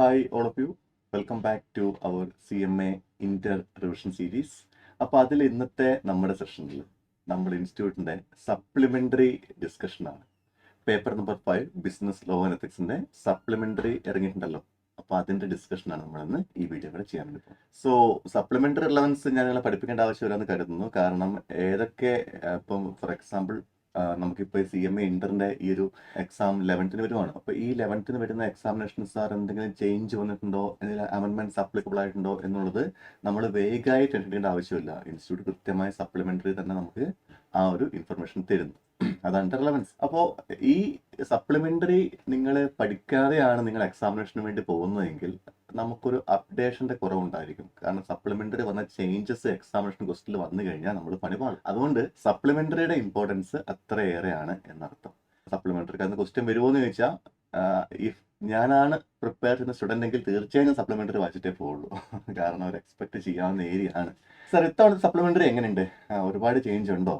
Hi all of you, welcome back to our CMA inter revision series. അപ്പോൾ അതിൽ ഇന്നത്തെ നമ്മുടെ സെഷനിൽ നമ്മുടെ ഇൻസ്റ്റിറ്റ്യൂട്ടിൻ്റെ സപ്ലിമെൻ്ററി ഡിസ്കഷനാണ്. Paper number 5 business law and എത്തിക്സിൻ്റെ സപ്ലിമെൻ്ററി ഇറങ്ങിയിട്ടുണ്ടല്ലോ. അപ്പോൾ അതിൻ്റെ ഡിസ്കഷനാണ് നമ്മളിന്ന് ഈ വീഡിയോ കൂടെ ചെയ്യാൻ വേണ്ടി പോകുന്നത്. സോ സപ്ലിമെൻ്ററി റിലവൻസ് ഞാൻ നിങ്ങളെ പഠിപ്പിക്കേണ്ട ആവശ്യമില്ലെന്ന് കരുതുന്നു. കാരണം ഏതൊക്കെ ഇപ്പം ഫോർ എക്സാമ്പിൾ നമുക്കിപ്പോൾ CMA ഇന്ററിന്റെ ഈ ഒരു എക്സാം 11th വരുവാണ്. അപ്പോൾ ഈ 11th വരുന്ന എക്സാമിനേഷൻ സാർ എന്തെങ്കിലും ചേഞ്ച് വന്നിട്ടുണ്ടോ, എന്തെങ്കിലും അമെൻമെന്റ്സ് അപ്ലിക്കബിൾ ആയിട്ടുണ്ടോ എന്നുള്ളത് നമ്മൾ വേഗമായി ടെൻഷൻ ചെയ്യേണ്ട ആവശ്യമില്ല. ഇൻസ്റ്റിറ്റ്യൂട്ട് കൃത്യമായ സപ്ലിമെന്ററി തന്നെ നമുക്ക് ആ ഒരു ഇൻഫർമേഷൻ തരുന്നു. അതാണ് റിലവൻസ്. അപ്പോൾ ഈ സപ്ലിമെന്ററി നിങ്ങൾ പഠിക്കാതെയാണ് നിങ്ങൾ എക്സാമിനേഷന് വേണ്ടി പോകുന്നതെങ്കിൽ നമുക്കൊരു അപ്ഡേഷന്റെ കുറവുണ്ടായിരിക്കും. കാരണം സപ്ലിമെന്ററി വന്ന ചേഞ്ചസ് എക്സാമിനേഷൻ ക്വസ്റ്റിൽ വന്നു കഴിഞ്ഞാൽ നമ്മൾ പണിപാടും. അതുകൊണ്ട് സപ്ലിമെന്ററിയുടെ ഇമ്പോർട്ടൻസ് അത്രയേറെയാണ് എന്നർത്ഥം. സപ്ലിമെന്ററി കാരണം ക്വസ്റ്റ്യൻ വരുമോ എന്ന് ചോദിച്ചാൽ, ഇഫ് ഞാനാണ് പ്രിപ്പയർ ചെയ്യുന്ന സ്റ്റുഡൻ്റ് എങ്കിൽ തീർച്ചയായും സപ്ലിമെന്ററി വായിച്ചിട്ടേ പോകുള്ളൂ. കാരണം അവർ എക്സ്പെക്ട് ചെയ്യാവുന്ന ഏരിയ ആണ്. സാർ ഇത്തവണ സപ്ലിമെന്ററി എങ്ങനെയുണ്ട്, ഒരുപാട് ചേഞ്ച് ഉണ്ടോ?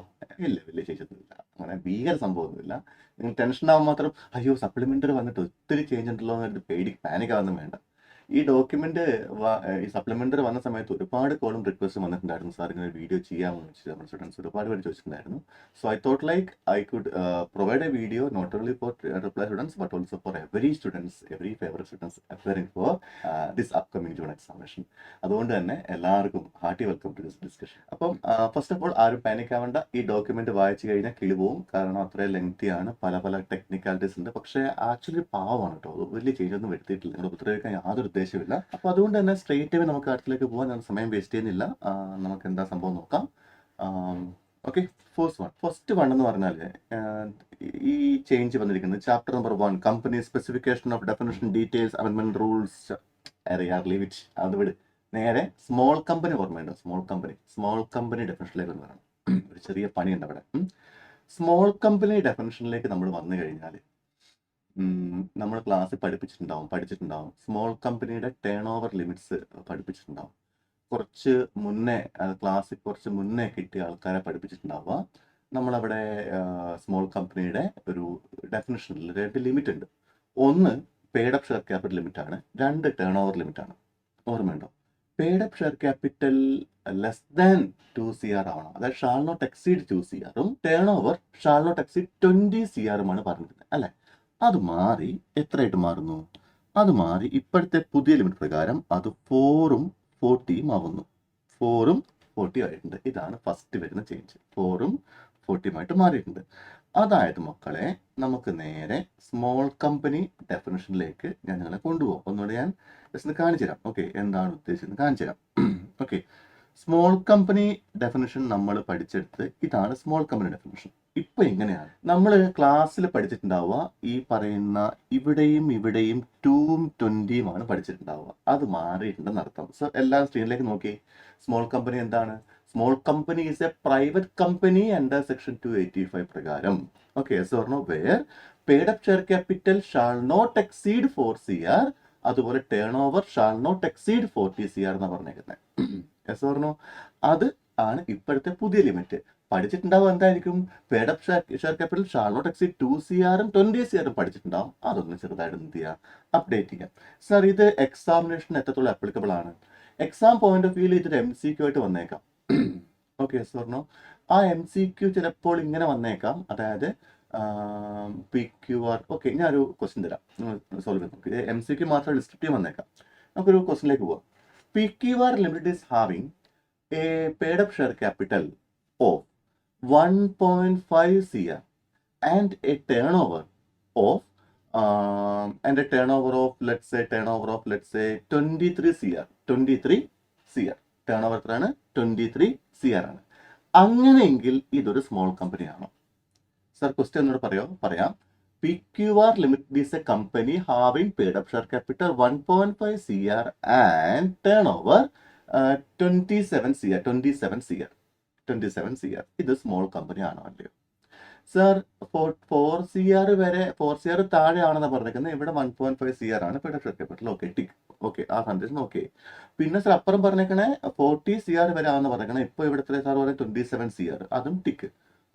ഇല്ല, വലിയ ചേഞ്ച് ഒന്നുമില്ല. അങ്ങനെ ഭീകര സംഭവമൊന്നുമില്ല. നിങ്ങൾ ടെൻഷൻ ആവാൻ മാത്രം അയ്യോ സപ്ലിമെന്ററി വന്നിട്ട് ഒത്തിരി ചേഞ്ച് ഉണ്ടല്ലോ എന്ന് പാനിക് ആവുന്നും വേണ്ട. ഈ ഡോക്യുമെന്റ് ഈ സപ്ലിമെന്ററി വന്ന സമയത്ത് ഒരുപാട് കോളും റിക്വസ്റ്റ് വന്നിട്ടുണ്ടായിരുന്നു. സാർ ഇങ്ങനെ വീഡിയോ ചെയ്യാമെന്ന് വെച്ചാൽ നമ്മുടെ സ്റ്റുഡൻസ് ഒരുപാട് പേര് ചോദിച്ചിട്ടുണ്ടായിരുന്നു. So I thought like I could provide a video not only for reply students but also for every students, every favourite students appearing for this upcoming June examination. അതുകൊണ്ട് തന്നെ എല്ലാവർക്കും hearty welcome to this discussion. അപ്പം first of all ആരും panic ആവേണ്ട. ഈ document വായിച്ചു കഴിഞ്ഞാൽ കിളിപോവും. കാരണം അത്രയും ലെങ്തി ആണ്, പല ടെക്നിക്കാലിറ്റീസ് ഉണ്ട്. പക്ഷേ ആക്ച്വലി പാവമാണ് കേട്ടോ, വലിയ ചേഞ്ച് ഒന്നും വരുത്തിയിട്ടില്ല. നിങ്ങൾ ഉപദ്രവിക്കാൻ യാതൊരു ഉദ്ദേശമില്ല. അപ്പോൾ അതുകൊണ്ട് തന്നെ സ്ട്രെയിറ്റ് ആയി നമുക്ക് അടുത്തിലേക്ക് പോകാൻ ഞാൻ സമയം വേസ്റ്റ് ചെയ്യുന്നില്ല. നമുക്ക് എന്താ സംഭവം നോക്കാം. ഓക്കെ, ഫസ്റ്റ് വൺ എന്ന് പറഞ്ഞാൽ ഈ ചേഞ്ച് വന്നിരിക്കുന്നത് chapter number 1 company specification of definition details അമെൻമെന്റ് റൂൾസ്. അത് വിട്, നേരെ സ്മോൾ കമ്പനി ഓർമ്മയുണ്ടോ? സ്മോൾ കമ്പനി ഡെഫിനിഷനിലേക്ക് വരണം. ഒരു ചെറിയ പണിയുണ്ട് അവിടെ. സ്മോൾ കമ്പനി ഡെഫിനിഷനിലേക്ക് നമ്മൾ വന്നു കഴിഞ്ഞാൽ നമ്മൾ ക്ലാസ്സിൽ പഠിച്ചിട്ടുണ്ടാവും. സ്മോൾ കമ്പനിയുടെ ടേൺ ഓവർ ലിമിറ്റ്സ് പഠിപ്പിച്ചിട്ടുണ്ടാവും. ക്ലാസ്സിൽ കുറച്ച് മുന്നേ കിട്ടിയ ആൾക്കാരെ പഠിപ്പിച്ചിട്ടുണ്ടാവുക. നമ്മളവിടെ സ്മോൾ കമ്പനിയുടെ ഒരു ഡെഫിനിഷനിൽ 2 ലിമിറ്റ് ഉണ്ട്. ഒന്ന് paid up share capital limit ആണ്, 2 ടേൺ ഓവർ ലിമിറ്റ് ആണ്. ഓർമ്മയുണ്ടോ? Paid up share capital less than 2 CR ആവണം, അതായത് shall not exceed 2 CR turnover shall not exceed 20 CR പറഞ്ഞിരുന്നത് അല്ലെ. അത് മാറി എത്രയായിട്ട് മാറുന്നു? അത് മാറി ഇപ്പോഴത്തെ പുതിയ ലിമിറ്റ് പ്രകാരം അത് 4ഉം 40ഉം ആവുന്നു. 4ഉം 40 ആയിട്ടുണ്ട്. ഇതാണ് ഫസ്റ്റ് വരുന്ന ചേഞ്ച്. 4ഉം 40ഉം ആയിട്ട് മാറിയിട്ടുണ്ട്. അതായത് മക്കളെ, നമുക്ക് നേരെ സ്മോൾ കമ്പനി ഡെഫിനിഷനിലേക്ക് ഞാൻ നിങ്ങളെ കൊണ്ടുപോകും. ഒന്നുകൂടെ ഞാൻ ജസ്റ്റ് കാണിച്ചു തരാം. ഓക്കെ, എന്താണ് ഉദ്ദേശിച്ചത് കാണിച്ചു തരാം. ഓക്കെ, സ്മോൾ കമ്പനി ഡെഫിനിഷൻ നമ്മൾ പഠിച്ചെടുത്ത് ഇതാണ് സ്മോൾ കമ്പനി ഡെഫിനിഷൻ. ഇപ്പൊ എങ്ങനെയാണ് നമ്മൾ ക്ലാസ്സിൽ പഠിച്ചിട്ടുണ്ടാവുക? ഈ പറയുന്ന ഇവിടെയും 2ഉം 20ഉം പഠിച്ചിട്ടുണ്ടാവുക. അത് മാറിയിട്ടുണ്ടെന്ന് അർത്ഥം. സോ എല്ലാ സ്ക്രീനിലേക്ക് നോക്കി. സ്മോൾ കമ്പനി എന്താണ്? Small company is a private company under section 285 പ്രകാരം. Okay, so where paid up share capital shall not exceed 4 CR, അതുപോലെ turnover shall not exceed 40 CR എന്നാണ് പറഞ്ഞേക്കുന്നത്. അത് ആണ് ഇപ്പോഴത്തെ പുതിയ ലിമിറ്റ്. പഠിച്ചിട്ടുണ്ടാവും എന്തായിരിക്കും? Paid up share capital shall not exceed 2 CRഉം 20 CRഉം പഠിച്ചിട്ടുണ്ടാവും. അതൊന്ന് ചെറുതായിട്ട് എന്ത് ചെയ്യുക, അപ്ഡേറ്റ് ചെയ്യാം. സാർ ഇത് എക്സാമിനേഷൻ എത്രത്തോളം ആപ്ലിക്കബിൾ ആണ്? എക്സാം പോയിന്റ് ഓഫ് വ്യൂവിൽ ഇതൊരു MCQ ആയിട്ട് വന്നേക്കാം. ഓക്കെ സാറിനോ, ആ MCQ ചിലപ്പോൾ ഇങ്ങനെ വന്നേക്കാം. അതായത് PQR. ഓക്കെ, ഞാനൊരു ക്വസ്റ്റ്യൻ തരാം, സോൾവ് ചെയ്ത് നോക്കി. MCQ മാത്രം ഡിസ്ക്രിപ്റ്റീവ് വന്നേക്കാം. നമുക്കൊരു ക്വസ്റ്റ്യനിലേക്ക് പോവാം. PQR limit is having A paid up share capital of 1.5 CR and a turnover of let's say 23 CR. Turn over എത്രയാണ്? 23 CR ആണ്. അങ്ങനെയെങ്കിൽ ഇതൊരു സ്മോൾ കമ്പനി ആണോ? സർ ക്വസ്റ്റ്യൻ എന്നോട് പറയാം. PQR limit is A company having paid up share capital 1.5 CR and turn over 27 CR. ഇത് small company ആണോ അല്ലയോ? സർ 4 CR താഴെ ആണെന്ന് പറഞ്ഞിരിക്കുന്നത്. ഇവിടെ 1.5 CR ആണ് paid up share capital. Okay, tick. Okay, ആ കണ്ടീഷൻ ഓക്കെ. പിന്നെ സർ അപ്പുറം പറഞ്ഞേക്കണേ 40 CR വരെ ആണെന്ന് പറഞ്ഞേക്കണേ. ഇപ്പൊ ഇവിടുത്തെ സാർ പറയുന്നത് 27 CR, അതും ടിക്ക്.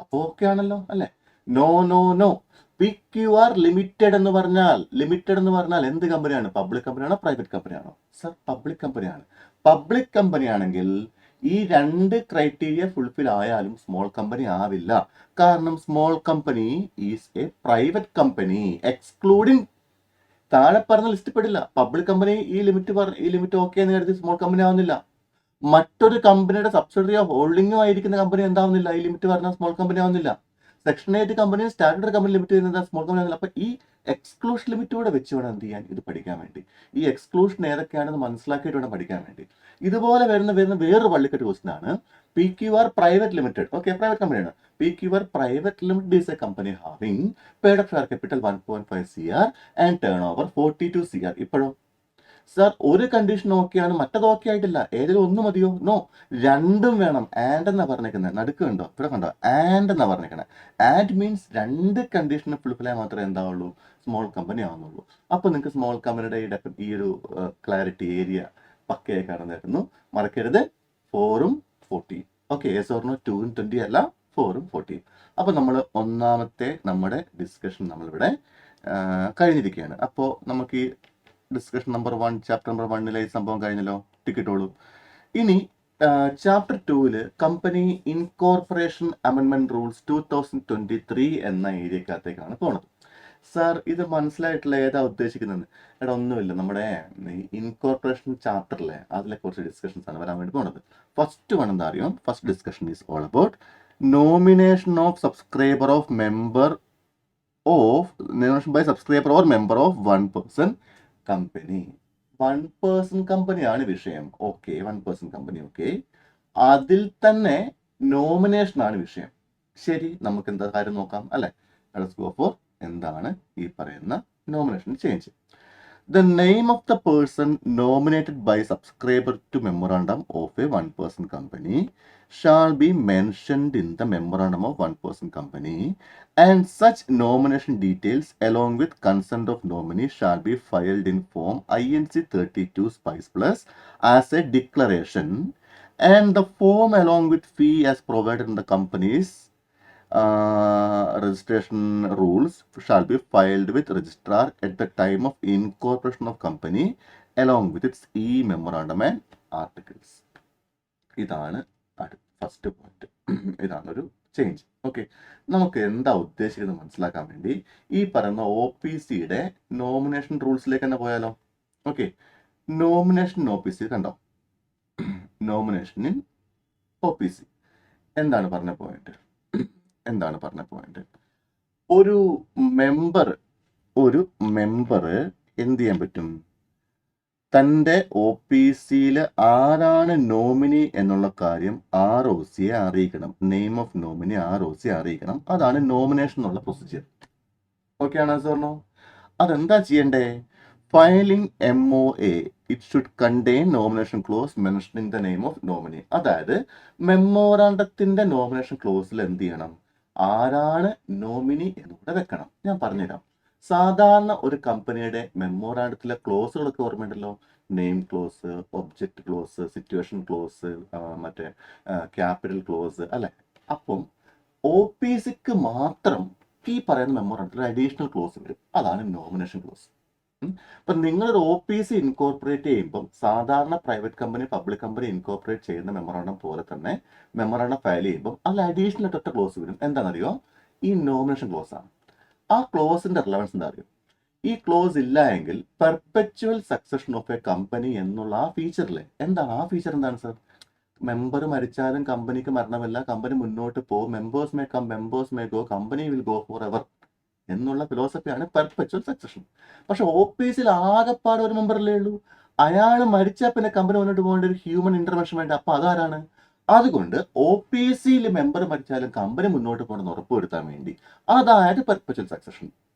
അപ്പോൾ ഓക്കെ ആണല്ലോ അല്ലെ? നോ. PQR ലിമിറ്റഡ് എന്ന് പറഞ്ഞാൽ എന്ത് കമ്പനിയാണ്? പബ്ലിക് കമ്പനിയാണോ പ്രൈവറ്റ് കമ്പനിയാണോ? സർ, പബ്ലിക് കമ്പനിയാണ്. പബ്ലിക് കമ്പനി ആണെങ്കിൽ ഈ 2 ക്രൈറ്റീരിയ ഫുൾഫിൽ ആയാലും സ്മോൾ കമ്പനി ആവില്ല. കാരണം small company is a private company, excluding താഴെ പറഞ്ഞ ലിസ്റ്റ് പെടില്ല. പബ്ലിക് കമ്പനി ഈ ലിമിറ്റ് ഓക്കെ എന്ന് കരുതി സ്മോൾ കമ്പനി ആവുന്നില്ല. മറ്റൊരു കമ്പനിയുടെ സബ്സിഡറി ഓഫ് ഹോൾഡിംഗും ആയിരിക്കുന്ന കമ്പനി എന്താവുന്നില്ല, ഈ ലിമിറ്റ് പറഞ്ഞാൽ സ്മോൾ കമ്പനി ആവുന്നില്ല. Section 8 company standard company limit ചെയ്യുന്നത് സ്മോൾ കമ്പനി ആവുന്നില്ല. അപ്പൊ ഈ എക്സ്ക്ലൂഷൻ ലിമിറ്റ് കൂടെ വെച്ച് വേണം എന്ത് ചെയ്യാൻ, ഇത് പഠിക്കാൻ വേണ്ടി. ഈ എക്സ്ക്ലൂഷൻ ഏതൊക്കെയാണെന്ന് മനസ്സിലാക്കിയിട്ട് വേണം പഠിക്കാൻ വേണ്ടി. ഇതുപോലെ വരുന്ന വേറൊരു വള്ളിക്കെട്ട് ക്വസ്റ്റൻ ആണ് PQR private limited. Okay, private കമ്പനിയാണ്. PQR private limited is A company having paid up share capital 1.5 CR and turn over 42 CR. ഇപ്പോഴും സർ, ഒരു കണ്ടീഷൻ ഓക്കെയാണ്, മറ്റത് ഓക്കെ ആയിട്ടില്ല. ഏതെങ്കിലും ഒന്ന് മതിയോ? നോ, രണ്ടും വേണം. ആൻഡ് എന്നാ പറഞ്ഞേക്കുന്നത്, നടുക്ക് കണ്ടോ, ഇവിടെ കണ്ടോ, ആൻഡ് എന്നാ പറഞ്ഞേക്കണേ. ആൻഡ് മീൻസ് 2 കണ്ടീഷന് ഫുൾഫിൽ മാത്രമേ എന്താവുള്ളൂ, സ്മോൾ കമ്പനി ആവുന്നുള്ളൂ. അപ്പൊ നിങ്ങൾക്ക് സ്മോൾ കമ്പനിയുടെ ഈ ഒരു ക്ലാരിറ്റി ഏരിയ പക്കയായി കാണുന്നതായിരുന്നു. മറക്കരുത്, 4ഉം 14. ഓക്കെ, എസ് ഓർണോ 2ഉം 20 അല്ല, 4ഉം 14. അപ്പൊ നമ്മൾ ഒന്നാമത്തെ നമ്മുടെ ഡിസ്കഷൻ നമ്മളിവിടെ കഴിഞ്ഞിരിക്കുകയാണ്. അപ്പോൾ നമുക്ക് ഈ ഡിസ്കഷൻ നമ്പർ 1, ചാപ്റ്റർ നമ്പർ 1 ഈ സംഭവം കഴിഞ്ഞല്ലോ, ടിക്കറ്റോളൂ. ഇനി ചാപ്റ്റർ 2 കമ്പനി ഇൻകോർപ്പറേഷൻ അമെൻമെന്റ് റൂൾസ് 2023 എന്ന ഏരിയക്കകത്തേക്കാണ് പോണത്. സാർ, ഇത് മനസ്സിലായിട്ടില്ല, ഏതാ ഉദ്ദേശിക്കുന്നത്? എടാ, ഒന്നുമില്ല, നമ്മുടെ ഇൻകോർപ്പറേഷൻ ചാപ്റ്ററിലെ അതിലെ കുറച്ച് ഡിസ്കഷൻസ് ആണ് വരാൻ വേണ്ടി പോണത്. ഫസ്റ്റ് വൺ എന്താ അറിയോ? First discussion is all about nomination of subscriber of member by subscriber or member of 1 person company. 1 person കമ്പനിയാണ് വിഷയം. Okay, 1 person company. ഓക്കെ, അതിൽ തന്നെ നോമിനേഷൻ ആണ് വിഷയം. ശരി, നമുക്ക് എന്താ കാര്യം നോക്കാം അല്ലെ. ലെറ്റ്സ് ഗോ ഫോർ എന്താണ് ഈ പറയുന്ന nomination change. The name of the person nominated by subscriber to memorandum of a 1 person company shall be mentioned in the memorandum of 1 person company, and such nomination details along with consent of nominee shall be filed in form INC 32 Spice Plus as a declaration, and the form along with fee as provided in the company's registration rules shall be filed with registrar at the time of incorporation of company along with its e-memorandum and articles. ഇതാണ് first point. ഇതാണൊരു change. Okay, നമുക്ക് എന്താ ഉദ്ദേശിക്കുന്നത് മനസ്സിലാക്കാൻ വേണ്ടി ഈ പറയുന്ന OPCയുടെ nomination റൂൾസിലേക്ക് തന്നെ പോയാലോ. ഓക്കെ, നോമിനേഷൻ OPC കണ്ടോ, നോമിനേഷൻ ഇൻ OPC എന്താണ് പറഞ്ഞ പോയിന്റ്? ഒരു മെമ്പർ എന്ത് ചെയ്യാൻ പറ്റും? തൻ്റെ OPCയിൽ ആരാണ് നോമിനി എന്നുള്ള കാര്യം ROC അറിയിക്കണം. നെയിം ഓഫ് നോമിനി ROC അറിയിക്കണം. അതാണ് നോമിനേഷൻ എന്നുള്ള പ്രൊസീജിയർ. ഓക്കെ ആണോ സാറിനോ? അതെന്താ ചെയ്യണ്ടേ? Filing MOA it should contain nomination close mentioning the name of nominee. അതായത് മെമ്മോറാണ്ടത്തിന്റെ നോമിനേഷൻ ക്ലോസിൽ എന്ത് ചെയ്യണം? ആരാണ് നോമിനി എന്നുകൂടെ വെക്കണം. ഞാൻ പറഞ്ഞുതരാം. സാധാരണ ഒരു കമ്പനിയുടെ മെമ്മോറാണ്ടത്തിലെ ക്ലോസുകളൊക്കെ ഓർമ്മയുണ്ടല്ലോ. Name close, object close, situation close, മറ്റേ ക്യാപിറ്റൽ ക്ലോസ് അല്ലെ. അപ്പം OPCക്ക് മാത്രം ഈ പറയുന്ന മെമ്മോറാണ്ടത്തിൽ അഡീഷണൽ ക്ലോസ് വരും. അതാണ് നോമിനേഷൻ ക്ലോസ്. അപ്പം നിങ്ങളൊരു OPC ഇൻകോർപ്പറേറ്റ് ചെയ്യുമ്പം സാധാരണ private company, public company incorporate ചെയ്യുന്ന മെമ്മോറാണ്ടം പോലെ തന്നെ മെമ്മോറാണ്ടം ഫയൽ ചെയ്യുമ്പോൾ അതിൽ അഡീഷണൽ ഒറ്റ ക്ലോസ് വരും. എന്താണെന്നറിയോ? ഈ നോമിനേഷൻ ക്ലോസ് ആണ്. ആ ക്ലോസിന്റെ റിലവൻസ് എന്താ അറിയോ? ഈ ക്ലോസ് ഇല്ല എങ്കിൽ perpetual succession of A company എന്നുള്ള ആ ഫീച്ചറിലെ എന്താണ്? ആ ഫീച്ചർ എന്താണ് സാർ? മെമ്പർ മരിച്ചാലും കമ്പനിക്ക് മരണമില്ല, കമ്പനി മുന്നോട്ട് പോകും, members may come, members may go, company will go forever എന്നുള്ള ഫിലോസഫിയാണ് പെർപെച്വൽ സക്സഷൻ. പക്ഷെ OPCയിൽ ആകെപ്പാട് ഒരു മെമ്പറല്ലേ ഉള്ളൂ. അയാൾ മരിച്ചാൽ പിന്നെ കമ്പനി മുന്നോട്ട് പോകേണ്ട ഒരു ഹ്യൂമൻ ഇന്റർവെൻഷൻ വേണ്ട. അപ്പൊ അതാരാണ്? അതുകൊണ്ട് OPCയിൽ മെമ്പർ മരിച്ചാലും കമ്പനി മുന്നോട്ട് പോകണമെന്ന് ഉറപ്പുവരുത്താൻ വേണ്ടി, അതായത് പെർപെച്വൽ സക്സഷൻ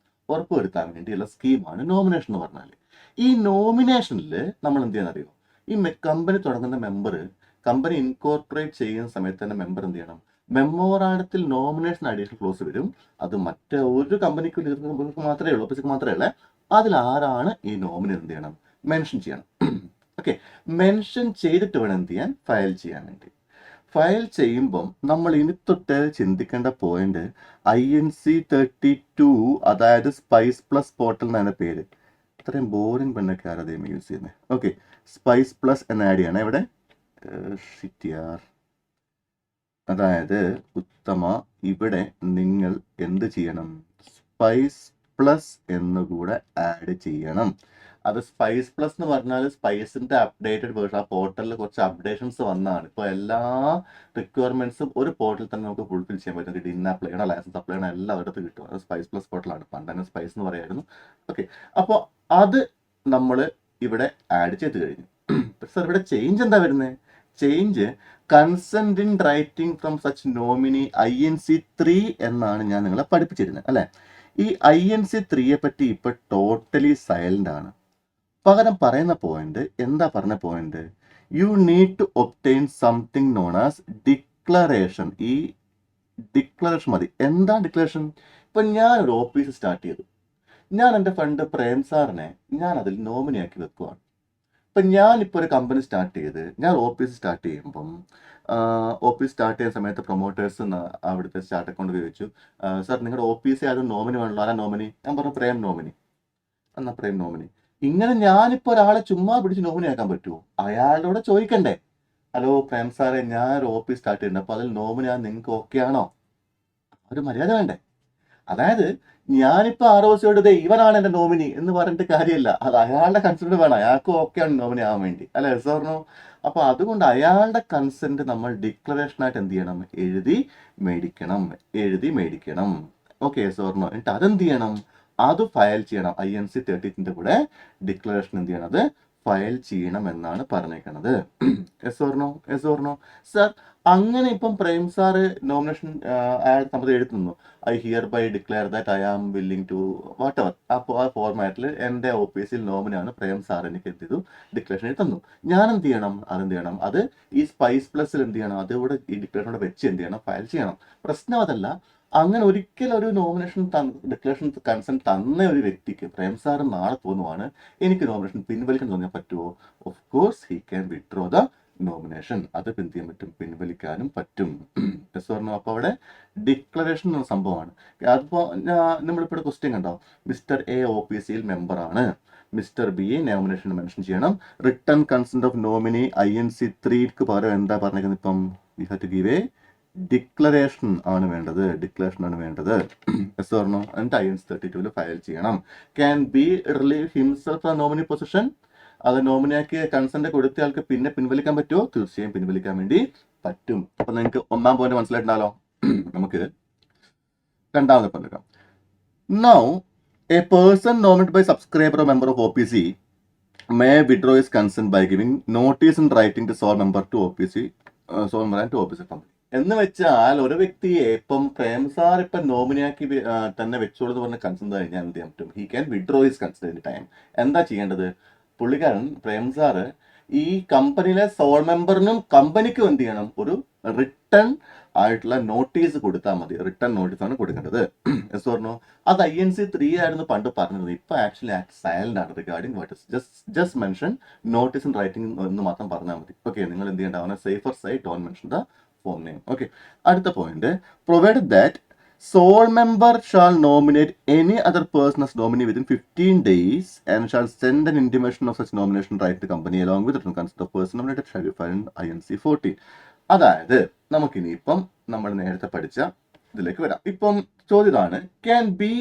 ഉറപ്പുവരുത്താൻ വേണ്ടിയുള്ള സ്കീമാണ് നോമിനേഷൻ എന്ന് പറഞ്ഞാൽ. ഈ നോമിനേഷനിൽ നമ്മൾ എന്ത് ചെയ്യാൻ അറിയോ? ഈ കമ്പനി തുടങ്ങുന്ന മെമ്പർ കമ്പനി ഇൻകോർപ്പറേറ്റ് ചെയ്യുന്ന സമയത്ത് തന്നെ മെമ്പർ എന്ത് ചെയ്യണം? മെമ്മോറാണ്ടത്തിൽ നോമിനേഷൻ അഡീഷണൽ ക്ലോസ് വരും. അത് മറ്റേ ഒരു കമ്പനിക്ക് മാത്രമേ ഉള്ളൂ, OPCക്ക് മാത്രമേ ഉള്ളൂ. അതിൽ ആരാണ് ഈ നോമിനി എന്ത് ചെയ്യണം? മെൻഷൻ ചെയ്യണം. ഓക്കെ, മെൻഷൻ ചെയ്തിട്ട് വേണം എന്ത് ചെയ്യാൻ? ഫയൽ ചെയ്യാൻ വേണ്ടി. ഫയൽ ചെയ്യുമ്പം നമ്മൾ ഇനി തൊട്ട് ചിന്തിക്കേണ്ട പോയിന്റ് INC32, അതായത് സ്പൈസ് പ്ലസ് പോർട്ടൽ എന്നാണ് പേര്. ഇത്രയും ബോറിംഗ് പെണ്ണൊക്കെ ആരാധയം യൂസ് ചെയ്യുന്നത്. ഓക്കെ, സ്പൈസ് പ്ലസ് എന്ന ആഡ് ചെയ്യണം ഇവിടെ. അതായത് ഉത്തമ, ഇവിടെ നിങ്ങൾ എന്ത് ചെയ്യണം? സ്പൈസ് പ്ലസ് എന്നുകൂടെ ആഡ് ചെയ്യണം. അത് സ്പൈസ് പ്ലസ് എന്ന് പറഞ്ഞാൽ സ്പൈസിന്റെ അപ്ഡേറ്റഡ് വേർഷൻ, ആ പോർട്ടലിൽ കുറച്ച് അപ്ഡേഷൻസ് വന്നതാണ്. ഇപ്പോൾ എല്ലാ റിക്വയർമെന്റ്സും ഒരു പോർട്ടലിൽ തന്നെ നമുക്ക് ഫുൾഫിൽ ചെയ്യാൻ പറ്റും. ഡിൻ അപ്ലൈ ചെയ്യണം, ലൈസൻസ് അപ്ലൈ ചെയ്യണം, എല്ലാം അവരുടെ കിട്ടും. അത് സ്പൈസ് പ്ലസ് പോർട്ടലാണ്. പണ്ട് തന്നെ സ്പൈസ് എന്ന് പറയായിരുന്നു. ഓക്കെ, അപ്പോൾ അത് നമ്മൾ ഇവിടെ ആഡ് ചെയ്ത് കഴിഞ്ഞു. സർ, ഇവിടെ ചേഞ്ച് എന്താ വരുന്നത്? Change consent in writing from such nominee INC3 എന്നാണ് ഞാൻ നിങ്ങളെ പഠിപ്പിച്ചിരുന്നത് അല്ലെ. ഈ INC3യെ പറ്റി ഇപ്പൊ ടോട്ടലി സൈലന്റ് ആണ്. പകരം പറയുന്ന പോയിന്റ് എന്താ? പറഞ്ഞ point, you need to obtain something known as declaration. ഈ ഡിക്ലറേഷൻ മതി. എന്താ ഡിക്ലറേഷൻ? ഇപ്പൊ ഞാൻ ഒരു ഓഫീസ് സ്റ്റാർട്ട് ചെയ്തു. ഞാൻ എൻ്റെ ഫ്രണ്ട് പ്രേം സാറിനെ ഞാൻ അതിൽ നോമിനിയാക്കി വെക്കുവാണ്. ഇപ്പം ഞാനിപ്പോൾ ഒരു കമ്പനി സ്റ്റാർട്ട് ചെയ്ത് ഞാൻ ഓഫീസ് സ്റ്റാർട്ട് ചെയ്യുമ്പം ഓഫീസ് സ്റ്റാർട്ട് ചെയ്യുന്ന സമയത്ത് പ്രൊമോട്ടേഴ്സ് അവിടുത്തെ സ്റ്റാർട്ട് അക്കൗണ്ട് ചോദിച്ചു, സാർ നിങ്ങളുടെ ഓഫീസിൽ അത് നോമിനി വേണമല്ലോ, ആരാ നോമിനി? ഞാൻ പറഞ്ഞു പ്രേം നോമിനി. എന്നാ പ്രേം നോമിനി. ഇങ്ങനെ ഞാനിപ്പോൾ ഒരാളെ ചുമ്മാ പിടിച്ച് നോമിനി ആക്കാൻ പറ്റുമോ? അയാളോട് ചോദിക്കണ്ടേ, ഹലോ പ്രേം സാറേ, ഞാൻ ഒരു ഓഫീസ് സ്റ്റാർട്ട് ചെയ്യുന്നുണ്ട്, അപ്പോൾ അതിൽ നോമിനി നിങ്ങൾക്ക് ഓക്കെ ആണോ? ഒരു മര്യാദ വേണ്ടേ? അതായത് ഞാനിപ്പോ ROCയോട് ഇവനാണ് എന്റെ നോമിനി എന്ന് പറഞ്ഞിട്ട് കാര്യമില്ല. അത് അയാളുടെ കൺസെന്റ് വേണം. അയാൾക്ക് ഓക്കെയാണ് നോമിനി ആവാൻ വേണ്ടി, അല്ലെ സാറിനോ? അപ്പൊ അതുകൊണ്ട് അയാളുടെ കൺസെന്റ് നമ്മൾ ഡിക്ലറേഷൻ ആയിട്ട് എന്ത് ചെയ്യണം? എഴുതി മേടിക്കണം. ഓക്കെ സാറിനോ? എന്നിട്ട് അതെന്ത് ചെയ്യണം? അത് ഫയൽ ചെയ്യണം. INC32 കൂടെ ഡിക്ലറേഷൻ എന്ത് ചെയ്യണം? അത് ഫയൽ ചെയ്യണം എന്നാണ് പറഞ്ഞേക്കണത്. Yes or no sir? അങ്ങനെ ഇപ്പം പ്രേം സാറ് നോമിനേഷൻ നമ്മൾ എഴുതുന്നു, I hereby declare that I am willing to whatever. അപ്പോൾ ആ ഫോർമാറ്റിൽ എൻ്റെ ഓഫീസിൽ നോമിനാണ് പ്രേം സാർ എനിക്ക് എന്ത് ചെയ്തു? ഡിക്ലറേഷൻ എഴുതുന്നു. ഞാൻ എന്ത് ചെയ്യണം? അത് ഈ സ്പൈസ് പ്ലസിൽ എന്ത് ചെയ്യണം? അതുകൂടെ ഈ ഡിക്ലറേഷനോടെ വെച്ച് എന്ത് ചെയ്യണം? ഫയൽ ചെയ്യണം. പ്രശ്നം അതല്ല. അങ്ങനെ ഒരിക്കലും ഒരു നോമിനേഷൻ ഡിക്ലറേഷൻ കൺസെന്റ് തന്ന ഒരു വ്യക്തിക്ക് പ്രേം സാർ നാളെ തോന്നുവാണ് എനിക്ക് നോമിനേഷൻ പിൻവലിക്കാൻ തോന്നിയാൽ പറ്റുമോ? Of course he can withdraw the nomination. അത് എന്ത് ചെയ്യാൻ പറ്റും? പിൻവലിക്കാനും പറ്റും. പറഞ്ഞു. അപ്പോൾ അവിടെ ഡിക്ലറേഷൻ എന്ന സംഭവമാണ്. അതിപ്പോൾ നമ്മളിപ്പോൾ ക്വസ്റ്റ്യൻ കണ്ടോ, മിസ്റ്റർ A OPCയിൽ മെമ്പറാണ്, മിസ്റ്റർ B നോമിനേഷൻ മെൻഷൻ ചെയ്യണം, റിട്ടേൺ കൺസെന്റ് ഓഫ് നോമിനി INC3ക്ക് പകരം എന്താ പറഞ്ഞേക്കുന്നത്? ഇപ്പം we have to give a declaration ആണ് വേണ്ടത്. എസ് പറഞ്ഞോ? എന്നിട്ട് INC32 ഫയൽ ചെയ്യണം. Can be relieve himself from nominee position. അത് നോമിനിയാക്കി കൺസെന്റ് കൊടുത്ത ആൾക്ക് പിന്നെ പിൻവലിക്കാൻ പറ്റുമോ? തീർച്ചയായും പിൻവലിക്കാൻ വേണ്ടി പറ്റും. അപ്പൊ നിങ്ങൾക്ക് ഒന്നാം പോയിന്റ് മനസ്സിലായിട്ടുണ്ടല്ലോ. നമുക്ക് രണ്ടാമത്തെ പറഞ്ഞേക്കാം. Now a person nominated by subscriber or member of OPC may withdraw his consent by giving notice in writing to sole member to OPC company. എന്ന് വെച്ചാൽ ഒരു വ്യക്തിയെ ഇപ്പം പ്രേം സാർ ഇപ്പം നോമിനിയാക്കി തന്നെ വെച്ചോളൂ പറഞ്ഞ കൺസെന്റ് കഴിഞ്ഞാൽ എന്ത് ചെയ്യാൻ പറ്റും? He can withdraw his consent any time. എന്താ ചെയ്യേണ്ടത്? പുള്ളിക്കാരൻ പ്രേം സാറ് ഈ കമ്പനിയിലെ സോൾ മെമ്പറിനും കമ്പനിക്കും എന്ത് ചെയ്യണം? ഒരു റിട്ടേൺ ആയിട്ടുള്ള നോട്ടീസ് കൊടുത്താൽ മതി. റിട്ടേൺ നോട്ടീസ് ആണ് കൊടുക്കേണ്ടത്. എസ് പറഞ്ഞു. അത് INC3 ആയിരുന്നു പണ്ട് പറഞ്ഞത്. ഇപ്പൊ ആക്ച്വലി സൈലന്റ് ആണ് regarding what is just mention notice in writing എന്ന് മാത്രം പറഞ്ഞാൽ മതി. ഓക്കെ, നിങ്ങൾ എന്ത് ചെയ്യേണ്ട? Safer side don't mention the form name. Okay, അടുത്ത point, provided that sole member shall nominate any other person as nominee within 15 days and shall send an intimation of such nomination right to the company along with written consent of person nominated shall be filed in INC14. അതായത് നമുക്കിനിയിപ്പം നമ്മൾ നേരത്തെ പഠിച്ച ഇതിലേക്ക് വരാം. ഇപ്പം ചോദ്യമാണ്, can be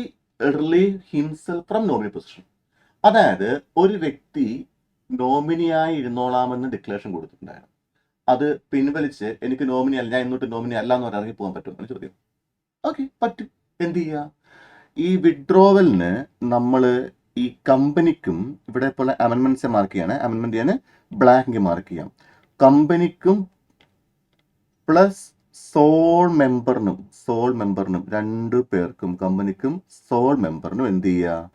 relieve himself from nominee position. അതായത് ഒരു വ്യക്തി നോമിനിയായി ഇരുന്നോളാമെന്ന് ഡിക്ലറേഷൻ കൊടുത്തിട്ടുണ്ടായിരുന്നു. അത് പിൻവലിച്ച് എനിക്ക് നോമിനി അല്ല, ഞാൻ ഇന്നോട്ട് നോമിനി അല്ല എന്ന് പറഞ്ഞാൽ ഇറങ്ങി പോകാൻ പറ്റുമെന്നാണ് ചോദ്യം. ഓക്കെ, പറ്റും. എന്ത് ചെയ്യുക? ഈ വിഡ്രോവലിന് നമ്മൾ ഈ കമ്പനിക്കും ഇവിടെ പോലെ അമെൻമെന്റ്സ് മാർക്ക് ചെയ്യാണ്. അമെൻമെന്റ് ചെയ്യാൻ ബ്ലാങ്ക് മാർക്ക് ചെയ്യാം. കമ്പനിക്കും പ്ലസ് സോൾ മെമ്പറിനും 2 പേർക്കും, കമ്പനിക്കും സോൾ മെമ്പറിനും എന്ത് ചെയ്യുക?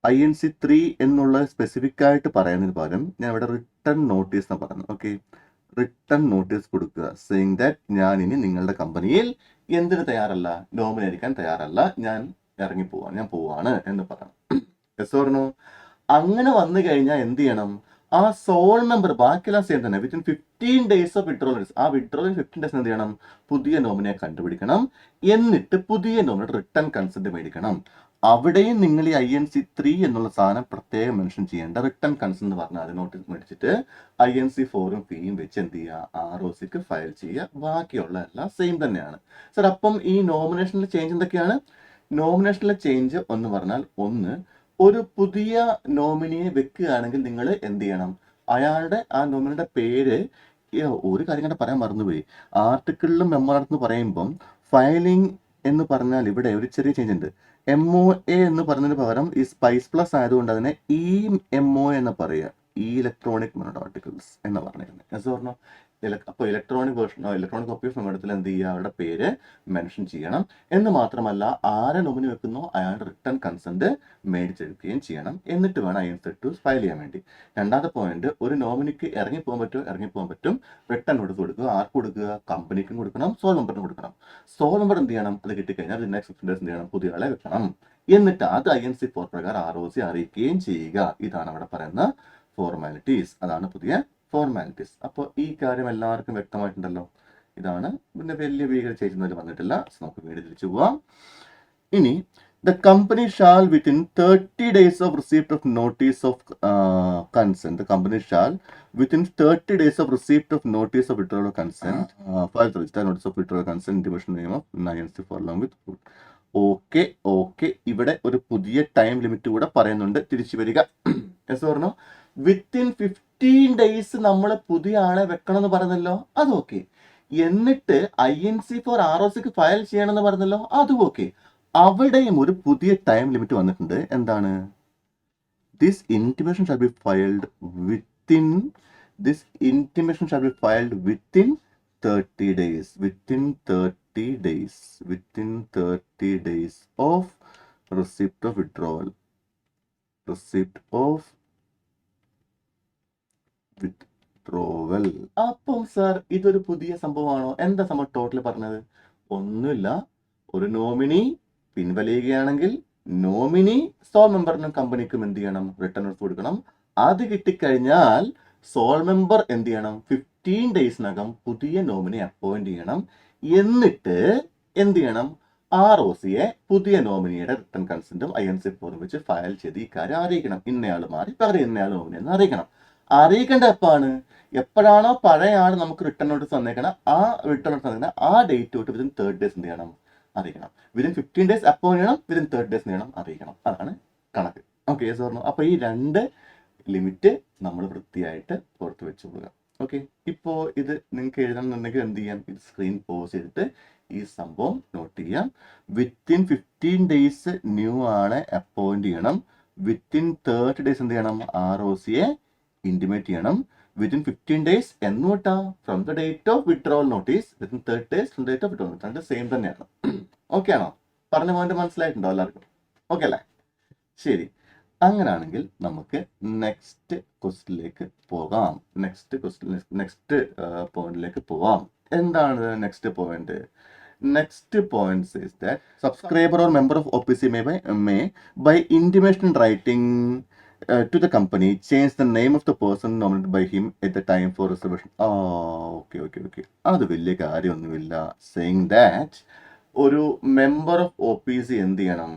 INC3 എന്നുള്ള സ്പെസിഫിക് ആയിട്ട് പറയുന്നതിന് പകരം ഞാൻ ഇവിടെ റിട്ടേൺ നോട്ടീസ് എന്ന് പറയുന്നത്. ഓക്കെ, റിട്ടേൺ നോട്ടീസ് കൊടുക്കുക, സെയിങ് ദാറ്റ് ഞാൻ ഇനി നിങ്ങളുടെ കമ്പനിയിൽ എന്തിനു തയ്യാറല്ല? നോമിനി അടിക്കാൻ തയ്യാറല്ല, ഞാൻ പോവാണ് എന്ന് പറയണം. എസ് പറഞ്ഞു. അങ്ങനെ വന്നു കഴിഞ്ഞാൽ എന്ത് ചെയ്യണം? ആ സോൾ മെമ്പർ ബാക്കിയെല്ലാം സെയിം തന്നെ. Within 15 days of withdrawal notice, ആ വിഡ്രോവൽ 15 days എന്ത് ചെയ്യണം? പുതിയ നോമിനിയെ കണ്ടുപിടിക്കണം. എന്നിട്ട് പുതിയ നോമിനിയുടെ റിട്ടേൺ കൺസെന്റ് മേടിക്കണം. അവിടെയും നിങ്ങൾ ഈ INC3 എന്നുള്ള സാധനം പ്രത്യേകം മെൻഷൻ ചെയ്യേണ്ട. റിട്ടേൺ കൺസെന്റ് എന്ന് പറഞ്ഞാൽ അത് നോട്ടീസ് മേടിച്ചിട്ട് INC4ഉം ഫീയും വെച്ച് എന്ത് ചെയ്യുക? ROCക്ക് ഫയൽ ചെയ്യുക. ബാക്കിയുള്ള എല്ലാം സെയിം തന്നെയാണ്. സർ, അപ്പം ഈ നോമിനേഷനിലെ ചേഞ്ച് എന്തൊക്കെയാണ്? നോമിനേഷനിലെ ചേഞ്ച് എന്ന് പറഞ്ഞാൽ, ഒന്ന്, ഒരു പുതിയ നോമിനിയെ വെക്കുകയാണെങ്കിൽ നിങ്ങൾ എന്ത് ചെയ്യണം? അയാളുടെ ആ നോമിനിയുടെ പേര്, ഒരു കാര്യം കൂടെ പറയാൻ മറന്നുപോയി. ആർട്ടിക്കിളിലും മെമ്മോറാണ്ടം പറയുമ്പം ഫയലിംഗ് എന്ന് പറഞ്ഞാൽ ഇവിടെ ഒരു ചെറിയ ചേഞ്ച് ഉണ്ട്. MOA എന്ന് പറഞ്ഞതിന് പകരം ഈ സ്പൈസ് പ്ലസ് ആയതുകൊണ്ട് അതിനെ EMOA എന്ന് പറയുക. ഇലക്ട്രോണിക് മെമ്മോറാണ്ടം ആർട്ടിക്കിൾസ് എന്ന് പറഞ്ഞിരുന്നത്. അപ്പോൾ ഇലക്ട്രോണിക് കോപ്പി ഓഫ് മെമ്മോറാണ്ടത്തിൽ എന്ത് ചെയ്യുക? അവരുടെ പേര് മെൻഷൻ ചെയ്യണം. എന്ന് മാത്രമല്ല, ആരെ നോമിനി വെക്കുന്നോ അയാളുടെ റിട്ടേൺ കൺസെന്റ് മേടിച്ചെടുക്കുകയും ചെയ്യണം. എന്നിട്ട് വേണം INC2 ഫയൽ ചെയ്യാൻ വേണ്ടി. രണ്ടാമത്തെ പോയിന്റ്, ഒരു നോമിനിക്ക് ഇറങ്ങിപ്പോകാൻ പറ്റും. റിട്ടേൺ നോട്ടീസ് കൊടുക്കുക. ആർക്ക് കൊടുക്കുക? കമ്പനിക്കും കൊടുക്കണം, സോൾ മെമ്പറിനും കൊടുക്കണം. സോൾ മെമ്പർ എന്ത് ചെയ്യണം? അത് കിട്ടിക്കഴിഞ്ഞാൽ നെക്സ്റ്റ് 15 days എന്ത് ചെയ്യണം? പുതിയ ആളെ വെക്കണം. എന്നിട്ട് അത് INC4 പ്രകാരം ROC അറിയിക്കുകയും ചെയ്യുക. ഇതാണ് അവിടെ പറയുന്ന ഫോർമാലിറ്റീസ്. അതാണ് പുതിയ ഫോർമാലിറ്റീസ്. അപ്പോൾ ഈ കാര്യം എല്ലാവർക്കും വ്യക്തമായിട്ടുണ്ടല്ലോ. ഇതാണ്. പിന്നെ വലിയ ഭീകര ചേഞ്ച് വന്നിട്ടില്ല. നമുക്ക് വീട് തിരിച്ചു പോവാം. ഇനി, the company shall within 30 days of receipt of notice of consent, the company shall within 30 days of receipt of notice of withdrawal of consent file the register notice of withdrawal of consent intimation name of INC4 along with okay. ഇവിടെ ഒരു പുതിയ time limit കൂടെ പറയുന്നുണ്ട്. തിരിച്ചു വരിക. S പറഞ്ഞു, within 15 days നമ്മൾ പുതിയ ആളെ വെക്കണം എന്ന് പറഞ്ഞല്ലോ, അത് ഓക്കെ. എന്നിട്ട് INC4 ROCക്ക് ഫയൽ ചെയ്യണമെന്ന് പറഞ്ഞല്ലോ, അതും ഓക്കെ. അവിടെയും ഒരു പുതിയ ടൈം ലിമിറ്റ് വന്നിട്ടുണ്ട്. എന്താണ്? This intimation shall be filed within 30 days. Within 30 days of receipt of withdrawal. അപ്പം സാർ, ഇതൊരു പുതിയ സംഭവമാണോ? എന്താ സംഭവം ടോട്ടൽ പറഞ്ഞത്? ഒന്നുമില്ല. ഒരു നോമിനി പിൻവലിയുകയാണെങ്കിൽ നോമിനി സോൾ മെമ്പറിനും കമ്പനിക്കും എന്ത് ചെയ്യണം? റിട്ടേൺ നോട്ടീസ് കൊടുക്കണം. അത് കിട്ടിക്കഴിഞ്ഞാൽ സോൾ മെമ്പർ എന്ത് ചെയ്യണം? 15 daysനകം പുതിയ നോമിനെ അപ്പോയിന്റ് ചെയ്യണം. എന്നിട്ട് എന്ത് ചെയ്യണം? ROCയെ പുതിയ നോമിനിയുടെ റിട്ടേൺ കൺസെന്റും INC4 വെച്ച് ഫയൽ ചെയ്ത് ഈ കാര്യം അറിയിക്കണം. ഇന്നയാൾ മാറി പകരം ഇന്നയാൾ നോമിനി എന്ന് അറിയിക്കണം. അറിയിക്കേണ്ട എപ്പോഴാണോ പഴയ ആൾ നമുക്ക് റിട്ടേൺ നോട്ടീസ് തന്നേക്കണം, ആ റിട്ടേൺ നോട്ടീസ് തന്നേക്കണം ആ ഡേറ്റ് തൊട്ട് വിതിൻ 30 days എന്ത് ചെയ്യണം? അറിയിക്കണം. വിതിൻ 15 days അപ്പോയിന്റ് ചെയ്യണം, വിതിൻ 30 days ചെയ്യണം, അറിയിക്കണം. അതാണ് കണക്ക്. Okay sir. അപ്പൊ ഈ രണ്ട് ലിമിറ്റ് നമ്മൾ വൃത്തിയായിട്ട് പുറത്ത് വെച്ച് പോവുക. ഓക്കെ. ഇപ്പോൾ ഇത് നിങ്ങൾക്ക് എഴുതണമെന്നുണ്ടെങ്കിൽ എന്ത് ചെയ്യാം? ഇത് സ്ക്രീൻ പോസ് ചെയ്തിട്ട് ഈ സംഭവം നോട്ട് ചെയ്യാം. വിത്തിൻ 15 days ന്യൂ ആളെ അപ്പോയിന്റ് ചെയ്യണം. വിത്തിൻ 30 days എന്ത് ചെയ്യണം? ROCയെ ഇന്റിമേറ്റ് ചെയ്യണം. വിത്തിൻ 15 days എന്നോട്ടാ? From the date of withdrawal notice. Within 30 days from date of withdrawal notice. രണ്ട് സെയിം തന്നെയാണ്. ഓക്കെ ആണോ? പറഞ്ഞ പോയിന്റ് മനസ്സിലായിട്ടുണ്ടോ എല്ലാവർക്കും? ഓക്കെ അല്ലേ? ശരി. അങ്ങനാണെങ്കിൽ നമുക്ക് നെക്സ്റ്റ് ക്വസ്റ്റിലേക്ക് പോകാം. നെക്സ്റ്റ് പോയിന്റിലേക്ക് പോവാം. എന്താണ് next point? Next point says that subscriber or member of OPC may by intimation in writing to the company change the name of the person nominated by him at the time for reservation. Okay. അത് വലിയ കാര്യമൊന്നുമില്ല. saying that ഒരു member of OPC എന്ത് ചെയ്യണം?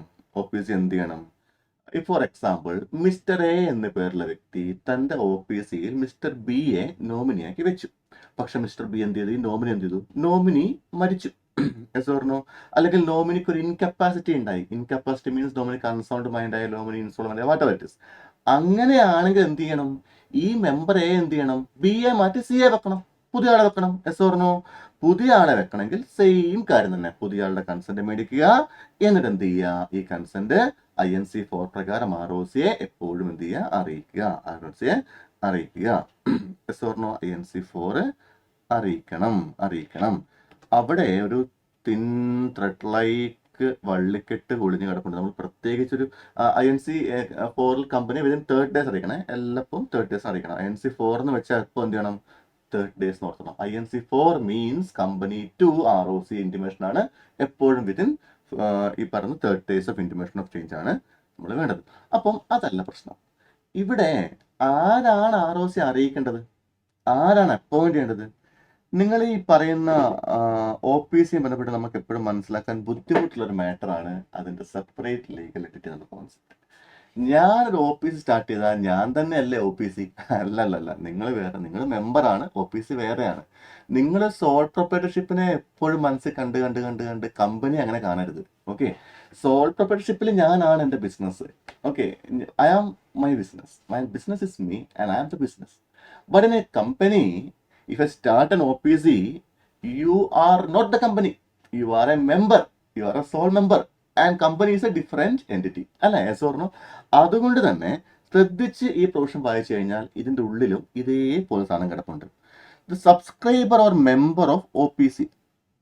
For example, mister A എന്ന പേരുള്ള വ്യക്തി തന്റെ OPCയിൽ മിസ്റ്റർ ബിയെ നോമിനിയാക്കി വെച്ചു. പക്ഷെ മിസ്റ്റർ ബി എന്ത് ചെയ്തു? നോമിനി മരിച്ചു. അല്ലെങ്കിൽ നോമിനിക്ക് ഒരു ഇൻകപ്പാസിറ്റി ഉണ്ടായി. ഇൻകപ്പാസിറ്റി മീൻസ് നോമിനിക്ക് അൺസൗണ്ട് മൈൻഡ് ആയ, നോമിനി ഇൻസോൾമെന്റ് ആയ, വാട്ട് എവർ ഇറ്റ് ഈസ്. അങ്ങനെയാണെങ്കിൽ എന്ത് ചെയ്യണം? ഈ മെമ്പർ എ എന്ത് ചെയ്യണം? ബിയെ മാറ്റി സിയെ വെക്കണം, പുതിയ ആളെ വെക്കണം. പുതിയ ആളെ വെക്കണമെങ്കിൽ സെയിം കാര്യം തന്നെ. പുതിയ ആളുടെ കൺസെന്റ് മേടിക്കുക. എന്നിട്ട് എന്ത് ചെയ്യുക? ഈ കൺസെന്റ് INC4 പ്രകാരം ROCയെ എപ്പോഴും എന്ത് ചെയ്യുക? അറിയിക്കുക. INC4 അറിയിക്കണം. അവിടെ ഒരു തിൻ ത്രെഡ് ലൈക്ക് വള്ളിക്കെട്ട് ഒളിഞ്ഞു കിടപ്പുണ്ട്. നമ്മൾ പ്രത്യേകിച്ചൊരു INC4 company within 30 days അറിയിക്കണേ. എല്ലപ്പം 30 days അറിയിക്കണം. INC4 എന്ന് വെച്ചാൽ എപ്പോൾ എന്ത് ചെയ്യണം? 30 days നോർത്തണം. INC4 means company to ROC intimation ആണ്. എപ്പോഴും വിതിൻ ഈ പറഞ്ഞ 30 days of intimation of change ആണ് നമ്മൾ വേണ്ടത്. അപ്പം അതല്ല പ്രശ്നം. ഇവിടെ ആരാണ് ROC അറിയിക്കേണ്ടത്? ആരാണ് അപ്പോയിന്റ് ചെയ്യേണ്ടത്? നിങ്ങൾ ഈ പറയുന്ന OPC ബന്ധപ്പെട്ട് നമുക്ക് എപ്പോഴും മനസ്സിലാക്കാൻ ബുദ്ധിമുട്ടുള്ള ഒരു മാറ്ററാണ് അതിന്റെ സെപ്പറേറ്റ് ലീഗൽ എൻറ്റിറ്റി എന്ന കോൺസെപ്റ്റ്. ഞാനൊരു OPC സ്റ്റാർട്ട് ചെയ്താൽ ഞാൻ തന്നെ അല്ലേ OPC? അല്ലല്ല, നിങ്ങൾ വേറെ, നിങ്ങൾ മെമ്പറാണ്, OPC വേറെയാണ്. നിങ്ങൾ സോൾ പ്രൊപ്പറേറ്റർഷിപ്പിനെ എപ്പോഴും മനസ്സിൽ കണ്ട് കണ്ട് കണ്ട് കണ്ട് കമ്പനി അങ്ങനെ കാണരുത്. ഓക്കെ, സോൾ പ്രൊപ്പറേറ്റർഷിപ്പിൽ ഞാനാണ് എൻ്റെ business. Okay, I am my business, my business is me and I am the business. But in a company, if I start an OPC, you are not the company. You are a member. You are a sole member. And company is a different entity. അല്ല, yes or no? അതുകൊണ്ട് തന്നെ ശ്രദ്ധിച്ച് ഈ provision വായിച്ചു കഴിഞ്ഞാൽ ഇതിൻ്റെ ഉള്ളിലും ഇതേപോലെ സാധനം കിടപ്പുണ്ട്. The subscriber or member of OPC,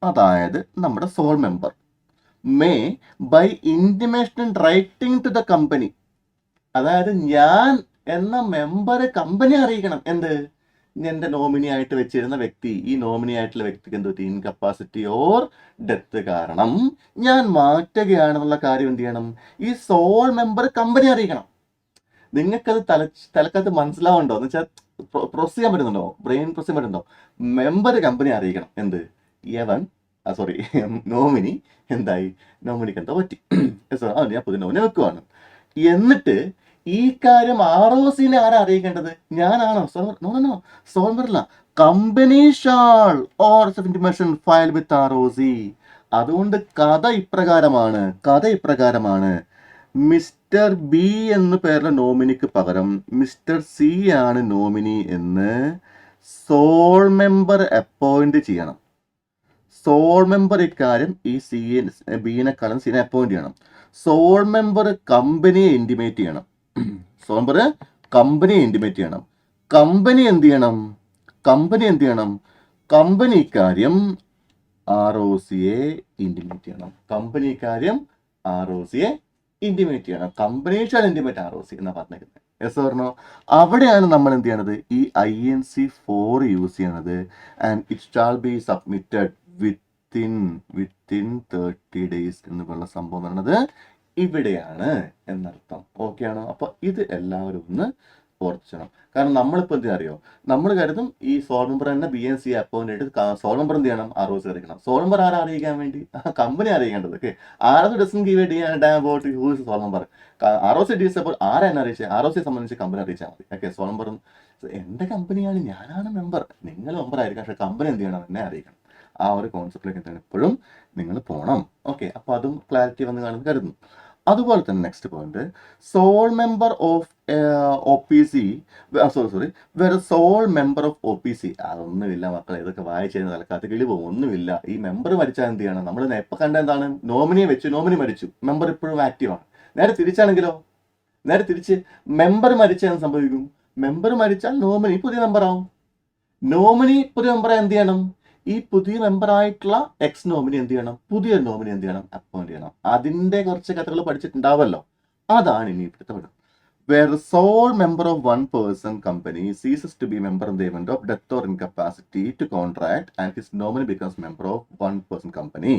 അതായത് നമ്മുടെ sole member, may by intimation writing to the company, അതായത് ഞാൻ എന്ന മെമ്പർ കമ്പനി അറിയിക്കണം. എന്ത്? എൻ്റെ നോമിനി ആയിട്ട് വെച്ചിരുന്ന വ്യക്തി, ഈ നോമിനി ആയിട്ടുള്ള വ്യക്തിക്ക് എന്ത് പറ്റി? ഇൻകപ്പാസിറ്റി ഓർ ഡെത്ത് കാരണം ഞാൻ മാറ്റുകയാണെന്നുള്ള കാര്യം എന്ത് ചെയ്യണം? ഈ സോൾ മെമ്പർ കമ്പനി അറിയിക്കണം. നിങ്ങൾക്കത് തലക്കകത്ത് മനസ്സിലാവുണ്ടോ? എന്ന് വെച്ചാൽ പ്രൊസ് ചെയ്യാൻ പറ്റുന്നുണ്ടോ? ബ്രെയിൻ പ്രൊസ് ചെയ്യാൻ പറ്റുന്നുണ്ടോ? മെമ്പർ കമ്പനി അറിയിക്കണം. എന്ത്? നോമിനി എന്തായി? നോമിനിക്ക് എന്താ പറ്റി? ഞാൻ പുതിയ നോമിനി വെക്കുവാണ്. എന്നിട്ട് ഈ കാര്യം ROC ആരാ അറിയിക്കേണ്ടത്? ഞാനാണോ? സോൾവറില്ല. Company shall or intimation file with ROC. അതുകൊണ്ട് കഥ ഇപ്രകാരമാണ്. മിസ്റ്റർ B എന്ന പേരിലെ നോമിനിക്ക് പകരം മിസ്റ്റർ C ആണ് നോമിനി എന്ന് സോൾ മെമ്പർ അപ്പോയിന്റ് ചെയ്യണം. സോൾ മെമ്പർ ഇക്കാര്യം ഈ ബിനെക്കാളും സിനെ അപ്പോയിന്റ് ചെയ്യണം. സോൾ മെമ്പർ കമ്പനിയെ ഇൻറ്റിമേറ്റ് ചെയ്യണം. കമ്പനി എന്ത് ചെയ്യണം? കമ്പനി ഇക്കാര്യം ROCയെ ഇൻറ്റിമേറ്റ് ചെയ്യണം. കമ്പനി ഷാൽ ഇൻറ്റിമേറ്റ് ROC എന്നാ പറഞ്ഞിരിക്കുന്നത്. Yes or no? അവിടെയാണ് നമ്മൾ എന്ത് ചെയ്യണത്? ഈ INC4 യൂസ് ചെയ്യണത്. And it shall be submitted within 30 days എന്നുള്ള സംഭവം പറയുന്നത് ഇവിടെയാണ് എന്നർത്ഥം. ഓക്കെ ആണോ? അപ്പൊ ഇത് എല്ലാവരും ഒന്ന് ഓർക്കണം. കാരണം നമ്മളിപ്പോൾ എന്ത് അറിയോ, നമ്മൾ കരുതും ഈ സോൾ മെമ്പർ തന്നെ BNC അപ്പോയിന്റ് ആയിട്ട് സോൾ മെമ്പർ എന്ത് ചെയ്യണം? ROC അറിയിക്കണം. സോൾ മെമ്പർ ആരാ അറിയിക്കാൻ വേണ്ടി? കമ്പനി അറിയിക്കേണ്ടത്. Okay, doesn't give a damn about who is sole member. ROC ഡീസ് അപ്പോൾ ആരാ എന്നെ അറിയിച്ചത്? ROC സംബന്ധിച്ച് കമ്പനി അറിയിച്ചാൽ മതി. ഓക്കെ, സോൾ മെമ്പർ എൻ്റെ കമ്പനിയാണ്, ഞാനാണ് മെമ്പർ. നിങ്ങൾ മെമ്പർ ആയിരിക്കാം, പക്ഷെ കമ്പനി എന്ത് ചെയ്യണം? എന്നെ അറിയിക്കണം. ആ ഒരു കോൺസെപ്റ്റിലേക്ക് എന്താണ് എപ്പോഴും നിങ്ങൾ പോകണം. ഓക്കെ, അപ്പോൾ അതും ക്ലാരിറ്റി വന്ന് കാണുമെന്ന് കരുതുന്നു. അതുപോലെ തന്നെ next point, sole member of OPC, വേറെ സോൾ മെമ്പർ ഓഫ് OPC. അതൊന്നുമില്ല മക്കളെ, ഇതൊക്കെ വായിച്ചു കഴിഞ്ഞാൽ തലക്കാത്ത കിളി പോകും. ഒന്നുമില്ല. ഈ മെമ്പർ മരിച്ചാൽ എന്ത് ചെയ്യണം? നമ്മൾ എപ്പോൾ കണ്ട എന്താണ്? നോമിനിയെ വെച്ചു, നോമിനി മരിച്ചു, മെമ്പർ ഇപ്പോഴും ആക്റ്റീവാണ്. നേരെ തിരിച്ചാണെങ്കിലോ? നേരെ തിരിച്ച് മെമ്പർ മരിച്ചാൽ സംഭവിക്കും? മെമ്പർ മരിച്ചാൽ നോമിനി പുതിയ മെമ്പറാവും. നോമിനി പുതിയ മെമ്പറെ എന്ത് ചെയ്യണം? ഈ പുതിയ മെമ്പറായിട്ടുള്ള എക്സ് നോമിനി എന്ത് ചെയ്യണം? പുതിയ നോമിനി എന്ത് ചെയ്യണം? അപ്പോയിന്റ് ചെയ്യണം. അതിന്റെ കുറച്ച് കഥകൾ പഠിച്ചിട്ടുണ്ടാവല്ലോ. അതാണ് ഇനി ഇവിടുത്തെ പഠനം. Where the sole member of one person company ceases to be member in the event of death or incapacity to contract and his nominee becomes member of one person company.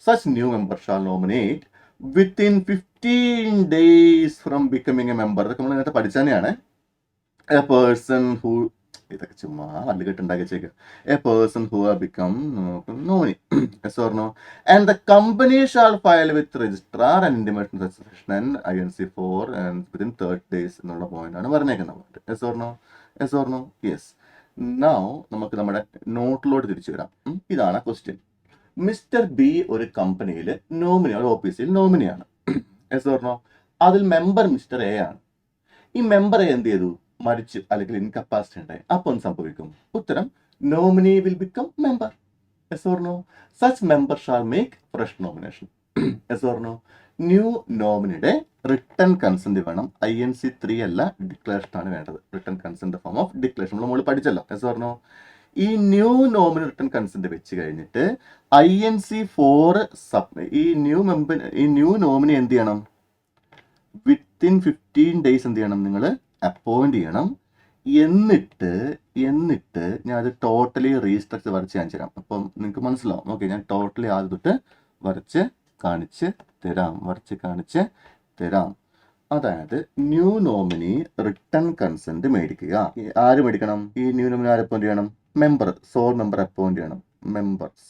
Such new member shall nominate within 15 days from becoming a member. ഇതൊക്കെ നമ്മൾ നേരത്തെ പഠിച്ചതന്നെയാണ്. A person who, ഇതൊക്കെ ചുമ്മാ വല്ലുകെട്ടുണ്ടാക്കി വെച്ചേക്കുക. A person who have become nominee. Yes or no? And the company shall file with registrar and intimation registration and INC4 and within 30 days എന്നുള്ള point ആണ് പറഞ്ഞേക്കുന്നത്. Yes or no? Yes or no? Yes. Now നമുക്ക് നമ്മുടെ നോട്ടിലോട്ട് തിരിച്ചു വരാം. ഇതാണ് question. Mister B ഒരു കമ്പനിയിൽ നോമിനി, ഒരു OPCയിൽ നോമിനിയാണ്. Yes or no? അതിൽ മെമ്പർ മിസ്റ്റർ A ആണ്. ഈ മെമ്പർ A എന്ത് ചെയ്തു? മരിച്ചു, അല്ലെങ്കിൽ ഇൻകപ്പാസിറ്റി ഉണ്ടായി. അപ്പോൾ എന്ത് സംഭവിക്കും? ഉത്തരം, nominee will become member. Yes or no? Such member shall make fresh nomination. Yes or no? New നോമിനിയുടെ റിട്ടൺ കൺസെന്റ് വേണം. INC3 അല്ല, ഡിക്ലറേഷൻ ആണ് വേണ്ടത്. Written consent form of declaration നമ്മൾ പഠിച്ചല്ലോ. Yes or no? ഈ ന്യൂ നോമിനി റിട്ടൺ കൺസെന്റ് വെച്ച് കഴിഞ്ഞിട്ട് INC4 ഈ ന്യൂ നോമിനി എന്ത് ചെയ്യണം? വിത്തിൻ 15 days എന്ത് ചെയ്യണം? നിങ്ങൾ അപ്പോയിന്റ് ചെയ്യണം. എന്നിട്ട് ഞാൻ അത് ടോട്ടലി റീസ്ട്രക്ചർ വരച്ച് കാണിച്ചു തരാം. അപ്പം നിങ്ങൾക്ക് മനസ്സിലാവും. ഓക്കെ, ഞാൻ ടോട്ടലി ആദ്യം തൊട്ട് വരച്ച് കാണിച്ച് തരാം. അതായത് ന്യൂ നോമിനി റിട്ടേൺ കൺസെന്റ് മേടിക്കുക. ആര് മേടിക്കണം? ഈ ന്യൂ നോമിനി ആര് അപ്പോയിന്റ് ചെയ്യണം? മെമ്പർ, സോൾ മെമ്പർ അപ്പോയിന്റ് ചെയ്യണം.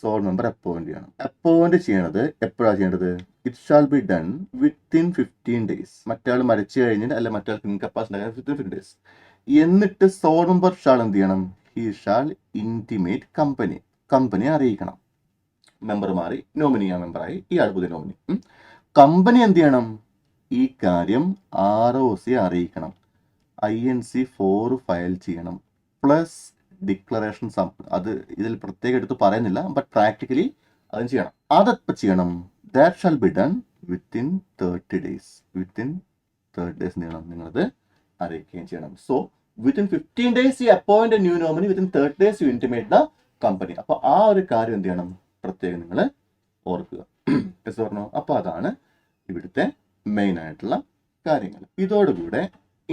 സോൾ മെമ്പർ അപ്പോയിന്റ് ചെയ്യണം. അപ്പോയിന്റ് ചെയ്യണത് എപ്പോഴാണ് ചെയ്യേണ്ടത്? It shall be done within 15 days. മറ്റാൾ മരിച്ചു കഴിഞ്ഞിട്ട് അല്ല മറ്റാൾക്ക് ഇൻകപ്പാസിറ്റി വിത്തിൻ 15 ഡേയ്സ്. എന്നിട്ട് സോൾ മെമ്പർ ഷാൾ എന്ത് ചെയ്യണം? ഹി ഷാൽ ഇന്റിമേറ്റ് കമ്പനി അറിയിക്കണം. മെമ്പർ മാറി, നോമിനി ആ മെമ്പറായി, ഇയാൾ പുതിയ നോമിനി. കമ്പനി എന്ത് ചെയ്യണം? ഈ കാര്യം ROC അറിയിക്കണം. INC 4 ഫയൽ ചെയ്യണം. പ്ലസ് ഡിക്ലറേഷൻ അത് ഇതിൽ പ്രത്യേകം എടുത്ത് പറയുന്നില്ല, ബട്ട് പ്രാക്ടിക്കലി അതും ചെയ്യണം. അതെപ്പോൾ ചെയ്യണം? That shall be done within 30 days. Within 30 days ചെയ്യണം, നിങ്ങളത് അറിയിക്കുകയും ചെയ്യണം. So within 15 days you appoint new nominee, within 30 days you intimate the company. അപ്പോൾ ആ ഒരു കാര്യം എന്ത് ചെയ്യണം? പ്രത്യേകം നിങ്ങൾ ഓർക്കുക. പറഞ്ഞോ? അപ്പോൾ അതാണ് ഇവിടുത്തെ മെയിൻ ആയിട്ടുള്ള കാര്യങ്ങൾ. ഇതോടുകൂടെ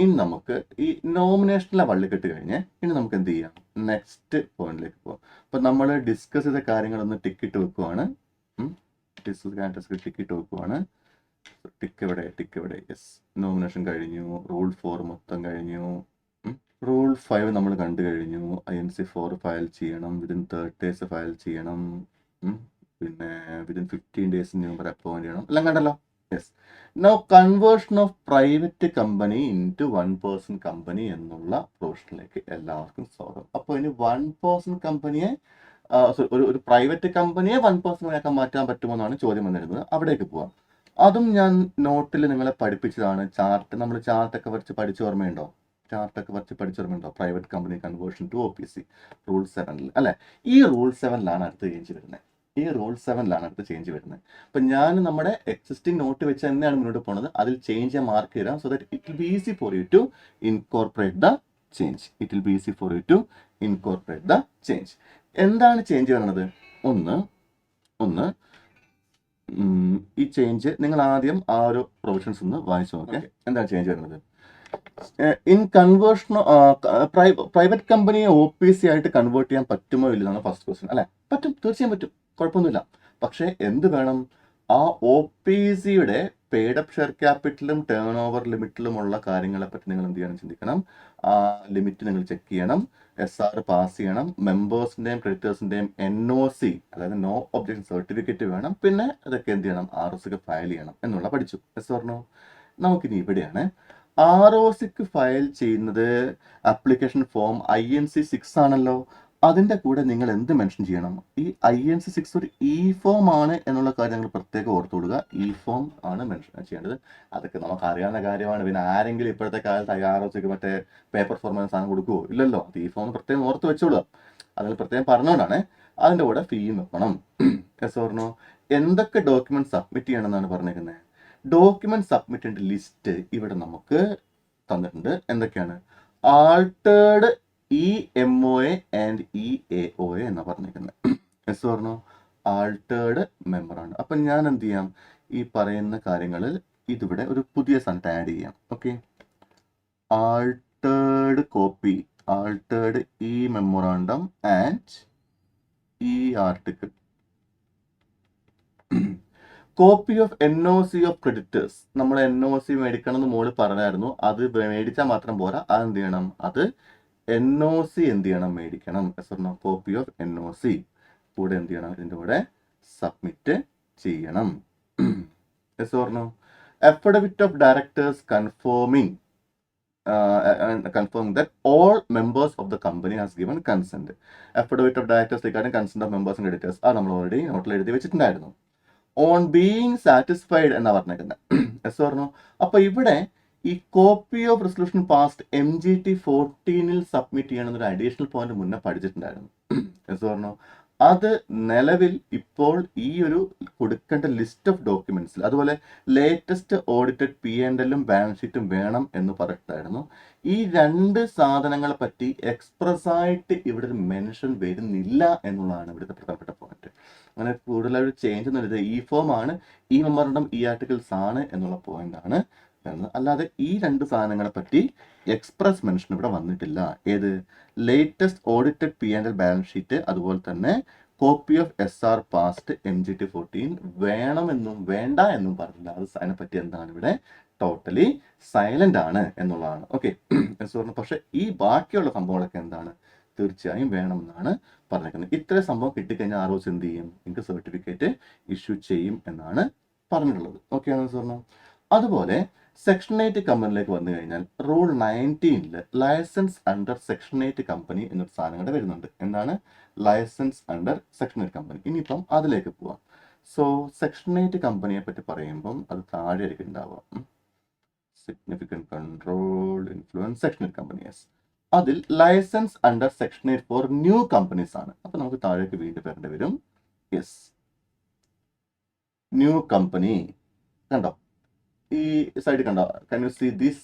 ഇനി നമുക്ക് ഈ നോമിനേഷനിലെ വള്ളിക്കെട്ട് കഴിഞ്ഞ് ഇനി നമുക്ക് എന്ത് ചെയ്യാം? നെക്സ്റ്റ് പോയിന്റിലേക്ക് പോകാം. അപ്പൊ നമ്മൾ ഡിസ്കസ് ചെയ്ത കാര്യങ്ങളൊന്ന് ടിക്കിട്ട് വെക്കുവാണ്. ടിക്കിട്ട് വെക്കുവാണ്. ടിക്ക് എവിടെ? യെസ്, നോമിനേഷൻ കഴിഞ്ഞു. റൂൾ 4 മൊത്തം കഴിഞ്ഞു. റൂൾ 5 നമ്മൾ കണ്ടു കഴിഞ്ഞു. INC 4 ഫയൽ ചെയ്യണം. വിതിൻ 30 ഡേയ്സ് ഫയൽ ചെയ്യണം. പിന്നെ വിതിൻ 15 ഡേയ്സ് മെമ്പർ അപ്പോയിന്റ് ചെയ്യണം. എല്ലാം കണ്ടല്ലോ. Yes. Now conversion of private company into 1 person company എന്നുള്ള പ്രൊവിഷനിലേക്ക് എല്ലാവർക്കും സ്വാഗതം. അപ്പോൾ ഇനി 1 പേഴ്സൺ കമ്പനിയെ ഒരു പ്രൈവറ്റ് കമ്പനിയെ 1 പേഴ്സൺ മാറ്റാൻ പറ്റുമോ എന്നാണ് ചോദ്യം വന്നിരുന്നത്. അവിടേക്ക് പോവാം. അതും ഞാൻ നോട്ടിൽ നിങ്ങളെ പഠിപ്പിച്ചതാണ്. നമ്മൾ ചാർട്ടൊക്കെ വരച്ച് പഠിച്ച ഓർമ്മയുണ്ടോ? Private company conversion to OPC rule 7 അല്ലെ? ഈ റൂൾ 7 അടുത്ത് ചേഞ്ച് വരുന്നത്. അപ്പൊ ഞാൻ നമ്മുടെ എക്സിസ്റ്റിംഗ് നോട്ട് വെച്ച് തന്നെയാണ് മുന്നോട്ട് പോകുന്നത്. അതിൽ ചേഞ്ച് മാർക്ക് ചെയ്യാം. So that it will be easy for you to incorporate the change. എന്താണ് ചേഞ്ച് വരുന്നത്? ഒന്ന് ഈ ചേഞ്ച് നിങ്ങൾ ആദ്യം ആ ഒരു പ്രൊവിഷൻസ് ഒന്ന് വായിച്ചു നോക്കേ. എന്താണ് ചേഞ്ച് വരുന്നത്? ഇൻ കൺവേർഷൻ പ്രൈവറ്റ് കമ്പനിയെ OPC ആയിട്ട് കൺവേർട്ട് ചെയ്യാൻ പറ്റുമോ ഇല്ലെന്നാണ് ഫസ്റ്റ് ക്വസ്റ്റ്യൻ അല്ലെ? പറ്റും, തീർച്ചയായും പറ്റും, കുഴപ്പമൊന്നുമില്ല. പക്ഷെ എന്ത് വേണം? ആ OPCയുടെ പെയ്ഡ് അപ്പ് ഷെയർ ക്യാപിറ്റലും ടേൺ ഓവർ ലിമിറ്റിലുമുള്ള കാര്യങ്ങളെ പറ്റി നിങ്ങൾ എന്ത് ചെയ്യണം? ചിന്തിക്കണം. ആ ലിമിറ്റ് നിങ്ങൾ ചെക്ക് ചെയ്യണം. SR പാസ് ചെയ്യണം. മെമ്പേഴ്സിന്റെയും ക്രെഡിറ്റേഴ്സിന്റെയും NOC അതായത് നോ ഒബ്ജക്ഷൻ സർട്ടിഫിക്കറ്റ് വേണം. പിന്നെ അതൊക്കെ എന്ത് ചെയ്യണം? ROCക്ക് ഫയൽ ചെയ്യണം എന്നുള്ള പഠിച്ചു. പറഞ്ഞോ? നമുക്കിനി ഇവിടെയാണ് ROCക്ക് ഫയൽ ചെയ്യുന്നത് ആപ്ലിക്കേഷൻ ഫോം INC 6 ആണല്ലോ. അതിൻ്റെ കൂടെ നിങ്ങൾ എന്ത് മെൻഷൻ ചെയ്യണം? ഈ INC 6 ഒരു ഫോം ആണ് എന്നുള്ള കാര്യം നിങ്ങൾ പ്രത്യേകം ഓർത്തു കൊടുക്കുക. ഫോം ആണ് മെൻഷൻ ചെയ്യേണ്ടത്. അതൊക്കെ നമുക്ക് അറിയാവുന്ന കാര്യമാണ്. പിന്നെ ആരെങ്കിലും ഇപ്പോഴത്തെ കാലത്ത് ROCക്ക് മറ്റേ പേപ്പർ ഫോർമാറ്റ് സാധനം കൊടുക്കുമോ? ഇല്ലല്ലോ. അത് ഫോം പ്രത്യേകം ഓർത്ത് വെച്ചോളുക. അതിൽ പ്രത്യേകം പറഞ്ഞുകൊണ്ടാണ്. അതിൻ്റെ കൂടെ ഫീയും വെക്കണം. പറഞ്ഞോ? എന്തൊക്കെ ഡോക്യുമെന്റ് സബ്മിറ്റ് ചെയ്യണം എന്നാണ് പറഞ്ഞേക്കുന്നത്? ഡോക്യുമെന്റ് സബ്മിറ്റ് ചെയ്യേണ്ട ലിസ്റ്റ് ഇവിടെ നമുക്ക് തന്നിട്ടുണ്ട്. എന്തൊക്കെയാണ്? ആൾട്ടേർഡ് EMOA ആൻഡ് EAOA എന്നാ പറഞ്ഞിരിക്കുന്നത്. പറഞ്ഞോ? ആൾട്ടേർഡ് മെമ്പറാണ്. അപ്പം ഞാൻ എന്ത് ചെയ്യാം? ഈ പറയുന്ന കാര്യങ്ങളിൽ ഇതിവിടെ ഒരു പുതിയ സാധനം ആഡ് ചെയ്യാം. Okay, altered copy, altered memorandum and article. Copy of NOC of creditors. നമ്മൾ NOC മേടിക്കണം എന്ന് മോള് പറഞ്ഞായിരുന്നു. അത് മേടിച്ചാൽ മാത്രം പോരാ, അതെന്ത് ചെയ്യണം? അത് NOC എന്ത് ചെയ്യണം? മേടിക്കണം. കോപ്പി ഓഫ് NOC കൂടെ എന്ത് ചെയ്യണം? ഇതിൻ്റെ കൂടെ സബ്മിറ്റ് ചെയ്യണം. പറഞ്ഞു? Affidavit of directors confirming that all members of the company has given consent. Affidavit of directors regarding consent of members and creditors അത് നമ്മൾ ഓൾറെഡി നോട്ടിൽ എഴുതി വെച്ചിട്ടുണ്ടായിരുന്നു. ഓൺ ബീയിങ് സാറ്റിസ്ഫൈഡ് എന്നാ പറഞ്ഞേക്കുന്നത്. പറഞ്ഞു? അപ്പൊ ഇവിടെ ഈ copy of resolution passed MGT 14 submit ചെയ്യണമെന്നൊരു അഡീഷണൽ പോയിന്റ് മുന്നേ പഠിച്ചിട്ടുണ്ടായിരുന്നു. പറഞ്ഞു? അത് നിലവിൽ ഇപ്പോൾ ഈ ഒരു കൊടുക്കേണ്ട ലിസ്റ്റ് ഓഫ് ഡോക്യുമെന്റ്സിൽ അതുപോലെ ലേറ്റസ്റ്റ് ഓഡിറ്റഡ് P&L ബാലൻസ് ഷീറ്റും വേണം എന്ന് പറഞ്ഞിട്ടായിരുന്നു. ഈ 2 സാധനങ്ങളെ പറ്റി എക്സ്പ്രസ് ആയിട്ട് ഇവിടെ ഒരു മെൻഷൻ വരുന്നില്ല എന്നുള്ളതാണ് ഇവിടുത്തെ പ്രധാനപ്പെട്ട പോയിന്റ്. അങ്ങനെ കൂടുതലായിട്ട് ചേഞ്ച് എന്നുള്ളത് ഫോം ആണ്, മെമ്മോറാണ്ടം ആർട്ടിക്കിൾസ് ആണ് എന്നുള്ള പോയിന്റ് ആണ്. അല്ലാതെ ഈ 2 സാധനങ്ങളെ പറ്റി എക്സ്പ്രസ് മെൻഷൻ ഇവിടെ വന്നിട്ടില്ല. ഏത്? Latest audited P&L balance sheet അതുപോലെ തന്നെ copy of SR past MGT 14 വേണമെന്നും വേണ്ട എന്നും പറഞ്ഞില്ല. അത് അതിനെ പറ്റി എന്താണ് ഇവിടെ ടോട്ടലി സൈലന്റ് ആണ് എന്നുള്ളതാണ്. ഓക്കെ, പക്ഷെ ഈ ബാക്കിയുള്ള സംഭവങ്ങളൊക്കെ എന്താണ്, തീർച്ചയായും വേണമെന്നാണ് പറഞ്ഞിരിക്കുന്നത്. ഇത്രയും സംഭവം കിട്ടിക്കഴിഞ്ഞാൽ ROC എന്ത് ചെയ്യും, നിങ്ങൾക്ക് സർട്ടിഫിക്കറ്റ് ഇഷ്യൂ ചെയ്യും എന്നാണ് പറഞ്ഞിട്ടുള്ളത്. ഓക്കെ ആണ് സാറിന്. അതുപോലെ സെക്ഷൻ 8 കമ്പനിയിലേക്ക് വന്നു കഴിഞ്ഞാൽ rule 19 licence under section 8 company എന്നൊരു സാധനം കൂടെ വരുന്നുണ്ട്. എന്താണ് ലൈസൻസ് അണ്ടർ സെക്ഷൻ 8 കമ്പനി? ഇനിയിപ്പം അതിലേക്ക് പോവാം. സോ സെക്ഷൻ 8 കമ്പനിയെ പറ്റി പറയുമ്പം അത് താഴെ ആയിരിക്കും ഉണ്ടാവുക. Significant control influence section 8 companies. അതിൽ licence under section 8 for new companies ആണ്. അപ്പൊ നമുക്ക് താഴേക്ക് വീണ്ടും വരേണ്ടി വരും. യെസ്, ന്യൂ കമ്പനി കണ്ടോ, ഈ സൈഡ് കണ്ടോ, can you see this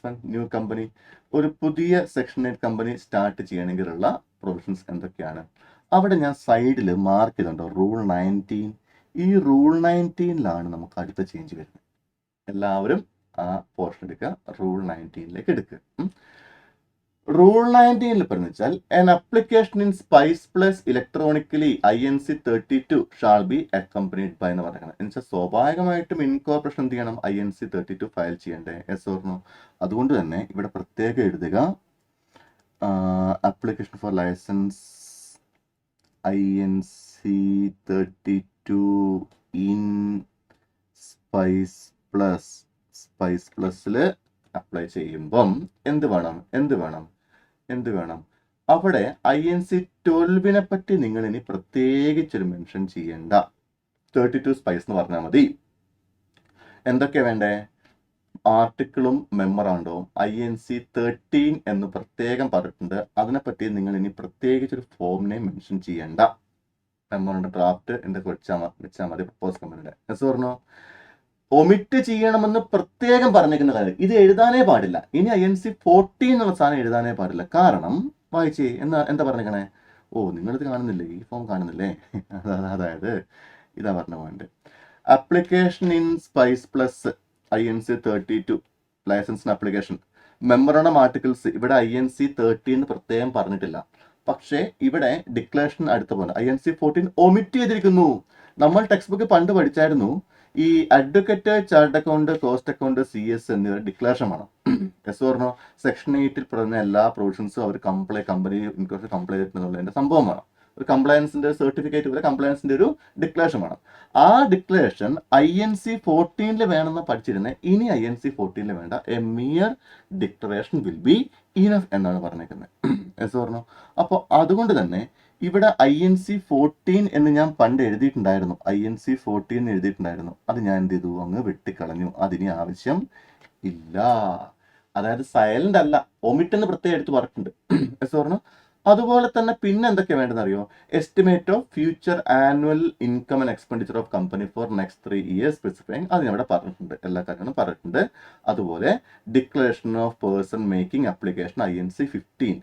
one new company. ഒരു പുതിയ സെക്ഷൻ 8 കമ്പനി സ്റ്റാർട്ട് ചെയ്യണമെങ്കിലുള്ള പ്രൊവിഷൻസ് എന്തൊക്കെയാണ്? അവിടെ ഞാൻ സൈഡിൽ മാർക്ക് ചെയ്തിട്ടുണ്ടോ റൂൾ 19. ഈ റൂൾ 19 നമുക്ക് അടുത്ത ചേഞ്ച് വരുന്നത്. എല്ലാവരും ആ പോർഷൻ എടുക്കുക, റൂൾ 19 എടുക്കുക. റൂൾ 19 പറഞ്ഞു വെച്ചാൽ an application in Spice Plus electronically INC 32 shall be accompanied by എന്ന് പറയുന്നത്. എന്നുവെച്ചാൽ സ്വാഭാവികമായിട്ടും ഇൻകോർപ്പറേഷൻ എന്ത് ചെയ്യണം, INC 32 ഫയൽ ചെയ്യണ്ടേ? Yes or no? അതുകൊണ്ട് തന്നെ ഇവിടെ പ്രത്യേകം എഴുതുക application for licence INC 32 in spice പ്ലസിൽ അപ്ലൈ ചെയ്യുമ്പം എന്ത് വേണം? അവിടെ INC 12 പറ്റി നിങ്ങൾ ഇനി പ്രത്യേകിച്ചൊരു മെൻഷൻ ചെയ്യേണ്ട. 32 സ്പൈസ് എന്ന് പറഞ്ഞാൽ മതി. എന്തൊക്കെ വേണ്ടേ? ആർട്ടിക്കിളും മെമ്മറാണ്ടവും INC 13 എന്ന് പ്രത്യേകം പറഞ്ഞിട്ടുണ്ട്. അതിനെപ്പറ്റി നിങ്ങൾ ഇനി പ്രത്യേകിച്ചൊരു ഫോം നെയിം മെൻഷൻ ചെയ്യേണ്ട. മെമ്മറിന്റെ ഡ്രാഫ്റ്റ് എന്തൊക്കെ വെച്ചാൽ മതി പ്രപ്പോസ് കമ്പനിയുടെ. എസ് പറഞ്ഞോ? ഒമിറ്റ് ചെയ്യണമെന്ന് പ്രത്യേകം പറഞ്ഞിരിക്കുന്ന കാര്യം ഇത് എഴുതാനേ പാടില്ല. ഇനി INC 14 എന്നുള്ള സാധനം എഴുതാനേ പാടില്ല. കാരണം വായിച്ചേ, എന്താ പറഞ്ഞിരിക്കണേ? ഓ, നിങ്ങളിത് കാണുന്നില്ലേ, ഈ ഫോം കാണുന്നില്ലേ? അതായത് ഇതാ പറഞ്ഞ point. Application in spice plus INC 32 ലൈസൻസിന് ആപ്ലിക്കേഷൻ മെമ്മറണ്ടം ആർട്ടിക്കിൾസ് ഇവിടെ INC 13 പ്രത്യേകം പറഞ്ഞിട്ടില്ല. പക്ഷേ ഇവിടെ ഡിക്ലറേഷൻ അടുത്ത പോലെ INC 14 ഒമിറ്റ് ചെയ്തിരിക്കുന്നു. നമ്മൾ ടെക്സ്റ്റ് ബുക്ക് പണ്ട് പഠിച്ചായിരുന്നു, ഈ advocate, chart account, cost account, CS എന്നിവ ഡിക്ലറേഷൻ വേണം. എസ് പറഞ്ഞോ? സെക്ഷൻ 8 പറഞ്ഞ എല്ലാ പ്രൊവിഷൻസും അവർ കമ്പനി ഇൻകോർപ്പറേഷൻ കംപ്ലൈ ചെയ്തിട്ടുള്ളതിന്റെ സംഭവം വേണം. ഒരു കംപ്ലയൻസിന്റെ സർട്ടിഫിക്കറ്റ് പോലെ കംപ്ലയൻസിന്റെ ഒരു ഡിക്ലറേഷൻ വേണം. ആ ഡിക്ലറേഷൻ INC 14 വേണമെന്ന് പഠിച്ചിരുന്നത്. ഇനി INC 14 വേണ്ട, A mere declaration will be enough എന്നാണ് പറഞ്ഞേക്കുന്നത്. എസ് പറഞ്ഞോ? അപ്പോൾ അതുകൊണ്ട് തന്നെ ഇവിടെ INC 14 എന്ന് ഞാൻ പണ്ട് എഴുതിയിട്ടുണ്ടായിരുന്നു. INC 14 എഴുതിയിട്ടുണ്ടായിരുന്നു. അത് ഞാൻ എന്ത് ചെയ്തു, അങ്ങ് വെട്ടിക്കളഞ്ഞു. അതിന് ആവശ്യം ഇല്ല. അതായത് സൈലന്റ് അല്ല, ഒമിറ്റ് എന്ന് പ്രത്യേകം എടുത്ത് പറഞ്ഞിട്ടുണ്ട്. എസ് പറഞ്ഞു. അതുപോലെ തന്നെ പിന്നെ എന്തൊക്കെ വേണ്ടതെന്ന് അറിയോ? Estimate of future annual income and expenditure of company for next 3 years specifying, അതിനവിടെ പറഞ്ഞിട്ടുണ്ട്, എല്ലാ കാര്യങ്ങളും പറഞ്ഞിട്ടുണ്ട്. അതുപോലെ declaration of person making application INC 15.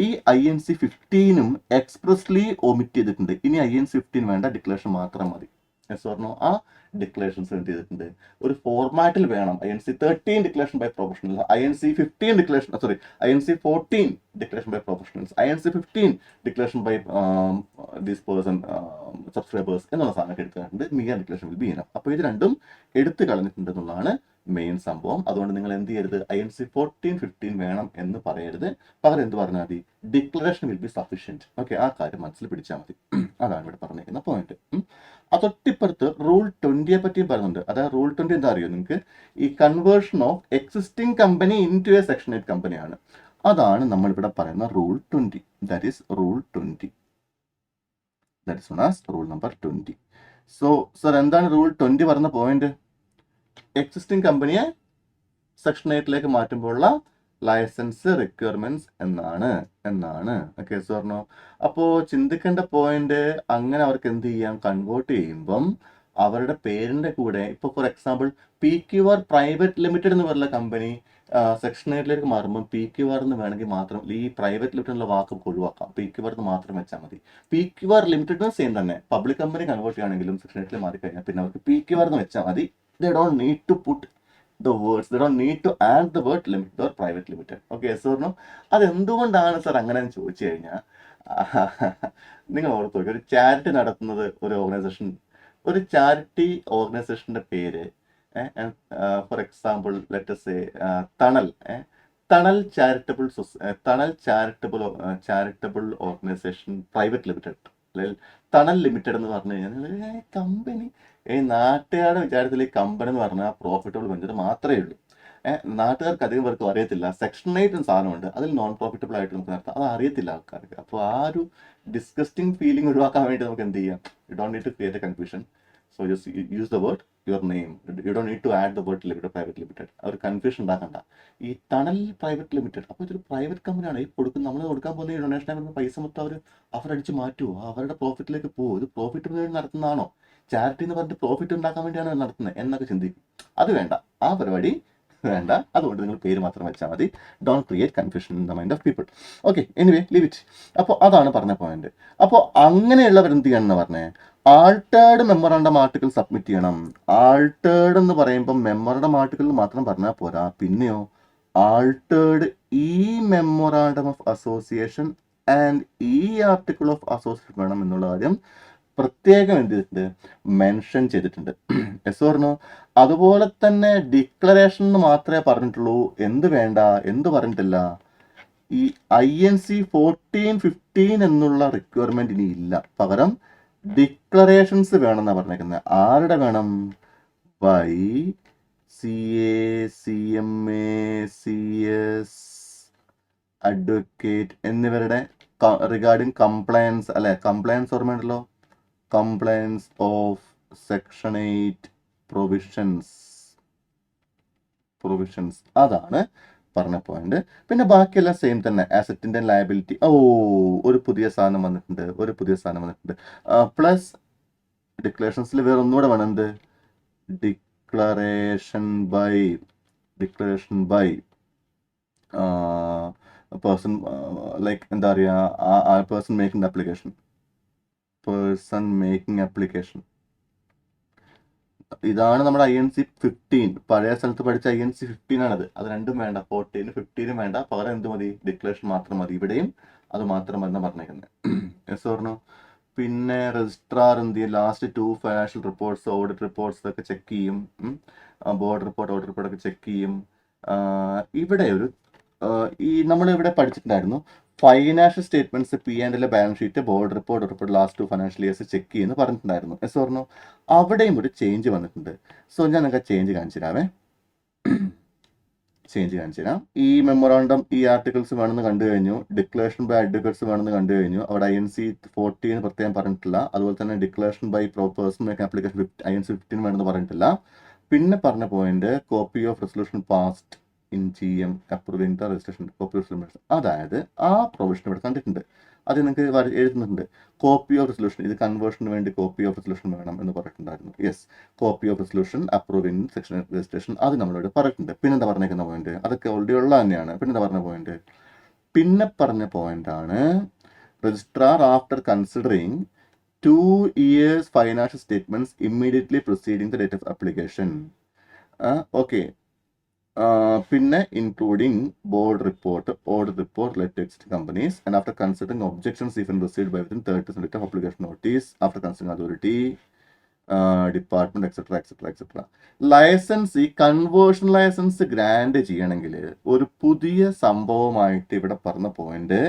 ഈ INC 15 എക്സ്പ്രസ്ലി ഒമിറ്റ് ചെയ്തിട്ടുണ്ട്. ഇനി INC 15 വേണ്ട, ഡിക്ലറേഷൻ മാത്രം മതി. എസ് പറഞ്ഞോ? ആ ഡിക്ലറേഷൻസ് എന്ത് ചെയ്തിട്ടുണ്ട്, ഒരു ഫോർമാറ്റിൽ വേണം. INC 13 declaration by professional, INC 15 declaration, INC 14 declaration by professionals, INC 15 declaration by this person subscribers എന്നുള്ള സാധനമൊക്കെ എടുത്തിട്ടുണ്ട്. Mere declaration will be enough. അപ്പോൾ ഇത് രണ്ടും എടുത്തു കളഞ്ഞിട്ടുണ്ട് എന്നുള്ളതാണ് മെയിൻ സംഭവം. അതുകൊണ്ട് നിങ്ങൾ എന്ത് ചെയ്യരുത്, INC 14, 15 വേണം എന്ന് പറയരുത്. പകരം എന്ത് പറഞ്ഞാൽ മതി, declaration will B sufficient. Okay, ആ കാര്യം മനസ്സിൽ പിടിച്ചാൽ മതി. അതാണ് ഇവിടെ പറഞ്ഞിരിക്കുന്ന പോയിന്റ്. അതൊട്ടിപ്പുറത്ത് റൂൾ 20 പറ്റിയും പറയുന്നുണ്ട്. അതായത് റൂൾ 20 എന്താ അറിയോ നിങ്ങൾക്ക്? ഈ conversion of existing company into a section 8 കമ്പനിയാണ്. അതാണ് നമ്മളിവിടെ പറയുന്ന rule 20. That is rule 20. That is known as rule number 20. So sir, എന്താണ് റൂൾ 20 പറഞ്ഞ പോയിന്റ്? എക്സിസ്റ്റിംഗ് കമ്പനിയെ സെക്ഷൻ 8 മാറ്റുമ്പോഴുള്ള ലൈസൻസ് റിക്വയർമെന്റ്സ് എന്നാണ്. ഓക്കെ പറഞ്ഞോ? അപ്പോൾ ചിന്തിക്കേണ്ട പോയിന്റ്, അങ്ങനെ അവർക്ക് എന്ത് ചെയ്യാം, കൺവേർട്ട് ചെയ്യുമ്പം അവരുടെ പേരിന്റെ കൂടെ, ഇപ്പോൾ for example PQR private limited എന്ന് പറയുന്ന കമ്പനി സെക്ഷൻ 8 മാറുമ്പോൾ PQR എന്ന് വേണമെങ്കിൽ മാത്രം ഈ പ്രൈവറ്റ് ലിമിറ്റഡ് എന്നുള്ള വാക്ക് ഒഴിവാക്കാം. PQR എന്ന് മാത്രം വെച്ചാൽ മതി. PQR ലിമിറ്റഡ് സെയിം തന്നെ, പബ്ലിക് കമ്പനി കൺവേർട്ട് ചെയ്യുകയാണെങ്കിലും സെക്ഷൻ 8 മാറിക്കഴിഞ്ഞാൽ പിന്നെ അവർക്ക് PQR എന്ന് വെച്ചാൽ മതി. They don't need to put the words, they don't need to add the word limited or private limited. Okay, so no, അതെന്തുകൊണ്ടാണ് സാർ അങ്ങനെ ചോദിച്ചു കഴിഞ്ഞാൽ, നിങ്ങൾ ഓർത്ത് നോക്കി, ഒരു ചാരിറ്റി നടത്തുന്നത് ഒരു ഓർഗനൈസേഷൻ, ഒരു ചാരിറ്റി ഓർഗനൈസേഷന്റെ പേര് ഫോർ എക്സാമ്പിൾ ലെറ്റസ് തണൽ ചാരിറ്റബിൾ ഓർഗനൈസേഷൻ പ്രൈവറ്റ് ലിമിറ്റഡ്, അല്ലെങ്കിൽ തണൽ ലിമിറ്റഡ് എന്ന് പറഞ്ഞു കഴിഞ്ഞാൽ കമ്പനി, നാട്ടുകാരുടെ വിചാരത്തിൽ ഈ കമ്പനി എന്ന് പറഞ്ഞാൽ പ്രോഫിറ്റബിൾ വെഞ്ചർ മാത്രമേ ഉള്ളൂ. നാട്ടുകാർക്ക് അധികം പേർക്ക് അറിയത്തില്ല. സെക്ഷൻ 8 സാധനമുണ്ട്, അതിൽ നോൺ പ്രോഫിറ്റബിൾ ആയിട്ട് നമുക്ക് നടത്താം, അത് അറിയത്തില്ല ആൾക്കാർക്ക്. അപ്പോൾ ആ ഒരു ഡിസ്കസ്റ്റിംഗ് ഫീലിംഗ് ഒഴിവാക്കാൻ വേണ്ടി നമുക്ക് എന്ത് ചെയ്യാം? You don't need to create a confusion. So just use the word your name. You don't need to add the word limited, private limited. ഒരു കൺഫ്യൂഷൻ ഉണ്ടാക്കണ്ട. ഈ തണൽ പ്രൈവറ്റ് ലിമിറ്റഡ്, അപ്പോൾ ഇതൊരു പ്രൈവറ്റ് കമ്പനിയാണ്. ഈ നമ്മൾ കൊടുക്കാൻ പോകുന്ന ഈ ഡൊണേഷൻ ആകുന്ന പൈസ മൊത്തം അവരടിച്ച് മാറ്റുമോ? അവരുടെ പ്രോഫിറ്റിലേക്ക് പോകുമോ? ഇത് പ്രോഫിറ്റ് വേണ്ടി നടത്തുന്നതാണോ? ചാരിറ്റി എന്ന് പറഞ്ഞിട്ട് പ്രോഫിറ്റ് ഉണ്ടാക്കാൻ വേണ്ടിയാണ് നടത്തുന്നത് എന്നൊക്കെ ചിന്തിക്കും. അത് വേണ്ട, ആ പരിപാടി വേണ്ട. അതുകൊണ്ട് നിങ്ങൾ പേര് മാത്രം വെച്ചാൽ മതി. Don't create confusion in the mind of people. Okay, anyway leave it. അപ്പോൾ അതാണ് പറഞ്ഞ പോയിന്റ്. അപ്പോൾ അങ്ങനെയുള്ളവർ എന്ത് ചെയ്യണമെന്ന് പറഞ്ഞേ, ആൾട്ടേർഡ് മെമ്മോറാണ്ടം ആർട്ടിക്കിൾ സബ്മിറ്റ് ചെയ്യണം. ആൾട്ടേർഡ് എന്ന് പറയുമ്പോൾ മെമ്മോറാണ്ടം ആർട്ടിക്കിൾ മാത്രം പറഞ്ഞാൽ പോരാ, പിന്നെയോ ആൾട്ടേർഡ് ഈ മെമ്മോറാണ്ടം ഓഫ് അസോസിയേഷൻ ആൻഡ് ഈ ആർട്ടിക്കിൾ ഓഫ് അസോസിയേഷൻ വേണം എന്നുള്ള കാര്യം പ്രത്യേകം എന്ത് ചെയ്തിട്ടുണ്ട്? മെൻഷൻ ചെയ്തിട്ടുണ്ട്. Yes or no? അതുപോലെ തന്നെ ഡിക്ലറേഷൻ എന്ന് മാത്രമേ പറഞ്ഞിട്ടുള്ളൂ. എന്ത് വേണ്ട, എന്ത് പറഞ്ഞിട്ടില്ല? ഈ INC 1415 എന്നുള്ള റിക്വയർമെന്റ് ഇനി ഇല്ല. പകരം ഡിക്ലറേഷൻസ് വേണമെന്നാണ് പറഞ്ഞേക്കുന്നത്. ആരുടെ വേണം? By CA, CMA, CS, advocate എന്നിവരുടെ റിഗാർഡിങ് കംപ്ലയൻസ്, അല്ലെ? കംപ്ലയൻസ് ഓർമ്മയുണ്ടല്ലോ, കംപ്ലയൻസ് ഓഫ് സെക്ഷൻ 8 പ്രൊവിഷൻസ്. അതാണ് പറഞ്ഞ പോയിന്റ്. പിന്നെ ബാക്കിയെല്ലാം സെയിം തന്നെ. അസറ്റിന്റെ ലയബിലിറ്റി, ഒരു പുതിയ സാധനം വന്നിട്ടുണ്ട്. പ്ലസ് ഡിക്ലറേഷൻസിൽ വേറെ ഒന്നുകൂടെ വേണം. എന്ത്? ഡിക്ലറേഷൻ ബൈ പേഴ്സൺ, ലൈക്ക് എന്താ പറയുക, പേഴ്സൺ മേക്കിംഗ് ആപ്ലിക്കേഷൻ. ഇതാണ് നമ്മുടെ INC 15. പഴയ സ്ഥലത്ത് പഠിച്ച INC 15 ആണത്. അത് രണ്ടും വേണ്ട, 14 15 വേണ്ട. പകരം എന്ത് മതി? ഡിക്ലറേഷൻ മാത്രം മതി. ഇവിടെയും അത് മാത്രം മതി പറഞ്ഞേക്കുന്നത്. Yes or no? പിന്നെ രജിസ്ട്രാർ എന്ത് ചെയ്യും? Last 2 financial reports, audit reports ഒക്കെ ചെക്ക് ചെയ്യും. ബോർഡ് റിപ്പോർട്ട്, ഓഡിറ്റ് റിപ്പോർട്ട് ഒക്കെ ചെക്ക് ചെയ്യും. ഇവിടെ നമ്മൾ ഇവിടെ പഠിച്ചിട്ടുണ്ടായിരുന്നു, financial statements, P&L, balance sheet, board report last 2 financial years check ചെയ്യുന്നു പറഞ്ഞിട്ടുണ്ടായിരുന്നു. Yes or no? അവിടെയും ഒരു ചേഞ്ച് വന്നിട്ടുണ്ട്. സോ ഞാൻ നിങ്ങൾക്ക് ചേഞ്ച് കാണിച്ചു തരാം. ഈ മെമ്മോറാണ്ടം, ഈ ആർട്ടിക്കിൾസ് വേണമെന്ന് കണ്ടു കഴിഞ്ഞു. ഡിക്ലറേഷൻ ബൈ അഡ്വക്കേറ്റ്സ് വേണമെന്ന് കണ്ടു കഴിഞ്ഞു. അവിടെ INC 14 പ്രത്യേകം പറഞ്ഞിട്ടില്ല. അതുപോലെ തന്നെ declaration by person making application INC 15 വേണമെന്ന് പറഞ്ഞിട്ടില്ല. പിന്നെ പറഞ്ഞ point, copy of resolution passed in GM approving the registration, copy of resolution. അതായത് ആ പ്രൊവിഷൻ ഇവിടെ കണ്ടിട്ടുണ്ട്. അത് നിങ്ങൾക്ക് എഴുതുന്നുണ്ട്. കോപ്പി ഓഫ് റെസൊല്യൂഷൻ, ഇത് കൺവേർഷന് വേണ്ടി കോപ്പി ഓഫ് റെസൊല്യൂഷൻ വേണം എന്ന് പറഞ്ഞിട്ടുണ്ടായിരുന്നു. Yes, copy of resolution approving section registration, അത് നമ്മളോട് പറഞ്ഞിട്ടുണ്ട്. പിന്നെന്താ പറഞ്ഞേക്കുന്ന പോയിന്റ്? അതൊക്കെ ഓൾറെഡി ഉള്ള തന്നെയാണ്. പിന്നെന്താ പറഞ്ഞ പോയിന്റ്? പിന്നെ പറഞ്ഞ പോയിന്റ് ആണ്, registrar after considering 2 years financial statements immediately preceding the date of application. Okay. പിന്നെ including board report, audit report, let exit companies, and after considering objections if received by within 30 date of application notice, after considering authority, department, etcetera. Licence, ഈ conversion licence grant ചെയ്യണമെങ്കിൽ ഒരു പുതിയ സംഭവമായിട്ട് ഇവിടെ പറഞ്ഞ point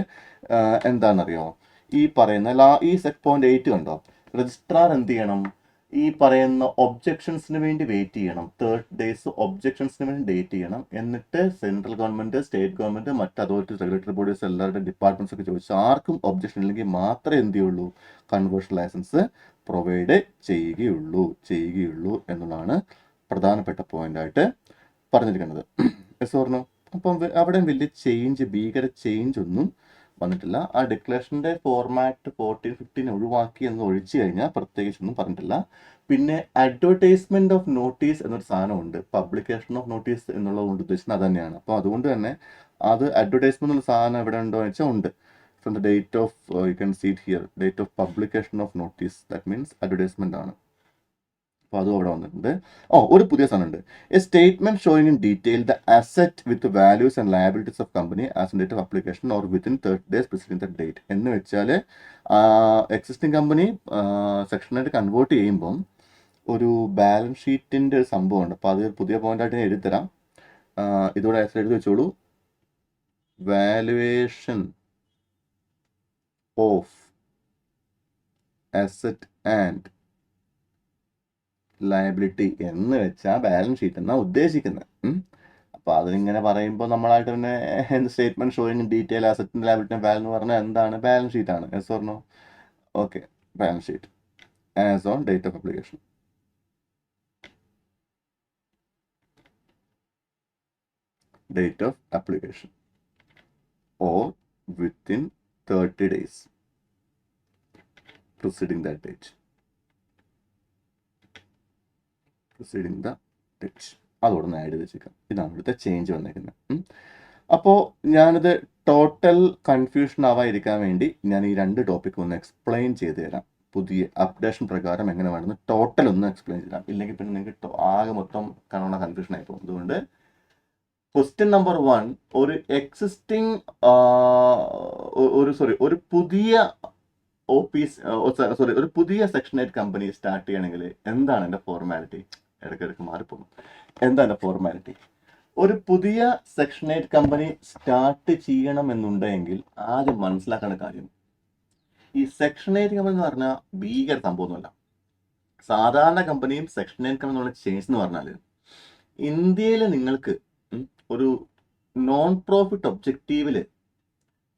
എന്താണെന്നറിയോ? ഈ പറയുന്ന ഈ പോയിന്റ് 8 കണ്ടോ? രജിസ്ട്രാർ എന്ത് ചെയ്യണം? ഈ പറയുന്ന ഒബ്ജെക്ഷൻസിന് വേണ്ടി വെയിറ്റ് ചെയ്യണം. 30 days ഒബ്ജെക്ഷൻസിന് വേണ്ടി ഡേറ്റ് ചെയ്യണം. എന്നിട്ട് സെൻട്രൽ ഗവൺമെന്റ്, സ്റ്റേറ്റ് ഗവൺമെന്റ്, മറ്റ് അതോറിറ്റീസ്, റെഗുലേറ്ററി ബോഡീസ്, എല്ലാവരുടെ ഡിപ്പാർട്ട്മെന്റ്സ് ഒക്കെ ചോദിച്ചു ആർക്കും ഒബ്ജെക്ഷൻ ഇല്ലെങ്കിൽ മാത്രമേ എന്ത് ചെയ്യുള്ളൂ? കൺവേർഷൻ ലൈസൻസ് പ്രൊവൈഡ് ചെയ്യുകയുള്ളൂ എന്നുള്ളതാണ് പ്രധാനപ്പെട്ട പോയിന്റ് ആയിട്ട് പറഞ്ഞിരിക്കുന്നത്. Yes or no? അപ്പം അവിടെ വലിയ ഭീകര ചേഞ്ച് ഒന്നും വന്നിട്ടില്ല. ആ ഡിക്ലറേഷന്റെ ഫോർമാറ്റ് 14-15 ഒഴിവാക്കി എന്ന് ഒഴിച്ചു കഴിഞ്ഞാൽ പ്രത്യേകിച്ചൊന്നും പറഞ്ഞിട്ടില്ല. പിന്നെ അഡ്വർടൈസ്മെന്റ് ഓഫ് നോട്ടീസ് എന്നൊരു സാധനമുണ്ട്. പബ്ലിക്കേഷൻ ഓഫ് നോട്ടീസ് എന്നുള്ളത് കൊണ്ട് ഉദ്ദേശിക്കുന്നത് അത് തന്നെയാണ്. അപ്പോൾ അതുകൊണ്ട് തന്നെ അത് അഡ്വർടൈസ്മെന്റ് എന്നുള്ള സാധനം എവിടെ ഉണ്ടോ എന്ന് വെച്ചാൽ ഉണ്ട്. From the date of, you can see it here, date of publication of notice, that means advertisement ആണ്. അപ്പോൾ അതും അവിടെ വന്നിട്ടുണ്ട്. ഒരു പുതിയ സാധനമുണ്ട്. A statement showing in detail the asset with values and liabilities of company as in date of application or within 30 days preceding the date. എന്ന് വെച്ചാൽ എക്സിസ്റ്റിംഗ് കമ്പനി സെക്ഷൻ 8 കൺവേർട്ട് ചെയ്യുമ്പം ഒരു ബാലൻസ് ഷീറ്റിൻ്റെ ഒരു സംഭവമുണ്ട്. അപ്പോൾ അത് പുതിയ പോയിന്റായിട്ട് ഞാൻ എഴുതി തരാം. ഇതോടെ എഴുതി വെച്ചോളൂ. Valuation of asset and liability എന്ന് വെച്ചാൽ ബാലൻസ് ഷീറ്റ് എന്നാണ് ഉദ്ദേശിക്കുന്നത്. അപ്പോൾ അതിങ്ങനെ പറയുമ്പോൾ നമ്മളായിട്ട് തന്നെ സ്റ്റേറ്റ്മെന്റ് ഷോയിങ് ഡീറ്റെയിൽ അസറ്റിൻ്റെ ലയബിലിറ്റി വാല്യൂ എന്ന് പറഞ്ഞാൽ എന്താണ്? ബാലൻസ് ഷീറ്റ് ആണ്. Yes or no? Okay, balance sheet as on date of application. Date of application or within 30 days preceding that date. Preceding the date. അതോടെ ഒന്ന് ആഡ് ചെയ്ത് വെച്ചേക്കാം. ഇതാണ് ഇവിടുത്തെ ചേഞ്ച് വന്നേക്കുന്നത്. അപ്പോൾ ഞാനിത് ടോട്ടൽ കൺഫ്യൂഷൻ ആവാതിരിക്കാൻ വേണ്ടി ഞാൻ ഈ 2 ടോപ്പിക് ഒന്ന് എക്സ്പ്ലെയിൻ ചെയ്ത് തരാം. പുതിയ അപ്ഡേഷൻ പ്രകാരം എങ്ങനെ വേണമെന്ന് ടോട്ടൽ ഒന്ന് എക്സ്പ്ലെയിൻ ചെയ്ത് തരാം. ഇല്ലെങ്കിൽ പിന്നെ നിങ്ങൾക്ക് ആകെ മൊത്തം കാണുന്ന കൺഫ്യൂഷൻ ആയി പോകും. അതുകൊണ്ട് ക്വസ്റ്റ്യൻ നമ്പർ 1, ഒരു എക്സിസ്റ്റിംഗ് ഒരു പുതിയ ഒരു പുതിയ സെക്ഷൻ 8 കമ്പനി സ്റ്റാർട്ട് ചെയ്യണമെങ്കിൽ എന്താണ് എൻ്റെ ഫോർമാലിറ്റി? ഇടയ്ക്കിടയ്ക്ക് മാറിപ്പോകും. എന്താണ് ഫോർമാലിറ്റി? ഒരു പുതിയ സെക്ഷൻ 8 കമ്പനി സ്റ്റാർട്ട് ചെയ്യണമെന്നുണ്ടെങ്കിൽ ആദ്യം മനസ്സിലാക്കേണ്ട കാര്യം, ഈ സെക്ഷൻ 8 കമ്പനി എന്ന് പറഞ്ഞാൽ ഭീകര സംഭവമൊന്നുമല്ല. സാധാരണ കമ്പനിയും സെക്ഷൻ 8 കമ്പനി എന്നുള്ള ചേഞ്ച് എന്ന് പറഞ്ഞാൽ, ഇന്ത്യയിൽ നിങ്ങൾക്ക് ഒരു നോൺ പ്രോഫിറ്റ് ഒബ്ജക്റ്റീവിൽ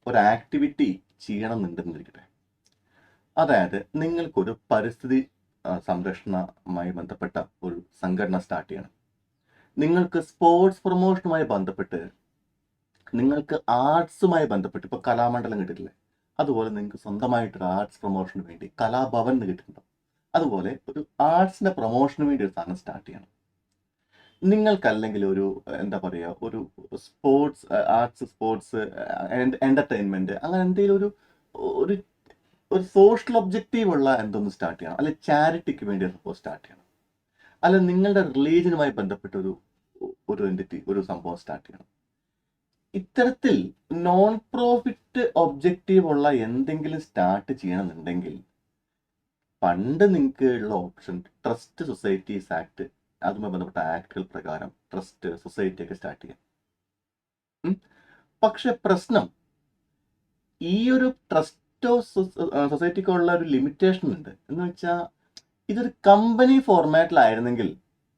ഒരു ആക്ടിവിറ്റി ചെയ്യണം എന്നുണ്ടെന്നിരിക്കട്ടെ. അതായത് നിങ്ങൾക്കൊരു പരിസ്ഥിതി സംരക്ഷണവുമായി ബന്ധപ്പെട്ട ഒരു സംഘടന സ്റ്റാർട്ട് ചെയ്യണം. നിങ്ങൾക്ക് സ്പോർട്സ് പ്രൊമോഷനുമായി ബന്ധപ്പെട്ട്, നിങ്ങൾക്ക് ആർട്സുമായി ബന്ധപ്പെട്ട്, ഇപ്പോൾ കലാമണ്ഡലം കിട്ടിയിട്ടില്ലേ, അതുപോലെ നിങ്ങൾക്ക് സ്വന്തമായിട്ടൊരു ആർട്സ് പ്രൊമോഷന് വേണ്ടി കലാഭവൻ കിട്ടുന്നുണ്ടോ, അതുപോലെ ഒരു ആർട്സിൻ്റെ പ്രൊമോഷന് വേണ്ടി ഒരു സാധനം സ്റ്റാർട്ട് ചെയ്യണം. നിങ്ങൾക്കല്ലെങ്കിൽ ഒരു എന്താ പറയുക, ഒരു സ്പോർട്സ് ആർട്സ്, സ്പോർട്സ്, എൻ്റർടൈൻമെൻറ്റ്, അങ്ങനെ എന്തെങ്കിലും ഒരു ഒരു സോഷ്യൽ ഒബ്ജക്റ്റീവ് ഉള്ള എന്തൊന്ന് സ്റ്റാർട്ട് ചെയ്യണം. അല്ലെങ്കിൽ ചാരിറ്റിക്ക് വേണ്ടി സപ്പോസ് സ്റ്റാർട്ട് ചെയ്യണം. അല്ല നിങ്ങളുടെ റിലീജിയനുമായി ബന്ധപ്പെട്ട ഒരു എൻറ്റിറ്റി, ഒരു സംഭവം സ്റ്റാർട്ട് ചെയ്യണം. ഇത്തരത്തിൽ നോൺ പ്രോഫിറ്റ് ഒബ്ജക്റ്റീവ് ഉള്ള എന്തെങ്കിലും സ്റ്റാർട്ട് ചെയ്യണമെന്നുണ്ടെങ്കിൽ പണ്ട് നിങ്ങൾക്ക് ഉള്ള ഓപ്ഷൻ ട്രസ്റ്റ് സൊസൈറ്റീസ് ആക്ട്, അതുമായി ബന്ധപ്പെട്ട ആക്ടുകൾ പ്രകാരം ട്രസ്റ്റ് സൊസൈറ്റി ഒക്കെ സ്റ്റാർട്ട് ചെയ്യാം. പക്ഷെ പ്രശ്നം, ഈ ഒരു ട്രസ്റ്റോ സൊസൈറ്റിക്കുള്ള ഒരു ലിമിറ്റേഷൻ ഉണ്ട്. എന്ന് വെച്ചാൽ ഇതൊരു കമ്പനി ഫോർമാറ്റിലായിരുന്നെങ്കിൽ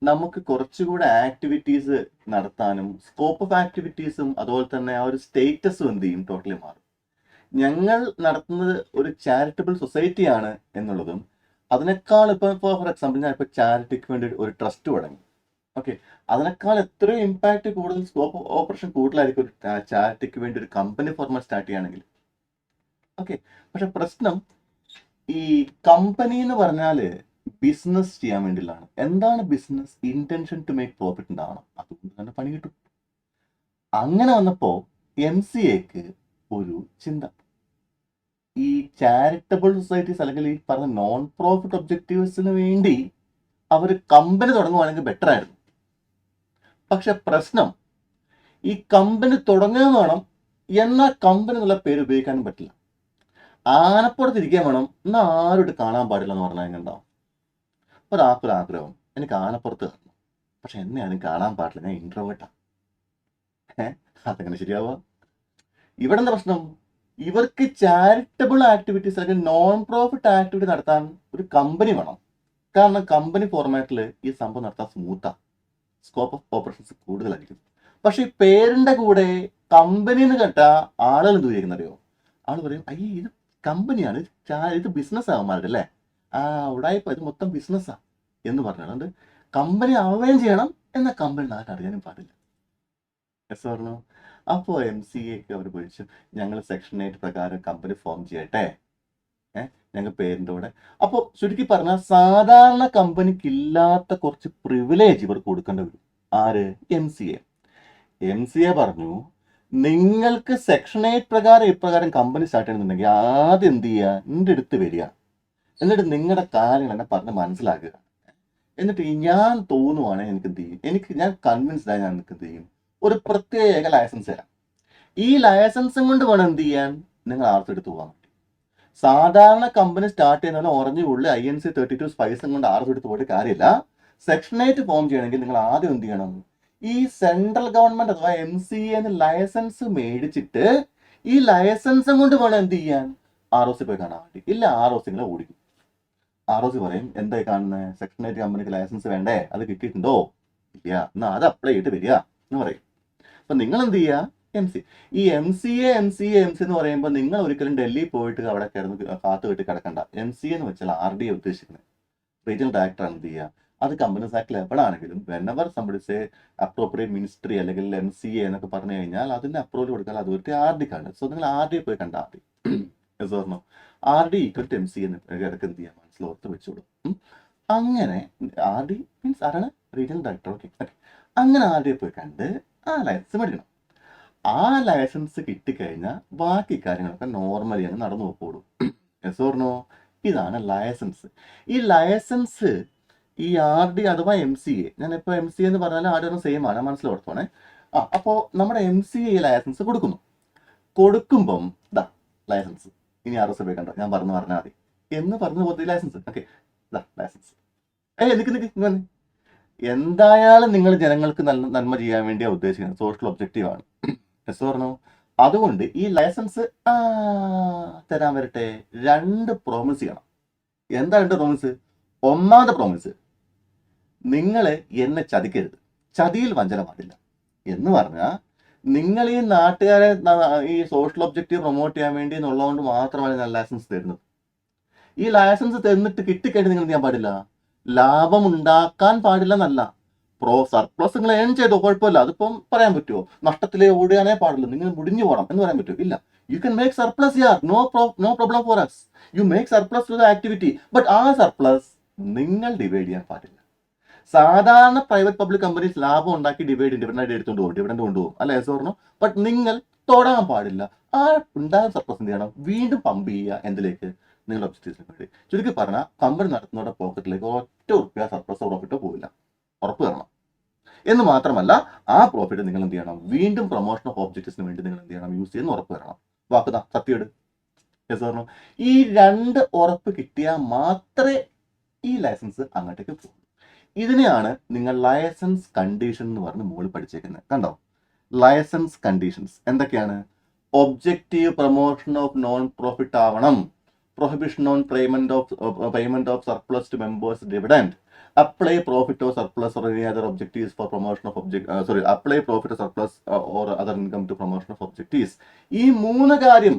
നമുക്ക് കുറച്ചുകൂടെ ആക്ടിവിറ്റീസ് നടത്താനും സ്കോപ്പ് ഓഫ് ആക്ടിവിറ്റീസും അതുപോലെ തന്നെ ആ ഒരു സ്റ്റേറ്റസും എന്ത് ചെയ്യും, ടോട്ടലി മാറും. ഞങ്ങൾ നടത്തുന്നത് ഒരു ചാരിറ്റബിൾ സൊസൈറ്റിയാണ് എന്നുള്ളതും, അതിനേക്കാൾ ഇപ്പോൾ ഫോർ എക്സാമ്പിൾ ഞാൻ ഇപ്പോൾ ചാരിറ്റിക്ക് വേണ്ടി ഒരു ട്രസ്റ്റ് തുടങ്ങി, ഓക്കെ, അതിനേക്കാൾ എത്രയോ ഇമ്പാക്റ്റ് കൂടുതൽ, സ്കോപ്പ് ഓപ്പറേഷൻ കൂടുതലായിരിക്കും ഒരു ചാരിറ്റിക്ക് വേണ്ടി ഒരു കമ്പനി ഫോർമാറ്റ് സ്റ്റാർട്ട് ചെയ്യുകയാണെങ്കിൽ. ഓക്കെ, പക്ഷെ പ്രശ്നം ഈ കമ്പനി എന്ന് പറഞ്ഞാൽ ബിസിനസ് ചെയ്യാൻ വേണ്ടിയിലാണ്. എന്താണ് business? Intention to make profit ഉണ്ടാവണം. അതുകൊണ്ട് തന്നെ പണി കിട്ടും. അങ്ങനെ വന്നപ്പോൾ MCAക്ക് ഒരു ചിന്ത, ഈ ചാരിറ്റബിൾ സൊസൈറ്റീസ് അല്ലെങ്കിൽ ഈ പറഞ്ഞ നോൺ പ്രോഫിറ്റ് ഒബ്ജക്റ്റീവ്സിന് വേണ്ടി അവർ കമ്പനി തുടങ്ങുവാണെങ്കിൽ ബെറ്റർ ആയിരുന്നു. പക്ഷെ പ്രശ്നം, ഈ കമ്പനി തുടങ്ങുക വേണം, എന്നാൽ കമ്പനി എന്നുള്ള പേര് ഉപയോഗിക്കാനും പറ്റില്ല. ആനപ്പുറത്തിരിക്കാൻ വേണം, എന്നാൽ ആരോട്ട് കാണാൻ പാടില്ല എന്ന് പറഞ്ഞാൽ എങ്ങനെ ഉണ്ടാവും? ഒരാൾക്കൊരാഗ്രഹം, എനിക്ക് ആനപ്പുറത്ത് കാണണം, പക്ഷെ എന്നെ ആരും കാണാൻ പാടില്ല, ഞാൻ ഇൻട്രോവേർട്ടാ. അതെങ്ങനെ ശരിയാവുക? ഇവിടെ എന്താ പ്രശ്നം? ഇവർക്ക് ചാരിറ്റബിൾ ആക്ടിവിറ്റീസ് അല്ലെങ്കിൽ നോൺ പ്രോഫിറ്റ് ആക്ടിവിറ്റി നടത്താൻ ഒരു കമ്പനി വേണം. കാരണം കമ്പനി ഫോർമാറ്റിൽ ഈ സംഭവം നടത്താൻ സ്മൂത്താ, സ്കോപ്പ് ഓഫ് ഓപ്പറേഷൻസ് കൂടുതലായിരിക്കും. പക്ഷെ ഈ പേരിന്റെ കൂടെ കമ്പനി എന്ന് കേട്ടാൽ ആളുകൾ എന്ത് ചെയ്യുന്നറിയോ? ആൾ പറയും, അയ്യേ ഇത് കമ്പനിയാണ്, ഇത് ബിസിനസ് ആകുമാരുടെ അല്ലേ, ഉടായിപ്പോ ഇത് മൊത്തം ബിസിനസ്സാ എന്ന് പറഞ്ഞുകൊണ്ട് കമ്പനി ആവുകയും ചെയ്യണം, എന്നാൽ കമ്പനി നാട്ടിൽ അറിയാനും പാടില്ല. എസ് പറഞ്ഞു. അപ്പോൾ MCAക്ക് അവർ വിളിച്ചു, ഞങ്ങൾ സെക്ഷൻ 8 പ്രകാരം കമ്പനി ഫോം ചെയ്യട്ടെ, ഞങ്ങൾ പേരിൻ്റെ കൂടെ. അപ്പോൾ ചുരുക്കി പറഞ്ഞാൽ സാധാരണ കമ്പനിക്ക് ഇല്ലാത്ത കുറച്ച് പ്രിവിലേജ് ഇവർ കൊടുക്കേണ്ടി വരും. ആര്? MCA പറഞ്ഞു, നിങ്ങൾക്ക് സെക്ഷൻ 8 പ്രകാരം ഇപ്രകാരം കമ്പനി സ്റ്റാർട്ട് ചെയ്യണമെന്നുണ്ടെങ്കിൽ ആദ്യം എന്ത് ചെയ്യുക, എൻ്റെ അടുത്ത് വരിക, എന്നിട്ട് നിങ്ങളുടെ കാര്യങ്ങൾ എന്നെ പറഞ്ഞ് മനസ്സിലാക്കുക, എന്നിട്ട് ഞാൻ തോന്നുവാണെങ്കിൽ എനിക്ക് എന്ത് ചെയ്യും, ഞാൻ കൺവിൻസ്ഡ് ആയി ഞാൻ എനിക്ക് എന്ത് ചെയ്യും, ഒരു പ്രത്യേക ലൈസൻസ് തരാം. ഈ ലൈസൻസും കൊണ്ട് വേണം എന്ത് ചെയ്യാൻ, നിങ്ങൾ ആർട്സ് എടുത്ത് പോകാൻ പറ്റും. സാധാരണ കമ്പനി സ്റ്റാർട്ട് ചെയ്യുന്ന ഓറഞ്ച് ഉള്ളിൽ INC 32 സ്പൈസും കൊണ്ട് ആർസ് എടുത്ത് പോയിട്ട് കാര്യമില്ല. സെക്ഷൻ 8 ഫോം ചെയ്യണമെങ്കിൽ നിങ്ങൾ ആദ്യം എന്ത് ചെയ്യണം? ഈ സെൻട്രൽ ഗവൺമെന്റ് അഥവാ MCA ലൈസൻസ് മേടിച്ചിട്ട് ഈ ലൈസൻസും കൊണ്ട് വേണം എന്ത് ചെയ്യാൻ? ROC പോയി കാണാൻ വേണ്ടി. ഇല്ല ROC നിങ്ങളെ ഓടിക്കും. ROC പറയും എന്തായി കാണുന്നത്? സെക്ഷൻ 8 കമ്പനിക്ക് ലൈസൻസ് വേണ്ടേ? അത് കിട്ടിയിട്ടുണ്ടോ? ഇല്ല, എന്നാ അത് അപ്ലൈ ചെയ്തിട്ട് വരിക എന്ന് പറയും. അപ്പൊ നിങ്ങൾ എന്ത് ചെയ്യുക? ഈ MCA എന്ന് പറയുമ്പോൾ നിങ്ങൾ ഒരിക്കലും ഡൽഹി പോയിട്ട് അവിടെ കിടന്ന് കാത്തു കെട്ടി കിടക്കണ്ട. MCA എന്ന് വെച്ചാൽ RD ഉദ്ദേശിക്കുന്നത്. റീജിയണൽ ഡയറക്ടർ എന്ത് ചെയ്യുക? അത് കമ്പനീസ് ആക്ടിൽ എപ്പോഴാണെങ്കിലും വെനെവർ സംബന്ധിച്ച് അപ്രോപ്രിയേറ്റ് മിനിസ്ട്രി അല്ലെങ്കിൽ MCA എന്നൊക്കെ പറഞ്ഞു കഴിഞ്ഞാൽ അതിന്റെ അപ്രൂവൽ കൊടുക്കാൻ അതുപോലെ RD കാണ്. സോ നിങ്ങൾ RD പോയി കണ്ടാൽ മതി. പറഞ്ഞോ RD ഈക്വൽ ടു MCA ഇടയ്ക്ക് എന്ത് ചെയ്യാൻ മനസ്സിലോർത്ത് വെച്ചോളൂ. അങ്ങനെ RD മീൻസ് ആരാണ്? Regional director. ഓക്കെ, അങ്ങനെ RD പോയി കണ്ട് ആ ലൈസൻസ് മേടിക്കണം. ആ ലൈസൻസ് കിട്ടിക്കഴിഞ്ഞാൽ ബാക്കി കാര്യങ്ങളൊക്കെ നോർമലി അങ്ങ് നടന്നു പോയിക്കോളൂ. പറഞ്ഞോ ഇതാണ് ലൈസൻസ്. ഈ ലൈസൻസ് ഈ RD അഥവാ MCA, ഞാനിപ്പോൾ MCA എന്ന് പറഞ്ഞാൽ RD സെയിം ആണ്, മനസ്സിലോർത്തോണേ. അപ്പോൾ നമ്മുടെ MCA ലൈസൻസ് കൊടുക്കുമ്പം ഇതാ ലൈസൻസ്. ഇനി ROC കണ്ടോ, ഞാൻ പറഞ്ഞാൽ മതി എന്ന് പറഞ്ഞു പോലത്തെ ലൈസൻസ്. ഓക്കെ, ഇതാ ലൈസൻസ്. നിക്ക് എന്തായാലും നിങ്ങൾ ജനങ്ങൾക്ക് നന്മ ചെയ്യാൻ വേണ്ടിയാണ് ഉദ്ദേശിക്കുന്നത്. സോഷ്യൽ ഒബ്ജക്റ്റീവ് ആണ്. പറഞ്ഞോ അതുകൊണ്ട് ഈ ലൈസൻസ് തരാൻ വരട്ടെ. 2 പ്രോമിസ് ചെയ്യണം. എന്താ 2 പ്രോമിസ്? ഒന്നാമത്തെ പ്രോമിസ്, നിങ്ങൾ എന്നെ ചതിക്കരുത്, ചതിയിൽ വഞ്ചന പാടില്ല എന്ന് പറഞ്ഞാൽ നിങ്ങൾ ഈ നാട്ടുകാരെ ഈ സോഷ്യൽ ഒബ്ജക്റ്റീവ് പ്രൊമോട്ട് ചെയ്യാൻ വേണ്ടി എന്നുള്ളതുകൊണ്ട് മാത്രമാണ് ഞാൻ ലൈസൻസ് തരുന്നത്. ഈ ലൈസൻസ് തന്നിട്ട് കിട്ടിക്കഴിഞ്ഞ് നിങ്ങൾ ചെയ്യാൻ പാടില്ല, ലാഭം ഉണ്ടാക്കാൻ പാടില്ല എന്നല്ല. സർപ്ലസ് നിങ്ങൾ ഏൺ ചെയ്തോ, കുഴപ്പമില്ല, അതിപ്പം പറയാൻ പറ്റുമോ? നഷ്ടത്തിലേ ഓടാനേ പാടില്ല, നിങ്ങൾ മുടിഞ്ഞു പോകണം എന്ന് പറയാൻ പറ്റുമോ? ഇല്ല. യു ക്യാൻ മേക്ക് സർപ്ലസ് യാർ, no problem for us. You make surplus to the activity, but ആ സർപ്ലസ് നിങ്ങൾ ഡിവൈഡ് ചെയ്യാൻ പാടില്ല. സാധാരണ പ്രൈവറ്റ് പബ്ലിക് കമ്പനീസ് ലാഭം ഉണ്ടാക്കി ഡിവൈഡൻഡ് എടുത്തുകൊണ്ട് പോകും, ഡിവിഡൻഡ് കൊണ്ടുപോകും, അല്ലെ? പറഞ്ഞു. ബട്ട് നിങ്ങൾ തൊടാൻ പാടില്ല. ആ ഉണ്ടാകുന്ന സർപ്ലസ് എന്ത് ചെയ്യണം? വീണ്ടും പമ്പ് ചെയ്യുക. എന്തിലേക്ക്? നിങ്ങളുടെ ഒബ്ജക്റ്റീവ്സിന് വേണ്ടി. ചുരുക്കി പറഞ്ഞാൽ കമ്പനി നടത്തുന്നവരുടെ പോക്കറ്റിലേക്ക് ഒറ്റ ഉറുപ്പ്യ സർപ്ലസോ പ്രോഫിറ്റോ പോവില്ല, ഉറപ്പ് തരണം. എന്ന് മാത്രമല്ല ആ പ്രോഫിറ്റ് നിങ്ങൾ എന്ത് ചെയ്യണം? വീണ്ടും പ്രൊമോഷൻ ഓഫ് ഒബ്ജക്റ്റീവ്സിന് വേണ്ടി നിങ്ങൾ എന്ത് ചെയ്യണം? യൂസ് ചെയ്യുന്ന ഉറപ്പ് തരണം. വാക്കുതാ, സത്യം. പറഞ്ഞു. ഈ 2 ഉറപ്പ് കിട്ടിയാൽ മാത്രമേ ഈ ലൈസൻസ് അങ്ങോട്ടേക്ക് പോകും. ഇതിനെയാണ് നിങ്ങൾ ലൈസൻസ് കണ്ടീഷൻ എന്ന് പറഞ്ഞ് മുകളിൽ പഠിച്ചേക്കുന്നത്. കണ്ടോ? ലൈസൻസ് കണ്ടീഷൻസ് എന്തൊക്കെയാണ്? Objective promotion of non profit ആവണം, prohibition on payment of surplus to members dividend, apply profit or surplus or any other objectives for promotion of apply profit or surplus or other income to promotion of objectives. ഈ 3 കാര്യം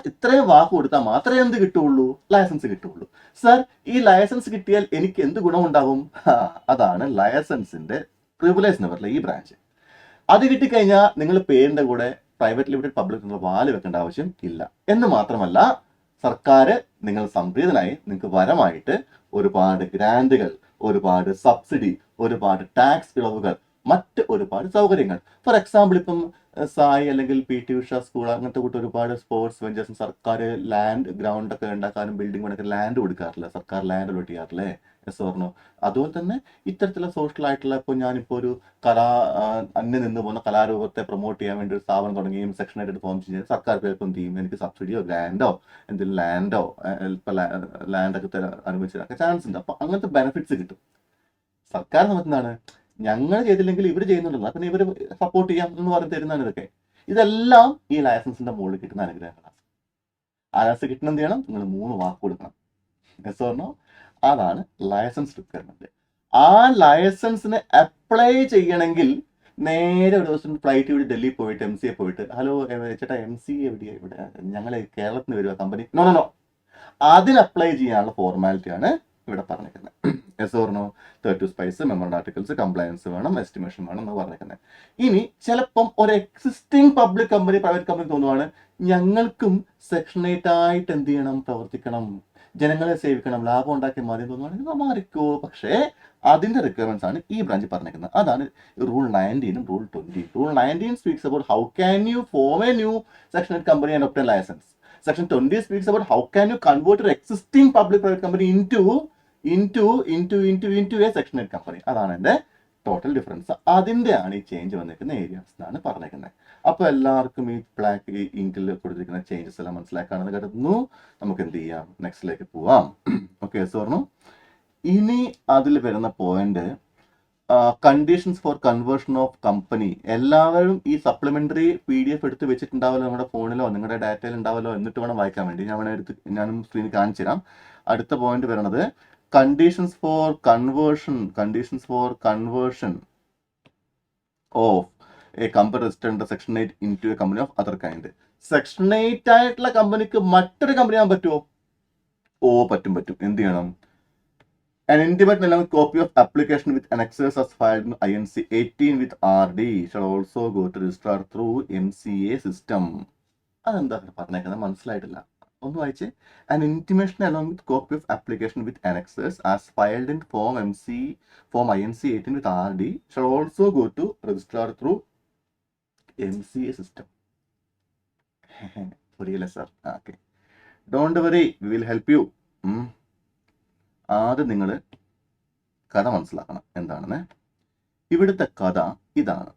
ഇത്രയും വാക്ക് കൊടുത്താൽ മാത്രമേ എന്ത് കിട്ടുള്ളൂ? Licence കിട്ടുള്ളൂ. Sir, ഈ licence കിട്ടിയാൽ എനിക്ക് എന്ത് ഗുണമുണ്ടാവും? അതാണ് ലൈസൻസിന്റെ പ്രിവിലേജ് എന്ന് പറയുന്നത്, ഈ ബ്രാഞ്ച്. അത് കിട്ടിക്കഴിഞ്ഞാൽ നിങ്ങൾ പേരിന്റെ കൂടെ പ്രൈവറ്റ് ലിമിറ്റഡ് പബ്ലിക് എന്നുള്ള വാല് വെക്കേണ്ട ആവശ്യം ഇല്ല. എന്ന് മാത്രമല്ല സർക്കാർ നിങ്ങൾ സംപ്രീതനായി നിങ്ങൾക്ക് വരമായിട്ട് ഒരുപാട് ഗ്രാൻഡുകൾ, ഒരുപാട് സബ്സിഡി, ഒരുപാട് ടാക്സ് ഇളവുകൾ, മറ്റ് ഒരുപാട് സൗകര്യങ്ങൾ. ഫോർ എക്സാമ്പിൾ ഇപ്പം സായി അല്ലെങ്കിൽ PT ഉഷ സ്കൂൾ അങ്ങനത്തെ കൂട്ട് ഒരുപാട് സ്പോർട്സ് വെഞ്ചേഴ്സും സർക്കാർ ലാൻഡ് ഗ്രൗണ്ട് ഒക്കെ ഉണ്ടാക്കാനും ബിൽഡിംഗ് പണിയൊക്കെ ലാൻഡ് കൊടുക്കാറില്ല, സർക്കാർ ലാൻഡ് അലോട്ട് ചെയ്യാറില്ലേ? പറഞ്ഞു. അതുപോലെ തന്നെ ഇത്തരത്തിലുള്ള സോഷ്യൽ ആയിട്ടുള്ള ഇപ്പോൾ ഞാനിപ്പോൾ ഒരു അന്യം നിന്ന് പോകുന്ന കലാരൂപത്തെ പ്രൊമോട്ട് ചെയ്യാൻ വേണ്ടി ഒരു സ്ഥാപനം തുടങ്ങുകയും സെക്ഷൻ 8 ഫോം ചെയ്യുന്നത് സർക്കാർ പേർക്ക് എന്ത് ചെയ്യും? എനിക്ക് സബ്സിഡിയോ ഗ്രാൻഡോ എന്തെങ്കിലും ലാൻഡോ ലാൻഡൊക്കെ അനുഭവിച്ചതൊക്കെ ചാൻസ് ഉണ്ട്. അപ്പൊ അങ്ങനത്തെ ബെനിഫിറ്റ്സ് കിട്ടും. സർക്കാർ നമുക്ക് എന്താണ്, ഞങ്ങൾ ചെയ്തില്ലെങ്കിൽ ഇവർ ചെയ്യുന്നുണ്ടല്ലോ, പിന്നെ ഇവർ സപ്പോർട്ട് ചെയ്യാം എന്ന് പറഞ്ഞ് തരുന്നതാണ് ഇതൊക്കെ. ഇതെല്ലാം ഈ ലൈസൻസിന്റെ മുകളിൽ കിട്ടുന്ന അനുഗ്രഹങ്ങളാണ്. ആ ലൈസൻസ് കിട്ടണം എന്ത് ചെയ്യണം? നിങ്ങൾ 3 വാക്ക് കൊടുക്കണം. പറഞ്ഞോ അതാണ് ലൈസൻസ് റിക്വയർമെന്റ്. ആ ലൈസൻസിന് അപ്ലൈ ചെയ്യണമെങ്കിൽ നേരെ ഒരു ദിവസം ഫ്ലൈറ്റ് ഇവിടെ ഡൽഹി പോയിട്ട് MCA പോയിട്ട്, ഹലോ ചേട്ടാ MCA എവിടെയാ? ഇവിടെ ഞങ്ങൾ കേരളത്തിൽ നിന്ന് വരുക കമ്പനി. നോ, അതിന് അപ്ലൈ ചെയ്യാനുള്ള ഫോർമാലിറ്റിയാണ് ഇവിടെ പറഞ്ഞിരിക്കുന്നത്. പറഞ്ഞോ 32 സ്പൈസ്, മെമ്മോറൻഡം ആർട്ടിക്കിൾസ്, കംപ്ലയൻസ് വേണം, എസ്റ്റിമേഷൻ വേണം എന്ന് പറഞ്ഞിരിക്കുന്നത്. ഇനി ചിലപ്പം ഒരു existing public company, private company തോന്നുവാണ് ഞങ്ങൾക്കും സെക്ഷൻ 8 ആയിട്ട് എന്ത് ചെയ്യണം? പ്രവർത്തിക്കണം, ജനങ്ങളെ സേവിക്കണം, ലാഭം ഉണ്ടാക്കി മതി തോന്നുവാണെങ്കിൽ മാറിക്കോ. പക്ഷേ അതിന്റെ റിക്വയർമെന്റ്സ് ആണ് ഈ ബ്രാഞ്ചിൽ പറഞ്ഞിരിക്കുന്നത്. അതാണ് rule 19 rule 20. Rule 19 speaks about how can you form a new section 8 company and obtain licence. Section 20 speaks about how can you convert your existing public private company into a Section 8 company. അതാണ് എൻ്റെ total difference. അതിൻ്റെയാണ് ഈ change വന്നിരിക്കുന്ന areas എന്നാണ് പറഞ്ഞേക്കുന്നത്. അപ്പോൾ എല്ലാവർക്കും ഈ black ഇങ്കിൽ കൊടുത്തിരിക്കുന്ന ചേഞ്ചസ് എല്ലാം മനസ്സിലാക്കാണെന്ന് കരുതുന്നു. നമുക്ക് എന്ത് ചെയ്യാം, നെക്സ്റ്റിലേക്ക് പോവാം. ഓക്കെ, സോർണു. ഇനി അതിൽ വരുന്ന point conditions for conversion of company. എല്ലാവരും ഈ സപ്ലിമെന്ററി PDF എടുത്ത് വെച്ചിട്ടുണ്ടാവല്ലോ നിങ്ങളുടെ ഫോണിലോ നിങ്ങളുടെ ഡാറ്റയിൽ ഉണ്ടാവല്ലോ, എന്നിട്ട് വേണം വായിക്കാൻ വേണ്ടി. ഞാനും സ്ക്രീനിൽ കാണിച്ചു തരാം. അടുത്ത പോയിന്റ് വരുന്നത് conditions for conversion of a company registered under section 8 into a company of other kind. Section 8 ആയിട്ടുള്ള കമ്പനിക്ക് മറ്റൊരു കമ്പനി ആവാൻ പറ്റുമോ? പറ്റും. എന്ത് ചെയ്യണം? An intimate along with copy of application with annexes as filed in INC 18 with RD shall also go to registrar through MCA system. അതെന്താ പറഞ്ഞേക്കുന്നത് മനസ്സിലായിട്ടില്ല, ഒന്ന് വായിച്ചേ. An intimation along with copy of application with annexes as filed in form INC 18 with RD shall also go to registrar through MCA system. പുരിയില്ല sir? Okay, don't worry, we will help you. ആദ്യം നിങ്ങൾ കഥ മനസ്സിലാക്കണം എന്താണെന്ന്. ഇവിടുത്തെ കഥ ഇതാണ്.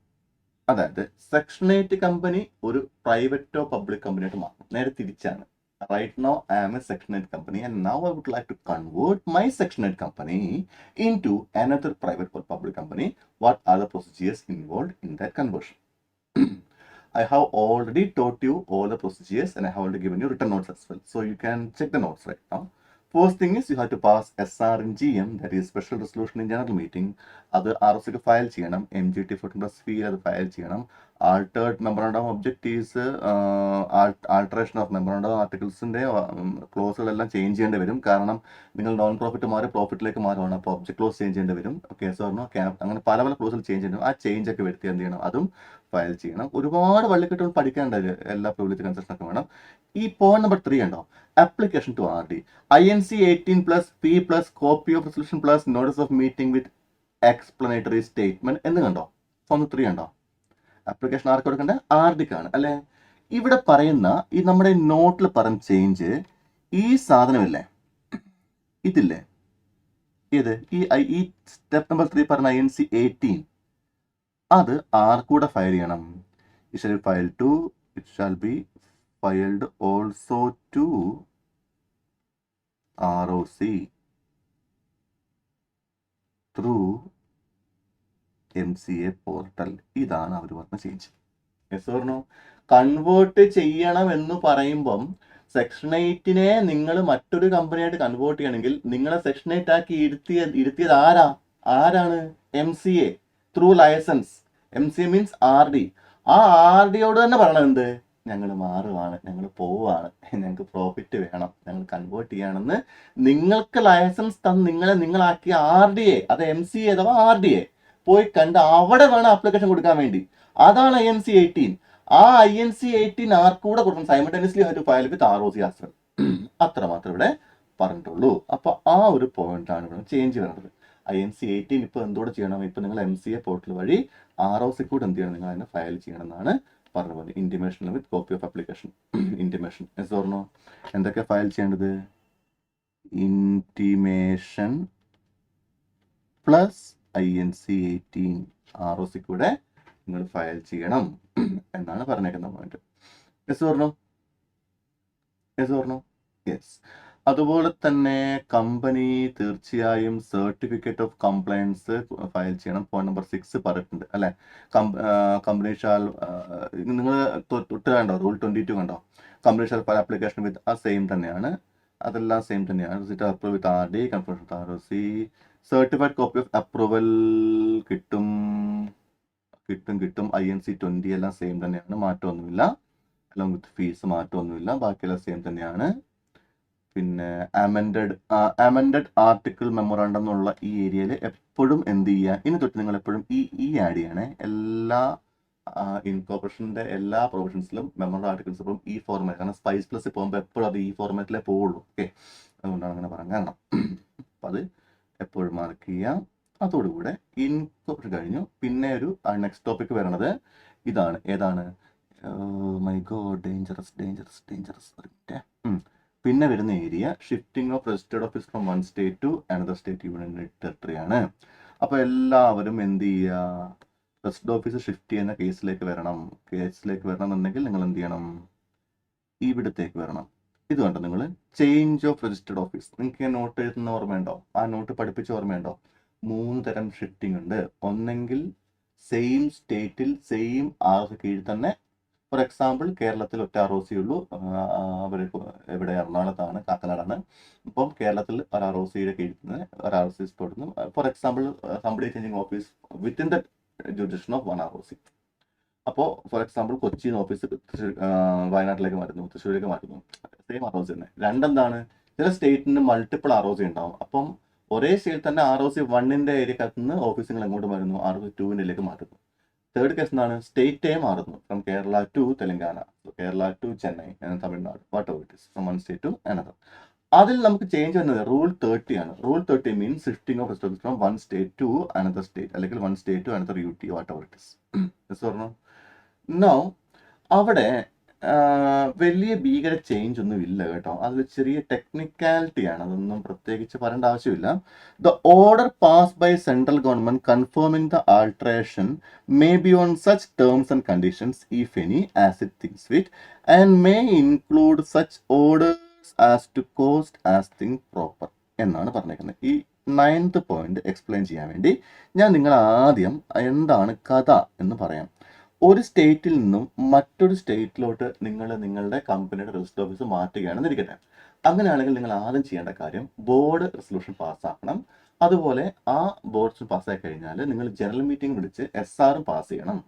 അതായത് സെക്ഷൻ 8 കമ്പനി ഒരു പ്രൈവറ്റോ പബ്ലിക് കമ്പനിയായിട്ട് മാറും. നേരെ തിരിച്ചാണ്. Right now I am a section 8 company and now I would like to convert my section 8 company into another private or public company. What are the procedures involved in that conversion? I have already taught you all the procedures and I have already given you written notes as well. So you can check the notes right now. First thing is you have to pass SR in GM, that is special resolution in general meeting. അത് ROC file ചെയ്യണം. MGT 14+V അത് file ചെയ്യണം. Altered memorandum objectives, alteration of memorandum ആർട്ടിക്കിൾസിൻ്റെ ക്ലോസുകളെല്ലാം change ചെയ്യേണ്ടി വരും. കാരണം നിങ്ങൾ നോൺ പ്രോഫിറ്റ് മാറി പ്രോഫിറ്റിലേക്ക് മാറുകയാണ്. അപ്പോൾ ഒബ്ജക്ട് ക്ലോസ് ചേഞ്ച് ചെയ്യേണ്ടി വരും. കേസ് പറഞ്ഞോ അങ്ങനെ പല ക്ലോസുകൾ ചേഞ്ച് ചെയ്യണം. ആ ചേഞ്ച് ഒക്കെ വരുത്തി എന്ത് ചെയ്യണം, അതും ഫയൽ ചെയ്യണം. ഒരുപാട് വള്ളിക്കെട്ടുകൾ പഠിക്കേണ്ടത് എല്ലാ പ്രിവിലേജ് കൺസെഷൻ ഒക്കെ വേണം. ഈ പോയിന്റ് നമ്പർ 3 ഉണ്ടോ, application to RD, INC 18+ P+ copy of resolution plus notice of meeting with explanatory statement എന്ന് കണ്ടോ? ഫോം 3 ഉണ്ടോ? ആപ്ലിക്കേഷൻ ആർക്ക് കൊടുക്കണ്ടേ? RDക്കാണ് അല്ലേ? ഇവിടെ പറയുന്ന ഈ നമ്മുടെ നോട്ടിൽ പറഞ്ഞ ചേഞ്ച്, ഈ സാധനമില്ലേ, ഇതില്ലേ, ഏത് ഈ സ്റ്റെപ്പ് നമ്പർ 3 പറഞ്ഞ INC 18, അത് ആർക്കൂടെ ഫയൽ ചെയ്യണം? It shall file to, it shall be filed also to ROC through MCA portal. ഇതാണ് അവർ പറഞ്ഞ change. Yes or no? Convert ചെയ്യണം എന്ന് പറയുമ്പം സെക്ഷൻ 8നെ നിങ്ങൾ മറ്റൊരു കമ്പനിയായിട്ട് കൺവേർട്ട് ചെയ്യണമെങ്കിൽ നിങ്ങളെ സെക്ഷൻ 8 ആക്കി ഇരുത്തിയത് ആരാണ്? MCA through licence. MCA means RD. ആ RDയോട് തന്നെ പറയണം എന്ത്, ഞങ്ങൾ മാറുവാണ്, ഞങ്ങൾ പോവുകയാണ്, ഞങ്ങൾക്ക് പ്രോഫിറ്റ് വേണം, ഞങ്ങൾ കൺവേർട്ട് ചെയ്യണമെന്ന് നിങ്ങൾക്ക് ലൈസൻസ് തന്ന് നിങ്ങളാക്കിയ RDA, അത് MCA അഥവാ RDA പോയി കണ്ട് അവിടെ വേണം ആപ്ലിക്കേഷൻ കൊടുക്കാൻ വേണ്ടി. അതാണ് INC 18. ആ INC 18 ആർക്കൂടെ കൊടുക്കണം? Simultaneously have to file with ROC as well. അത്ര മാത്രമേ ഇവിടെ പറഞ്ഞിട്ടുള്ളൂ. അപ്പോൾ ആ ഒരു പോയിന്റാണ് ഇവിടെ ചേഞ്ച് വരുന്നത്. INC 18 ഇപ്പോൾ എന്തോടെ ചെയ്യണം? ഇപ്പോൾ നിങ്ങൾ MCA പോർട്ടൽ വഴി ROC കൂടെ എന്ത് ചെയ്യണം? നിങ്ങൾ അതിനെ ഫയൽ ചെയ്യണം എന്നാണ് പറഞ്ഞു പോലെ. Intimation with copy of application. Intimation yes or no? എന്തൊക്കെ ഫയൽ ചെയ്യേണ്ടത്? ഇന്റിമേഷൻ പ്ലസ് INC 18 ROC കൂടെ നിങ്ങൾ ഫയൽ ചെയ്യണം എന്നാണ് പറഞ്ഞേക്കുന്ന point. Yes or no? Yes or no? Yes. അതുപോലെ തന്നെ കമ്പനി തീർച്ചയായും സർട്ടിഫിക്കറ്റ് ഓഫ് കംപ്ലയൻസ് ഫയൽ ചെയ്യണം. പോയിന്റ് നമ്പർ 6 പറഞ്ഞിട്ടുണ്ട് അല്ലെ? കമ്പനി ഷാൽ, നിങ്ങൾ തൊട്ട് കണ്ടോ റൂൾ 22 കണ്ടോ? കമ്പനി ഷാൽ ഫയൽ ആപ്ലിക്കേഷൻ വിത്ത് ആ സെയിം തന്നെയാണ്, അതെല്ലാം സെയിം തന്നെയാണ്. Approve with RD, confirmation with ROC, certified copy of approval കിട്ടും. INC 20 എല്ലാം സെയിം തന്നെയാണ്, മാറ്റമൊന്നുമില്ല. അലോങ് വിത്ത് ഫീസ് മാറ്റമൊന്നുമില്ല, ബാക്കിയെല്ലാം സെയിം തന്നെയാണ്. പിന്നെ അമെൻഡഡ് ആർട്ടിക്കിൾ മെമ്മോറാണ്ടം എന്നുള്ള ഈ ഏരിയയിൽ എപ്പോഴും എന്ത് ചെയ്യുക, ഇനി തൊട്ട് നിങ്ങൾ എപ്പോഴും ഈ ആഡ് ചെയ്യണേ. എല്ലാ ഇൻകോർപ്പറേഷൻ്റെ എല്ലാ പ്രൊവിഷൻസിലും മെമ്മോറാണ്ടം ആർട്ടിക്കിൾസ് എപ്പോഴും ഈ ഫോർമാറ്റ്, കാരണം സ്പൈസ് പ്ലസ് പോകുമ്പോൾ എപ്പോഴും അത് ഈ ഫോർമാറ്റിലേ പോവുള്ളൂ. ഓക്കെ, അതുകൊണ്ടാണ് അങ്ങനെ പറയാൻ കാരണം. അപ്പം അത് എപ്പോഴും മാർക്ക് ചെയ്യാം. അതോടുകൂടെ ഇൻകോർപ്പറേഷൻ കഴിഞ്ഞു. പിന്നെ ഒരു നെക്സ്റ്റ് ടോപ്പിക് വരണത് ഇതാണ്. ഏതാണ്? My God, dangerous. പിന്നെ വരുന്ന area shifting of registered office from one state to another state union territory ആണ്. അപ്പോൾ എല്ലാവരും എന്ത് ചെയ്യുക, റെസിഡന്റ് ഓഫീസ് ഷിഫ്റ്റ് ചെയ്യുന്ന കേസിലേക്ക് വരണം എന്നുണ്ടെങ്കിൽ നിങ്ങൾ എന്ത് ചെയ്യണം, ഇവിടത്തേക്ക് വരണം. ഇത് കണ്ടോ നിങ്ങൾ, ചേഞ്ച് ഓഫ് രജിസ്റ്റേർഡ് ഓഫീസ്. നിങ്ങൾക്ക് നോട്ട് എഴുതുന്ന ഓർമ്മയുണ്ടോ? ആ നോട്ട് പഠിപ്പിച്ച ഓർമ്മയുണ്ടോ? 3 തരം ഷിഫ്റ്റിംഗ് ഉണ്ട്. ഒന്നെങ്കിൽ സെയിം സ്റ്റേറ്റിൽ സെയിം ആർ കീഴിൽ തന്നെ, ഫോർ എക്സാമ്പിൾ കേരളത്തിൽ ഒറ്റ ROC ഉള്ളൂ, അവർ ഇവിടെ എറണാകുളത്താണ്, കാക്കനാടാണ്. അപ്പം കേരളത്തിൽ ഒരു ROCയുടെ കീഴിൽ തന്നെ ഒരു ROC കൊടുക്കുന്നു. For example somebody changing office within the jurisdiction of 1 ROC. അപ്പോൾ ഫോർ എക്സാമ്പിൾ കൊച്ചിയിൽ ഓഫീസ് വയനാട്ടിലേക്ക് മാറ്റുന്നു, തൃശ്ശൂരിലേക്ക് മാറ്റുന്നു, സെയിം ROC തന്നെ. രണ്ടെന്താണ്, ചില സ്റ്റേറ്റിന് മൾട്ടിപ്പിൾ ROC ഉണ്ടാവും. അപ്പം ഒരേ സ്റ്റേറ്റിൽ തന്നെ ROC 1ന്റെ ഏരിയക്കകത്ത് നിന്ന് ഓഫീസുകൾ എങ്ങോട്ട് മാറുന്നു, ROC 2ലേക്ക് മാറ്റുന്നു. തേർഡ് കേസ് എന്താണ്, സ്റ്റേറ്റേ മാറുന്നു, from Kerala to Telangana, Kerala to Chennai, Tamil Nadu, whatever it is, from one state to another. അതിൽ നമുക്ക് ചേഞ്ച് വരുന്നത് റൂൾ 30 ആണ്. Rule 30 means shifting of residence from one state to another state, അല്ലെങ്കിൽ one state to another UT, whatever it is. പറഞ്ഞു no, അവിടെ വലിയ ഭീകര change ഒന്നും ഇല്ല കേട്ടോ. അതിൽ ചെറിയ ടെക്നിക്കാലിറ്റിയാണ്, അതൊന്നും പ്രത്യേകിച്ച് പറയേണ്ട ആവശ്യമില്ല. The order pass by central government confirming the alteration may be on such terms and conditions if any as it thinks fit and may include such orders as to cost as think proper എന്നാണ് പറഞ്ഞേക്കുന്നത്. ഈ 9th point explain ചെയ്യാൻ വേണ്ടി ഞാൻ നിങ്ങൾ ആദ്യം എന്താണ് കഥ എന്ന് പറയാം. ഒരു സ്റ്റേറ്റിൽ നിന്നും മറ്റൊരു സ്റ്റേറ്റിലോട്ട് നിങ്ങൾ നിങ്ങളുടെ കമ്പനിയുടെ രജിസ്റ്റർ ഓഫീസ് മാറ്റുകയാണെന്ന് ഇരിക്കട്ടെ. അങ്ങനെയാണെങ്കിൽ നിങ്ങൾ ആദ്യം ചെയ്യേണ്ട കാര്യം ബോർഡ് റെസൊല്യൂഷൻ പാസ്സാക്കണം. അതുപോലെ ആ ബോർഡ് പാസ്സായി കഴിഞ്ഞാൽ നിങ്ങൾ ജനറൽ മീറ്റിംഗ് വിളിച്ച് SRും പാസ് ചെയ്യണം.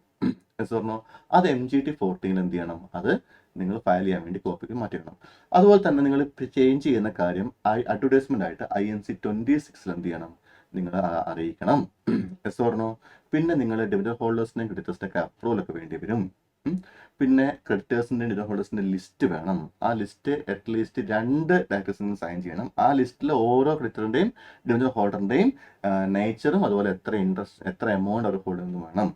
പറഞ്ഞോ, അത് MGT 14 എന്ത് ചെയ്യണം, അത് നിങ്ങൾ ഫയൽ ചെയ്യാൻ വേണ്ടി കോപ്പിക്ക് മാറ്റിക്കണം. അതുപോലെ തന്നെ നിങ്ങൾ ചേഞ്ച് ചെയ്യുന്ന കാര്യം അഡ്വർടൈസ്മെന്റ് ആയിട്ട് INC 26 എന്ത് ചെയ്യണം, നിങ്ങൾ അറിയിക്കണം. പറഞ്ഞോ. പിന്നെ നിങ്ങൾ ഡിവിഡൻഡ് ഹോൾഡേഴ്സിനെയും ക്രെഡിറ്റേഴ്സിനൊക്കെ അപ്രൂവൽ ഒക്കെ വേണ്ടി വരും. പിന്നെ ക്രെഡിറ്റേഴ്സിൻ്റെയും ഡിവിഡൻഡ് ഹോൾഡേഴ്സിൻ്റെ ലിസ്റ്റ് വേണം. ആ ലിസ്റ്റ് അറ്റ്ലീസ്റ്റ് 2 ഡയറക്ടേഴ്സിനും സൈൻ ചെയ്യണം. ആ ലിസ്റ്റിൽ ഓരോ ക്രെഡിറ്ററിൻ്റെയും ഡിവിഡൻഡ് ഹോൾഡറിൻ്റെയും നേച്ചറും അതുപോലെ എത്ര എമൗണ്ട് അവർ ഹോൾഡ് ചെയ്യുന്നു വേണം.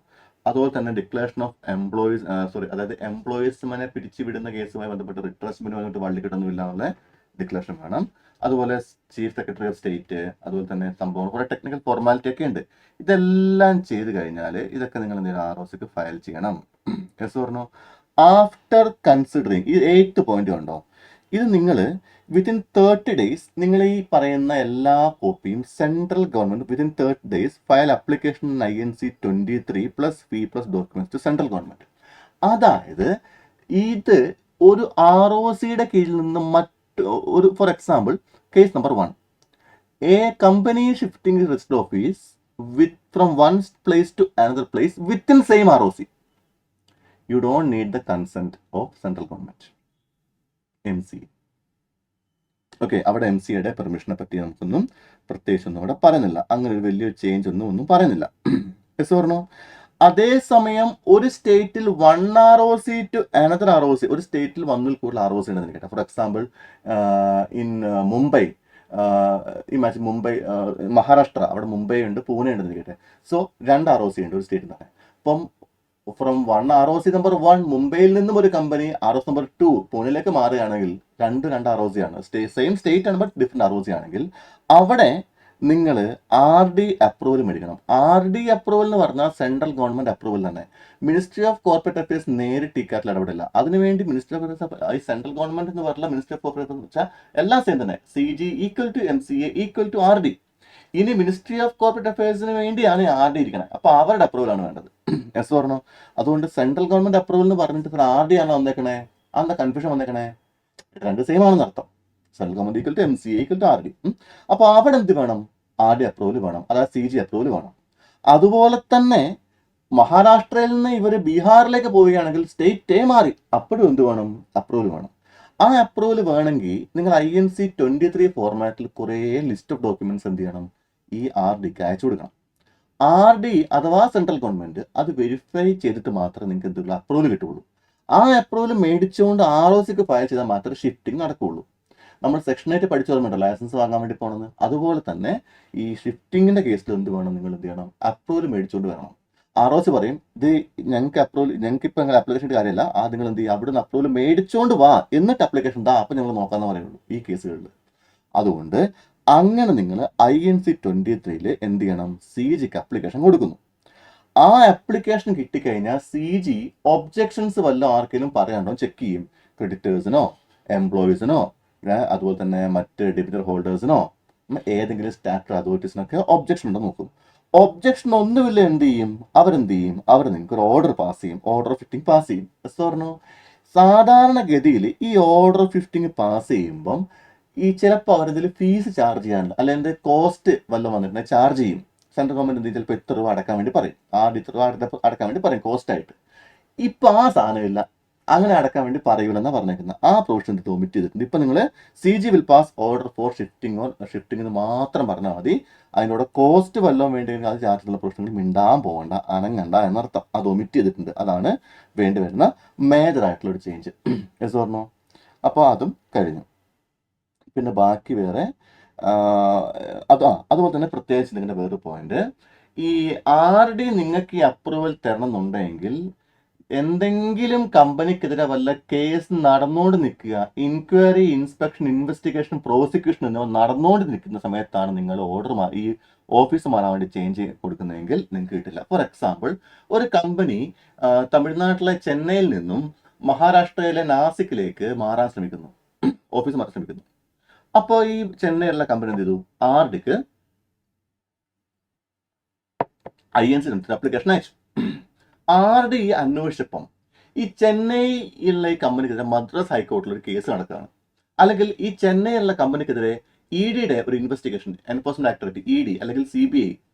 അതുപോലെ തന്നെ ഡിക്ലറേഷൻ ഓഫ് എംപ്ലോയീസ് അതായത് എംപ്ലോയീസിനെ പിരിച്ചുവിടുന്ന കേസുമായി ബന്ധപ്പെട്ട് റിട്രസ്മെന്റുമായി ബന്ധപ്പെട്ട് വള്ളിക്കെട്ടൊന്നുമില്ല എന്നുള്ള ഡിക്ലറേഷൻ വേണം. അതുപോലെ ചീഫ് സെക്രട്ടറി ഓഫ് സ്റ്റേറ്റ്, അതുപോലെ തന്നെ സംഭവം കുറെ ടെക്നിക്കൽ ഫോർമാലിറ്റി ഒക്കെ ഉണ്ട്. ഇതെല്ലാം ചെയ്ത് കഴിഞ്ഞാൽ ഇതൊക്കെ നിങ്ങൾ എന്തെങ്കിലും ROCക്ക് ഫയൽ ചെയ്യണം. പറഞ്ഞു. ആഫ്റ്റർ കൺസിഡറിങ് ഈ 8th പോയിന്റ് ഉണ്ടോ, ഇത് നിങ്ങൾ വിത്തിൻ 30 days നിങ്ങൾ ഈ പറയുന്ന എല്ലാ കോപ്പിയും central government within 30 days file application INC 23 plus fee plus documents to central government. അതായത് ഇത് ഒരു ROCയുടെ കീഴിൽ നിന്ന് ഒരു for example case number 1, a company shifting register office from one place to another place within same ROC. You don't need the consent of central government, MCA. Okay, അവിടെ MCAയുടെ പെർമിഷനെ പറ്റി നമുക്കൊന്നും പ്രത്യേകിച്ചൊന്നും അവിടെ പറയുന്നില്ല. അങ്ങനെ ഒരു വലിയൊരു ചേഞ്ച് ഒന്നും പറയുന്നില്ല. പറഞ്ഞോ. അതേസമയം ഒരു സ്റ്റേറ്റിൽ 1 ROC ടു അനദർ ROC, ഒരു സ്റ്റേറ്റിൽ 1ൽ കൂടുതൽ ROC ഉണ്ടെന്ന് കേട്ടോ. For example in Mumbai, imagine Mumbai, Maharashtra, അവിടെ മുംബൈ ഉണ്ട്, പൂനെ ഉണ്ടെന്ന് കേട്ടെ. സോ 2 ROC ഉണ്ട് ഒരു സ്റ്റേറ്റിൽ തന്നെ. അപ്പം ഫ്രം 1 ROC നമ്പർ 1 മുംബൈയിൽ നിന്നും ഒരു കമ്പനി ROC നമ്പർ 2 പൂനെയിലേക്ക് മാറുകയാണെങ്കിൽ 2 ROC ആണ്, സെയിം സ്റ്റേറ്റ് ആണ് ബട്ട് ഡിഫറെന്റ് ROC ആണെങ്കിൽ അവിടെ നിങ്ങൾ RD അപ്രൂവൽ മേടിക്കണം. RD അപ്രൂവൽ എന്ന് പറഞ്ഞാൽ സെൻട്രൽ ഗവൺമെന്റ് അപ്രൂവൽ തന്നെ. മിനിസ്ട്രി ഓഫ് കോർപ്പറേറ്റ് അഫയേഴ്സ് നേരിട്ട് ഇക്കാര്യത്തിൽ ഇടപെടില്ല. അതിനുവേണ്ടി മിനിസ്ട്രി ഓഫ് ഈ സെൻട്രൽ ഗവൺമെന്റ് എന്ന് പറഞ്ഞാൽ മിനിസ്ട്രി ഓഫ് കോർപ്പറേറ്റ് എന്ന് വെച്ചാൽ എല്ലാം സെയിം തന്നെ. CG equal to MCA equal to RD. ഇനി മിനിസ്ട്രി ഓഫ് കോർപ്പറേറ്റ് അഫയേഴ്സിന് വേണ്ടിയാണ് RD ഇരിക്കുന്നത്. അപ്പൊ അവരുടെ അപ്രൂവൽ ആണ് വേണ്ടത്. പറഞ്ഞു. അതുകൊണ്ട് സെൻട്രൽ ഗവൺമെന്റ് അപ്രൂവൽ എന്ന് പറഞ്ഞിട്ട് RD ആണോ വന്നേക്കണേ, അതെന്താ കൺഫ്യൂഷൻ വന്നേക്കണേ? 2 സെയിം ആണെന്ന് അർത്ഥം. Central government equal to MCA equal to RD. അപ്പൊ അവിടെ എന്ത് വേണം? RD അപ്രൂവൽ വേണം, അതായത് CG അപ്രൂവൽ വേണം. അതുപോലെ തന്നെ മഹാരാഷ്ട്രയിൽ നിന്ന് ഇവർ ബീഹാറിലേക്ക് പോവുകയാണെങ്കിൽ സ്റ്റേറ്റേ മാറി, അപ്പോഴും എന്ത് വേണം? അപ്രൂവൽ വേണം. ആ അപ്രൂവൽ വേണമെങ്കിൽ നിങ്ങൾ INC 23 ഫോർമാറ്റിൽ കുറേ ലിസ്റ്റ് ഓഫ് ഡോക്യുമെന്റ്സ് എന്ത് ചെയ്യണം? ഈ RDക്ക് അയച്ചു കൊടുക്കണം. RD അഥവാ സെൻട്രൽ ഗവൺമെന്റ് അത് വെരിഫൈ ചെയ്തിട്ട് മാത്രമേ നിങ്ങൾക്ക് എന്തുള്ളൂ അപ്രൂവൽ കിട്ടുള്ളൂ. ആ അപ്രൂവൽ മേടിച്ചുകൊണ്ട് ROCക്ക് ഫയൽ ചെയ്താൽ മാത്രമേ ഷിഫ്റ്റിംഗ് നടക്കുകയുള്ളൂ. നമ്മൾ സെക്ഷൻ 8 പഠിച്ചു ഓർമ്മയുണ്ടോ, ലൈസൻസ് വാങ്ങാൻ വേണ്ടി പോകണമെന്ന്. അതുപോലെ തന്നെ ഈ ഷിഫ്റ്റിങ്ങിന്റെ കേസിൽ എന്ത് വേണം? നിങ്ങൾ എന്ത് ചെയ്യണം? അപ്രൂവൽ മേടിച്ചുകൊണ്ട് വരണം. ROC പറയും ഇത് ഞങ്ങൾക്ക് അപ്രൂവൽ, ഞങ്ങൾക്ക് ഇപ്പൊ ഞങ്ങൾ അപ്ലിക്കേഷൻ്റെ കാര്യമല്ല, ആ നിങ്ങൾ എന്ത് ചെയ്യുക, അവിടെ നിന്ന് അപ്രൂവൽ മേടിച്ചുകൊണ്ട് വാ, എന്നിട്ട് അപ്ലിക്കേഷൻ താ, അപ്പം ഞങ്ങൾ നോക്കാമെന്ന് പറയുള്ളൂ ഈ കേസുകളിൽ. അതുകൊണ്ട് അങ്ങനെ നിങ്ങൾ INC 23 എന്ത് ചെയ്യണം, CGക്ക് അപ്ലിക്കേഷൻ കൊടുക്കുന്നു. ആ ആപ്ലിക്കേഷൻ കിട്ടിക്കഴിഞ്ഞാൽ CG ഒബ്ജെക്ഷൻസ് വല്ല ആർക്കെങ്കിലും പറയാണ്ടോ ചെക്ക് ചെയ്യും. ക്രെഡിറ്റേഴ്സിനോ എംപ്ലോയീസിനോ അതുപോലെ തന്നെ മറ്റ് ഡെബിറ്റർ ഹോൾഡേഴ്സിനോ ഏതെങ്കിലും സ്റ്റാറ്റുട്ടറി അതോറിറ്റീസിനൊക്കെ ഒബ്ജെക്ഷൻ ഉണ്ടോ നോക്കും. ഒബ്ജെക്ഷൻ ഒന്നുമില്ല എന്ത് ചെയ്യും, അവർ നിങ്ങൾക്ക് ഒരു ഓർഡർ പാസ് ചെയ്യും, ഓർഡർ ഓഫ് ലിഫ്റ്റിംഗ് പാസ് ചെയ്യും. പറഞ്ഞോ, സാധാരണഗതിയിൽ ഈ ഓർഡർ ഓഫ് ലിഫ്റ്റിംഗ് പാസ് ചെയ്യുമ്പം ഈ ചിലപ്പോൾ അവരിതിൽ ഫീസ് ചാർജ് ചെയ്യാനുള്ള അല്ലെങ്കിൽ കോസ്റ്റ് വല്ലതും വന്നിട്ടുണ്ടെങ്കിൽ ചാർജ് ചെയ്യും. സെൻട്രൽ ഗവൺമെന്റ് എന്ത് ചിലപ്പോൾ ഇത്ര രൂപ അടക്കാൻ വേണ്ടി പറയും, ഇത്ര രൂപ അടക്കാൻ വേണ്ടി പറയും കോസ്റ്റ് ആയിട്ട്. ഇപ്പൊ ആ സാധനമില്ല, അങ്ങനെ അടക്കാൻ വേണ്ടി പറയൂലെന്നാണ് പറഞ്ഞേക്കുന്നത്. ആ പ്രൊവിഷൻ ഒമിറ്റ് ചെയ്തിട്ടുണ്ട്. ഇപ്പൊ നിങ്ങൾ CG will pass order for shifting എന്ന് മാത്രം പറഞ്ഞാൽ മതി. അതിനോട് കോസ്റ്റ് വല്ലതും വേണ്ടി അത് ചാർജുള്ള പ്രൊവിഷനുകൾ മിണ്ടാൻ പോകണ്ട, അനങ്ങണ്ട എന്നർത്ഥം. അത് ഒമിറ്റ് ചെയ്തിട്ടുണ്ട്. അതാണ് വേണ്ടി വരുന്ന മേജർ ആയിട്ടുള്ള ഒരു ചേഞ്ച്. യെസ് പറഞ്ഞോ. അപ്പോൾ അതും കഴിഞ്ഞു. പിന്നെ ബാക്കി വേറെ അതുപോലെ തന്നെ പ്രത്യേകിച്ച് നിങ്ങളുടെ വേറൊരു പോയിന്റ്, ഈ RD നിങ്ങൾക്ക് ഈ അപ്രൂവൽ തരണം എന്നുണ്ടെങ്കിൽ എന്തെങ്കിലും കമ്പനിക്കെതിരെ വല്ല കേസ് നടന്നുകൊണ്ട് നിൽക്കുക, ഇൻക്വയറി, ഇൻസ്പെക്ഷൻ, ഇൻവെസ്റ്റിഗേഷൻ, പ്രോസിക്യൂഷൻ എന്നിവ നടന്നുകൊണ്ട് നിൽക്കുന്ന സമയത്താണ് നിങ്ങൾ ഓർഡർ ഈ ഓഫീസ് മാറാൻ വേണ്ടി ചേഞ്ച് കൊടുക്കുന്നതെങ്കിൽ നിങ്ങൾക്ക് കിട്ടില്ല. ഫോർ എക്സാമ്പിൾ, ഒരു കമ്പനി തമിഴ്നാട്ടിലെ ചെന്നൈയിൽ നിന്നും മഹാരാഷ്ട്രയിലെ നാസിക്കിലേക്ക് മാറാൻ ശ്രമിക്കുന്നു, ഓഫീസ് മാറാൻ ശ്രമിക്കുന്നു. അപ്പോൾ ഈ ചെന്നൈയിലുള്ള കമ്പനി എന്ത് ചെയ്തു, RDക്ക് INC അപ്ലിക്കേഷൻ അയച്ചു. RD അന്വേഷിച്ചപ്പം ഈ ചെന്നൈയിലുള്ള ഈ കമ്പനിക്കെതിരെ മദ്രാസ് ഹൈക്കോടതിയിൽ ഒരു കേസ് നടക്കുകയാണ്. അല്ലെങ്കിൽ ഈ ചെന്നൈയിലുള്ള കമ്പനിക്കെതിരെ EDയുടെ ഒരു ഇൻവെസ്റ്റിഗേഷൻ, എൻഫോഴ്സ്മെന്റ് ആക്ടിവിറ്റി, ED അല്ലെങ്കിൽ CBI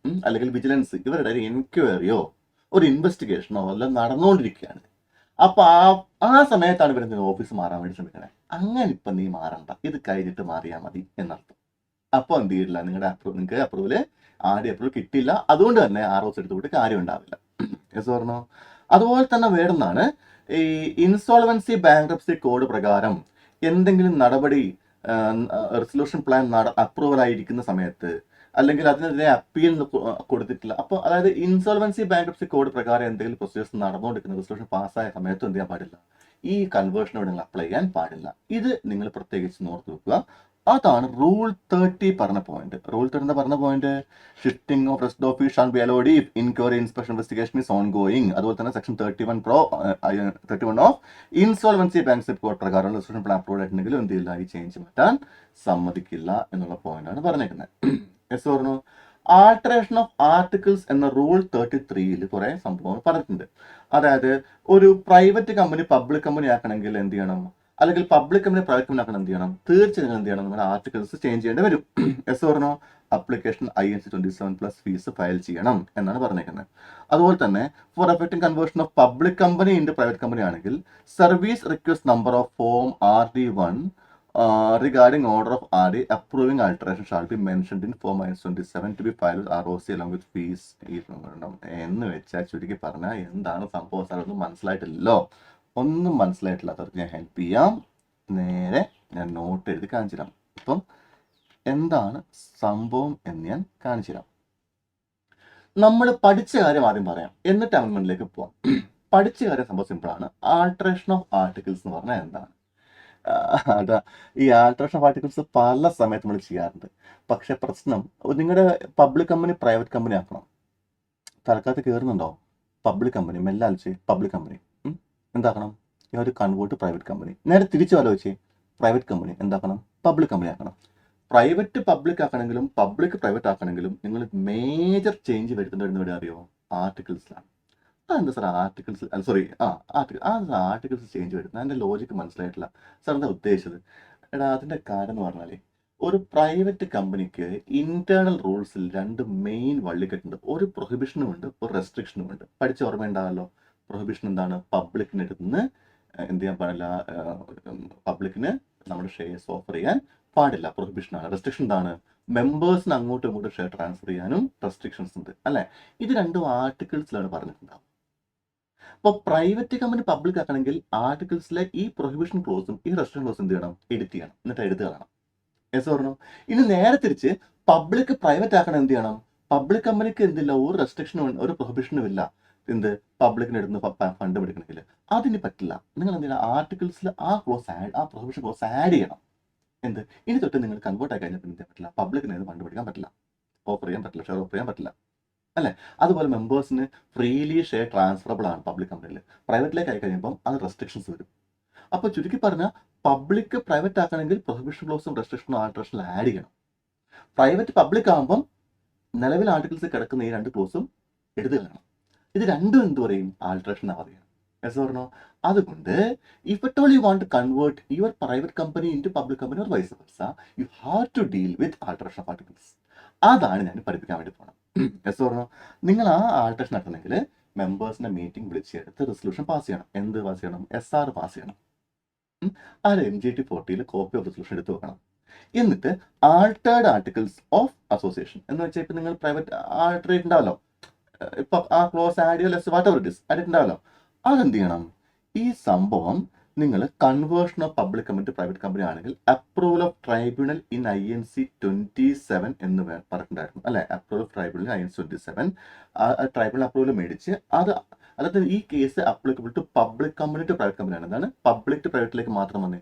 അല്ലെങ്കിൽ വിജിലൻസ് ഇവരുടെ ഒരു എൻക്വയറിയോ ഒരു ഇൻവെസ്റ്റിഗേഷനോ എല്ലാം നടന്നുകൊണ്ടിരിക്കുകയാണ്. അപ്പൊ ആ സമയത്താണ് ഇവരെന്ത് ഓഫീസ് മാറാൻ വേണ്ടി ശ്രമിക്കണേ. അങ്ങനെ ഇപ്പൊ നീ മാറണ്ട, ഇത് കഴിഞ്ഞിട്ട് മാറിയാൽ മതി എന്നർത്ഥം. അപ്പൊ എന്ത് ചെയ്യില്ല, നിങ്ങൾക്ക് അപ്രൂവല് RD അപ്രൂവൽ കിട്ടില്ല, അതുകൊണ്ട് തന്നെ ROs എടുത്തുകൊണ്ട് കാര്യം ഉണ്ടാവില്ല. യെസ് പറഞ്ഞോ. അതുപോലെ തന്നെ വേറൊന്നാണ്, ഈ ഇൻസോൾവൻസി ബാങ്ക്രപ്സി കോഡ് പ്രകാരം എന്തെങ്കിലും നടപടി റെസൊല്യൂഷൻ പ്ലാൻ അപ്രൂവൽ ആയിരിക്കുന്ന സമയത്ത് അല്ലെങ്കിൽ അതിനെതിരെ അപ്പീൽ കൊടുത്തിട്ടില്ല, അപ്പോൾ അതായത് ഇൻസോൾവൻസി ബാങ്ക്രപ്സി കോഡ് പ്രകാരം എന്തെങ്കിലും പ്രൊസീജിയേഴ്സ് നടന്നുകൊണ്ടിരിക്കുന്ന റെസൊല്യൂഷൻ പാസ്സായ സമയത്ത് എന്ത് ചെയ്യാൻ പാടില്ല, ഈ കൺവേർഷനോട് നിങ്ങൾ അപ്ലൈ ചെയ്യാൻ പാടില്ല. ഇത് നിങ്ങൾ പ്രത്യേകിച്ച് ഓർത്ത് വെക്കുക. അതാണ് റൂൾ 30 പറഞ്ഞ പോയിന്റ്. റൂൾ 30 പറഞ്ഞ point, shifting of rest office shall be allowed if inquiry inspection investigation is on going. അതുപോലെ തന്നെ section 31 of insolvency bankruptcy code പ്രകാരം റെസൊല്യൂഷൻ പ്ലാൻ അപ്രൂവൽ ആയിട്ടുണ്ടെങ്കിലും എന്ത് ചെയ്യില്ല, ഈ ചേഞ്ച് മാറ്റാൻ സമ്മതിക്കില്ല എന്നുള്ള പോയിന്റാണ് പറഞ്ഞേക്കുന്നത്. യെസ് പറഞ്ഞു. ആൾട്ടറേഷൻ ഓഫ് ആർട്ടിക്കിൾസ് എന്ന റൂൾ 33 കുറെ സംഭവങ്ങൾ പറഞ്ഞിട്ടുണ്ട്. അതായത് ഒരു പ്രൈവറ്റ് കമ്പനി പബ്ലിക് കമ്പനി ആക്കണമെങ്കിൽ എന്ത് ചെയ്യണം, അല്ലെങ്കിൽ പബ്ലിക് കമ്പനി പ്രൈവറ്റ് കമ്പനി ആക്കണം എന്ത് ചെയ്യണം, തീർച്ചയായും എന്ത് ചെയ്യണം, നമ്മുടെ ആർട്ടിക്കിൾസ് ചേഞ്ച് ചെയ്യേണ്ടി വരും. യെസ് പറഞ്ഞോ. അപ്ലിക്കേഷൻ INC 27+ ഫീസ് ഫയൽ ചെയ്യണം എന്നാണ് പറഞ്ഞേക്കുന്നത്. അതുപോലെ തന്നെ for effecting conversion of public company in private company ആണെങ്കിൽ service request number of form RD1 regarding order of RD approving alteration shall be mentioned in form I-27 to be filed with ROC along with fees. എന്ന് വെച്ചാൽ ചുരുക്കി പറഞ്ഞാൽ എന്താണ് സംഭവം sir, ഒന്നും മനസ്സിലായിട്ടില്ലല്ലോ. ഒന്നും മനസ്സിലായിട്ടില്ലാത്തവർക്ക് ഞാൻ ഹെൽപ്പ് ചെയ്യാം. നേരെ ഞാൻ നോട്ട് എഴുതി കാണിച്ചു തരാം. ഇപ്പം എന്താണ് സംഭവം എന്ന് ഞാൻ കാണിച്ചു തരാം. നമ്മൾ പഠിച്ച കാര്യം ആദ്യം പറയാം, എന്നിട്ട് അമെൻമെന്റിലേക്ക് പോവാം. പഠിച്ച കാര്യം സംഭവം സിമ്പിളാണ്. ആൾട്ടറേഷൻ ഓഫ് ആർട്ടിക്കിൾസ് എന്ന് പറഞ്ഞാൽ എന്താണ്? അതാ, ഈ ആൾട്ടറേഷൻ ഓഫ് ആർട്ടിക്കിൾസ് പല സമയത്ത് നമ്മൾ ചെയ്യാറുണ്ട്. പക്ഷെ പ്രശ്നം, നിങ്ങളുടെ പബ്ലിക് കമ്പനി പ്രൈവറ്റ് കമ്പനി ആക്കണം. തൽക്കാലത്ത് കയറുന്നുണ്ടോ പബ്ലിക് കമ്പനി, മെല്ലാലിച്ച് പബ്ലിക് കമ്പനി എന്താക്കണം, ഈ ഒരു കൺവേർട്ട് പ്രൈവറ്റ് കമ്പനി. നേരെ തിരിച്ചു ആലോചിച്ച് പ്രൈവറ്റ് കമ്പനി എന്താക്കണം, പബ്ലിക് കമ്പനി ആക്കണം. പ്രൈവറ്റ് പബ്ലിക് ആക്കണമെങ്കിലും പബ്ലിക് പ്രൈവറ്റ് ആക്കണമെങ്കിലും നിങ്ങൾ മേജർ ചേഞ്ച് വരുത്തേണ്ടി വരുന്ന അറിയോ, ആർട്ടിക്കിൾസിലാണ്. അതെന്താ സാർ ആർട്ടിക്കിൾസ്, ആർട്ടിക്കിൾസ് ചേഞ്ച് വരുന്നത്? അതിൻ്റെ ലോജിക്ക് മനസ്സിലായിട്ടില്ല സാർ, എന്താ ഉദ്ദേശിച്ചത്? എടാ, അതിൻ്റെ കാര്യം എന്ന് പറഞ്ഞാൽ ഒരു പ്രൈവറ്റ് കമ്പനിക്ക് ഇന്റേണൽ റൂൾസിൽ 2 മെയിൻ വള്ളിക്കെട്ടുണ്ട്. ഒരു പ്രൊഹിബിഷനും ഉണ്ട്, ഒരു റെസ്ട്രിക്ഷനും ഉണ്ട്. പഠിച്ച ഓർമ്മയുണ്ടാവല്ലോ. പ്രൊഹിബിഷൻ എന്താണ്, പബ്ലിക്കിന് അടുത്തുനിന്ന് എന്ത് ചെയ്യാൻ പാടില്ല, പബ്ലിക്കിന് നമ്മുടെ ഷെയർസ് ഓഫർ ചെയ്യാൻ പാടില്ല, പ്രൊഹിബിഷനാണ്. റെസ്ട്രിക്ഷൻ എന്താണ്, മെമ്പേഴ്സിന് അങ്ങോട്ടും ഇങ്ങോട്ടും ഷെയർ ട്രാൻസ്ഫർ ചെയ്യാനും റെസ്ട്രിക്ഷൻസ് ഉണ്ട് അല്ലേ. ഇത് 2 ആർട്ടിക്കിൾസിലാണ് പറഞ്ഞിട്ടുണ്ടാവും. അപ്പോൾ പ്രൈവറ്റ് കമ്പനി പബ്ലിക് ആക്കണമെങ്കിൽ ആർട്ടിക്കിൾസിലെ ഈ പ്രൊഹിബിഷൻ ക്ലോസും ഈ റെസ്ട്രിക്ഷൻ ക്ലോസും എന്ത് ചെയ്യണം, എഡിറ്റ് ചെയ്യണം, എന്നിട്ട് എടുത്ത് കളയണം. യെസ് പറഞ്ഞു. ഇനി നേരെ തിരിച്ച് പബ്ലിക് പ്രൈവറ്റ് ആക്കണം എന്ത് ചെയ്യണം, പബ്ലിക് കമ്പനിക്ക് എന്തില്ല, ഒരു റെസ്ട്രിക്ഷനും ഒരു പ്രൊഹിബിഷനും ഇല്ല. എന്ത്, പബ്ലിക്കിന് എടുത്ത് ഫണ്ട് പിടിക്കണമെങ്കിൽ അതിന് പറ്റില്ല. നിങ്ങൾ എന്ത് ചെയ്യണം, ആർട്ടിക്കിൾസിൽ ആ പ്രൊഹിബിഷൻ ക്ലോസ് ആഡ് ചെയ്യണം. എന്ത് ഇനി തൊട്ട് നിങ്ങൾ കൺവേർട്ട് ആയി കഴിഞ്ഞാൽ പിന്നെ പറ്റില്ല, പബ്ലിക്കിന് ഫണ്ട് പിടിക്കാൻ പറ്റില്ല, ഓഫർ ചെയ്യാൻ പറ്റില്ല, ഷെയർ ഓഫർ ചെയ്യാൻ പറ്റില്ല അല്ലേ. അതുപോലെ മെമ്പേഴ്സിന് ഫ്രീലി ഷെയർ ട്രാൻസ്ഫറബിൾ ആണ് പബ്ലിക് കമ്പനിയിൽ. പ്രൈവറ്റിലേക്ക് ആയി കഴിയുമ്പോൾ അത് റെസ്ട്രിക്ഷൻസ് വരും. അപ്പോൾ ചുരുക്കി പറഞ്ഞാൽ പബ്ലിക് പ്രൈവറ്റ് ആക്കണമെങ്കിൽ പ്രൊഹിബിഷൻ ക്ലോസും റെസ്ട്രിക്ഷനും ആൾട്രേഷനിൽ ആഡ് ചെയ്യണം. പ്രൈവറ്റ് പബ്ലിക് ആകുമ്പം നിലവിൽ ആർട്ടിക്കിൾസ് കിടക്കുന്ന ഈ 2 ക്ലോസും എടുത്തു കളയണം. ഇത് രണ്ടും എന്ത് പറയും, ആൾട്രേഷൻ പറയാം. Yes or no? അതുകൊണ്ട് if at all you want to convert your private company into public company or vice versa, you have to deal with alteration of articles. അതാണ് ഞാൻ പഠിപ്പിക്കാൻ വേണ്ടി പോകണം. Yes or no? നിങ്ങൾ ആ alteration നടത്തണമെങ്കിൽ മെമ്പേഴ്സിന്റെ മീറ്റിംഗ് വിളിച്ചെടുത്ത് റെസൊല്യൂഷൻ പാസ് ചെയ്യണം. എന്ത് പാസ് ചെയ്യണം? SR പാസ് ചെയ്യണം. ആ MGT40 കോപ്പി ഓഫ് റെസൊല്യൂഷൻ എടുത്ത് വെക്കണം. എന്നിട്ട് ആൾട്ടേർഡ് ആർട്ടിക്കിൾസ് ഓഫ് അസോസിയേഷൻ എന്ന് വെച്ചാൽ ഇപ്പൊ നിങ്ങൾ പ്രൈവറ്റ് ആൾട്ടർ ചെയ്തിട്ടുണ്ടാവല്ലോ, ഇപ്പൊ ആ ക്ലോസ് ആഡ് ചെയ്യോ less whatever it is ആയിട്ടുണ്ടാവല്ലോ, അതെന്ത് ചെയ്യണം? ഈ സംഭവം നിങ്ങൾ conversion of public company to private company ആണെങ്കിൽ approval of tribunal in INC 27 എന്ന് പറഞ്ഞിട്ടുണ്ടായിരുന്നു അല്ലെ. Approval of tribunal INC 27 tribunal approval മേടിച്ച് അതായത് ഈ case applicable to public company to private company ആണ്. എന്താണ് പബ്ലിക് ടു പ്രൈവറ്റിലേക്ക് മാത്രം വന്നേ,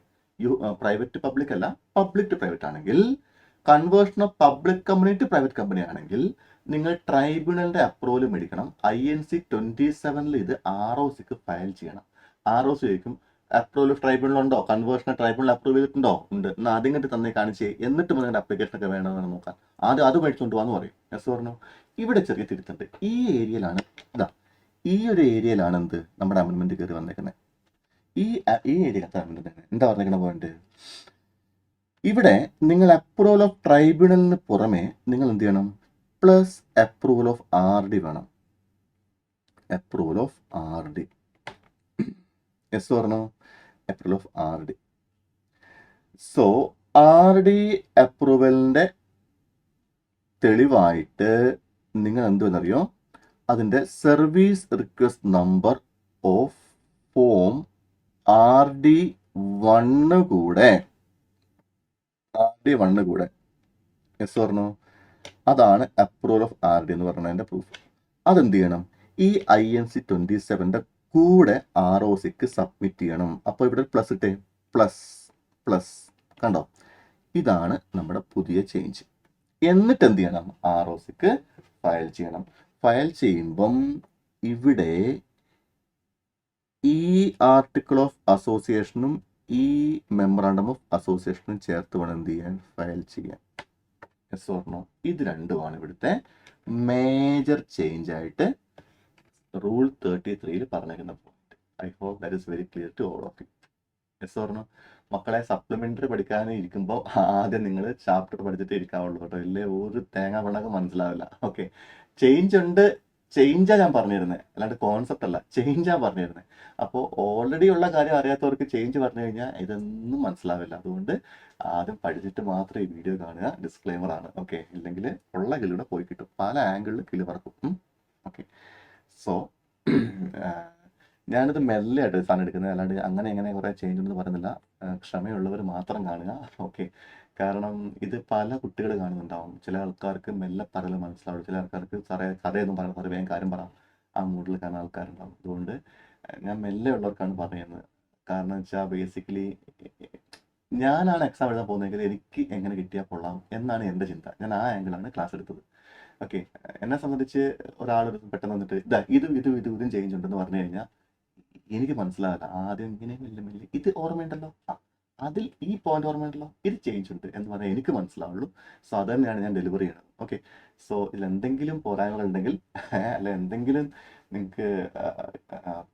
പ്രൈവറ്റ് ടു പബ്ലിക് അല്ല, പബ്ലിക് ടു പ്രൈവറ്റ് ആണെങ്കിൽ conversion of public company to private company ആണെങ്കിൽ നിങ്ങൾ ട്രൈബ്യൂണലിന്റെ അപ്രൂവൽ മേടിക്കണം. INC 27 ഇത് ROCക്ക് ഫയൽ ചെയ്യണം. ROC ചോദിക്കും അപ്രൂവൽ ഓഫ് ട്രൈബ്യൂണൽ ഉണ്ടോ, കൺവേർഷൻ ട്രൈബ്യൂണൽ അപ്രൂവ് ചെയ്തിട്ടുണ്ടോ, ഉണ്ട്, എന്നാൽ ആദ്യം കണ്ട് തന്നെ കാണിച്ചേ, എന്നിട്ട് നിങ്ങളുടെ അപ്ലിക്കേഷൻ ഒക്കെ വേണമെന്ന് നോക്കാം. ആദ്യം അത് മേടിച്ചുകൊണ്ട് പോകാന്ന് പറയും. യെസ് പറഞ്ഞു. ഇവിടെ ചെറിയ തിരുത്തുണ്ട്. ഈ ഏരിയയിലാണ് ഈ ഒരു ഏരിയയിലാണ് എന്ത് നമ്മുടെ അമെന്റ്മെന്റ് കയറി വന്നേക്കുന്നത്. ഈ ഏരിയക്കകത്ത് അമെന്റ്മെന്റ് എന്താ പറഞ്ഞേക്കണ പോയിന്റ്, ഇവിടെ നിങ്ങൾ അപ്രൂവൽ ഓഫ് ട്രൈബ്യൂണലിന് പുറമെ നിങ്ങൾ എന്ത് ചെയ്യണം, പ്ലസ് അപ്രൂവൽ ഓഫ് RD വേണം. Approval of RD. യെസ് പറഞ്ഞോ? Approval of RD. So RD അപ്രൂവലിന്റെ തെളിവായിട്ട് നിങ്ങൾ എന്തുവെന്നറിയോ, അതിന്റെ service request number of form RD1 കൂടെ യെസ് പറഞ്ഞോ? അതാണ് അപ്രൂവൽ ഓഫ് RD എന്ന് പറഞ്ഞതിന്റെ പ്രൂഫ്. അതെന്ത് ചെയ്യണം, ഈ INC 27 കൂടെ ROCക്ക് സബ്മിറ്റ് ചെയ്യണം. അപ്പോൾ ഇവിടെ പ്ലസ് ഇട്ടേ, പ്ലസ് കണ്ടോ, ഇതാണ് നമ്മുടെ പുതിയ ചേഞ്ച്. എന്നിട്ട് എന്ത് ചെയ്യണം, ROCക്ക് ഫയൽ ചെയ്യണം. ഫയൽ ചെയ്യുമ്പം ഇവിടെ ഈ ആർട്ടിക്കിൾ ഓഫ് അസോസിയേഷനും ഈ മെമ്മറാണ്ടം ഓഫ് അസോസിയേഷനും ചേർത്ത് വേണം എന്ത് ചെയ്യാൻ, ഫയൽ ചെയ്യാൻ. Yes or no? ഇത് രണ്ടുമാണ് ഇവിടുത്തെ മേജർ ചേഞ്ച് ആയിട്ട് റൂൾ 33 പറഞ്ഞിരിക്കുന്ന പോയിന്റ്. I hope that is very clear to all of you. Yes or no? മക്കളെ, സപ്ലിമെന്ററി പഠിക്കാൻ ഇരിക്കുമ്പോൾ ആദ്യം നിങ്ങൾ ചാപ്റ്റർ പഠിച്ചിട്ട് ഇരിക്കാവുള്ളൂ കേട്ടോ, ഇല്ലേ ഒരു തേങ്ങ പിണക്ക് മനസ്സിലാവില്ല. ഓക്കെ, ചേഞ്ച് ഉണ്ട്, ചേഞ്ചാ ഞാൻ പറഞ്ഞിരുന്നത്, അല്ലാണ്ട് കോൺസെപ്റ്റ് അല്ല, ചേഞ്ചാ പറഞ്ഞിരുന്നത്. അപ്പോൾ ഓൾറെഡി ഉള്ള കാര്യം അറിയാത്തവർക്ക് ചേഞ്ച് പറഞ്ഞു കഴിഞ്ഞാൽ ഇതൊന്നും മനസ്സിലാവില്ല. അതുകൊണ്ട് ആദ്യം പഠിച്ചിട്ട് മാത്രം ഈ വീഡിയോ കാണുക. ഡിസ്ക്ലെയിമർ ആണ്. ഓക്കെ, ഇല്ലെങ്കിൽ ഉള്ള കിളിയുടെ പോയി കിട്ടും, പല ആംഗിളിൽ കിളി പറക്കും. ഓക്കെ, സോ ഞാനിത് മെല്ലെ ആയിട്ട് സാധനം എടുക്കുന്നത്, അല്ലാണ്ട് അങ്ങനെ എങ്ങനെ കുറേ ചേഞ്ച് ഉണ്ടെന്ന് പറയുന്നില്ല. ക്ഷമയുള്ളവർ മാത്രം കാണുക. ഓക്കെ, കാരണം ഇത് പല കുട്ടികൾ കാണുന്നുണ്ടാവും. ചില ആൾക്കാർക്ക് മെല്ലെ പറയൽ മനസ്സിലാവും, ചില ആൾക്കാർക്ക് സാറേ കഥയൊന്നും പറയാം, സാറേ വേഗം കാര്യം പറയാം, ആ മൂഡിൽ കാണുന്ന ആൾക്കാരുണ്ടാവും. അതുകൊണ്ട് ഞാൻ മെല്ലെ ഉള്ളവർക്കാണ് പറയുന്നത്. കാരണം വെച്ചാൽ ബേസിക്കലി ഞാനാണ് എക്സാം എഴുതാൻ പോകുന്നതെങ്കിൽ എനിക്ക് എങ്ങനെ കിട്ടിയാൽ കൊള്ളാം എന്നാണ് എൻ്റെ ചിന്ത. ഞാൻ ആ ആംഗിളാണ് ക്ലാസ് എടുത്തത്. ഓക്കെ, എന്നെ സംബന്ധിച്ച് ഒരാൾ പെട്ടെന്ന് വന്നിട്ട് ഇതും ചേഞ്ച് ഉണ്ടെന്ന് പറഞ്ഞു കഴിഞ്ഞാൽ എനിക്ക് മനസ്സിലാവില്ല. ആദ്യം ഇങ്ങനെ മെല്ലെ ഇത് ഓർമ്മയുണ്ടല്ലോ, അതിൽ ഈ പോയിന്റ് ഓർമ്മയുണ്ടല്ലോ, ഇത് ചേഞ്ച് ഉണ്ട് എന്ന് പറഞ്ഞാൽ എനിക്ക് മനസ്സിലാവുള്ളൂ. സോ അത് തന്നെയാണ് ഞാൻ ഡെലിവറി ചെയ്യണത്. ഓക്കെ, സോ ഇതിൽ എന്തെങ്കിലും പോരായ്മകൾ ഉണ്ടെങ്കിൽ അല്ല എന്തെങ്കിലും നിങ്ങൾക്ക്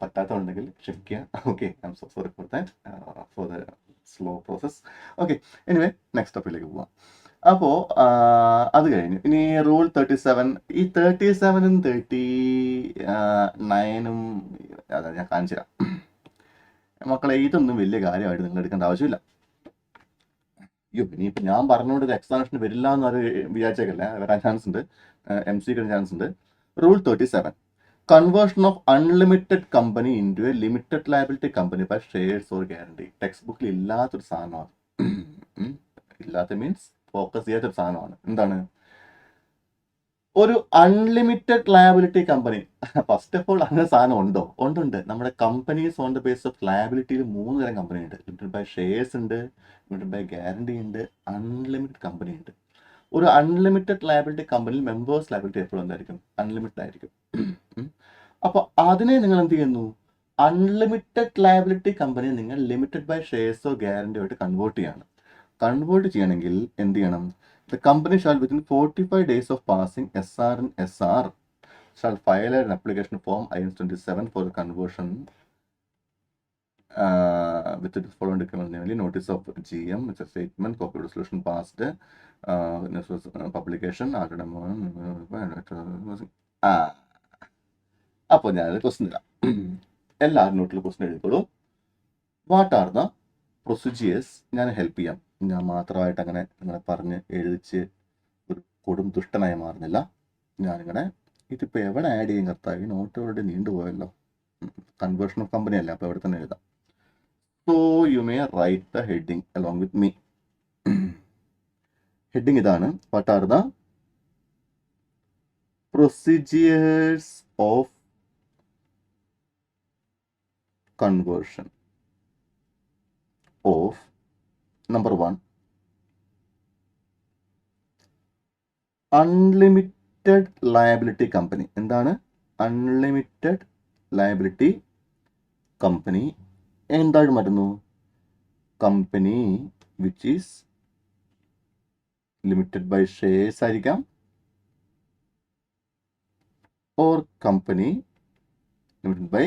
പറ്റാത്തതുണ്ടെങ്കിൽ ക്ഷമിക്കുക. Okay, I'm so sorry for that, for the slow process. Okay, anyway next ടോപ്പിക്കിലേക്ക് പോവാം. അപ്പോൾ അത് കഴിഞ്ഞു. ഇനി റൂൾ 37. ഈ 37ഉം 39ഉം അതാ ഞാൻ കാണിച്ചു തരാം. മക്കളെ, ഇതൊന്നും വലിയ കാര്യമായിട്ട് നിങ്ങൾ എടുക്കേണ്ട ആവശ്യമില്ല. അയ്യോ, ഇനിയിപ്പോൾ ഞാൻ പറഞ്ഞുകൊണ്ട് ഇത് എക്സ്പ്ലനേഷൻ വരില്ല എന്ന് അത് വിചാരിച്ചേക്കല്ലേ, വരാൻ ചാൻസ് ഉണ്ട്, MCക്ക് ചാൻസ് ഉണ്ട്. Rule 37, conversion of unlimited company into a limited liability company by shares or guarantee. Text ബുക്കിൽ ഇല്ലാത്തൊരു സാധനമാണ്. ഇല്ലാത്ത മീൻസ് ഫോക്കസ് ചെയ്യാത്തൊരു സാധനമാണ്. എന്താണ്? ഒരു unlimited liability company. First of all അങ്ങനെ സാധനം ഉണ്ടോ? ഉണ്ട്. നമ്മുടെ companies on the base of ലയബിലിറ്റിയിൽ 3 തരം കമ്പനി ഉണ്ട്. ലിമിറ്റഡ് ബൈ ഷെയർസ് ഉണ്ട്, ലിമിറ്റഡ് ബൈ ഗ്യാരണ്ടി ഉണ്ട്, അൺലിമിറ്റഡ് കമ്പനി ഉണ്ട്. ഒരു അൺലിമിറ്റഡ് ലയബിലിറ്റി കമ്പനിയിൽ മെമ്പേഴ്സ് ലയബിലിറ്റി എപ്പോഴും എന്തായിരിക്കും? അൺലിമിറ്റഡ് ആയിരിക്കും. അപ്പോൾ അതിനെ നിങ്ങൾ എന്ത് ചെയ്യുന്നു? അൺലിമിറ്റഡ് ലയബിലിറ്റി കമ്പനിയെ നിങ്ങൾ ലിമിറ്റഡ് ബൈ ഷെയർസോ ഗ്യാരണ്ടിയോ ആയിട്ട് കൺവേർട്ട് ചെയ്യാണ്. കൺവേർട്ട് ചെയ്യണമെങ്കിൽ എന്ത് ചെയ്യണം? The company shall within 45 days of passing SR and SR shall file an application form IN27 for the conversion with the following documents, namely notice of GM, it's a statement, copy of resolution passed, publication, അപ്പോൾ ഞാനത് question തരാം. എല്ലാവരും നോട്ടിൽ question എഴുതിക്കോളൂ. What are the procedures? ഞാൻ help ചെയ്യാം. ഞാൻ മാത്രമായിട്ട് അങ്ങനെ നിങ്ങളെ പറഞ്ഞ് എഴുതിച്ച് ഒരു കൊടും ദുഷ്ടനായി മാറുന്നില്ല. ഞാനിങ്ങനെ ഇതിപ്പോൾ എവിടെ ആഡ് ചെയ്യും കർത്താവ്? നോട്ട് ഓൾറെഡി നീണ്ടുപോയല്ലോ. കൺവേർഷൻ ഓഫ് കമ്പനി അല്ല, അപ്പോൾ എവിടെ തന്നെ എഴുതാം. So you may write the heading along with me. Heading ഇതാണ്: what are the procedures of conversion of Number 1, unlimited liability company. എന്താണ് അൺലിമിറ്റഡ് ലയബിലിറ്റി കമ്പനി? എന്താണ് മാറ്റുന്നു? Company which is limited by shares ആയിരിക്കാം, or company limited by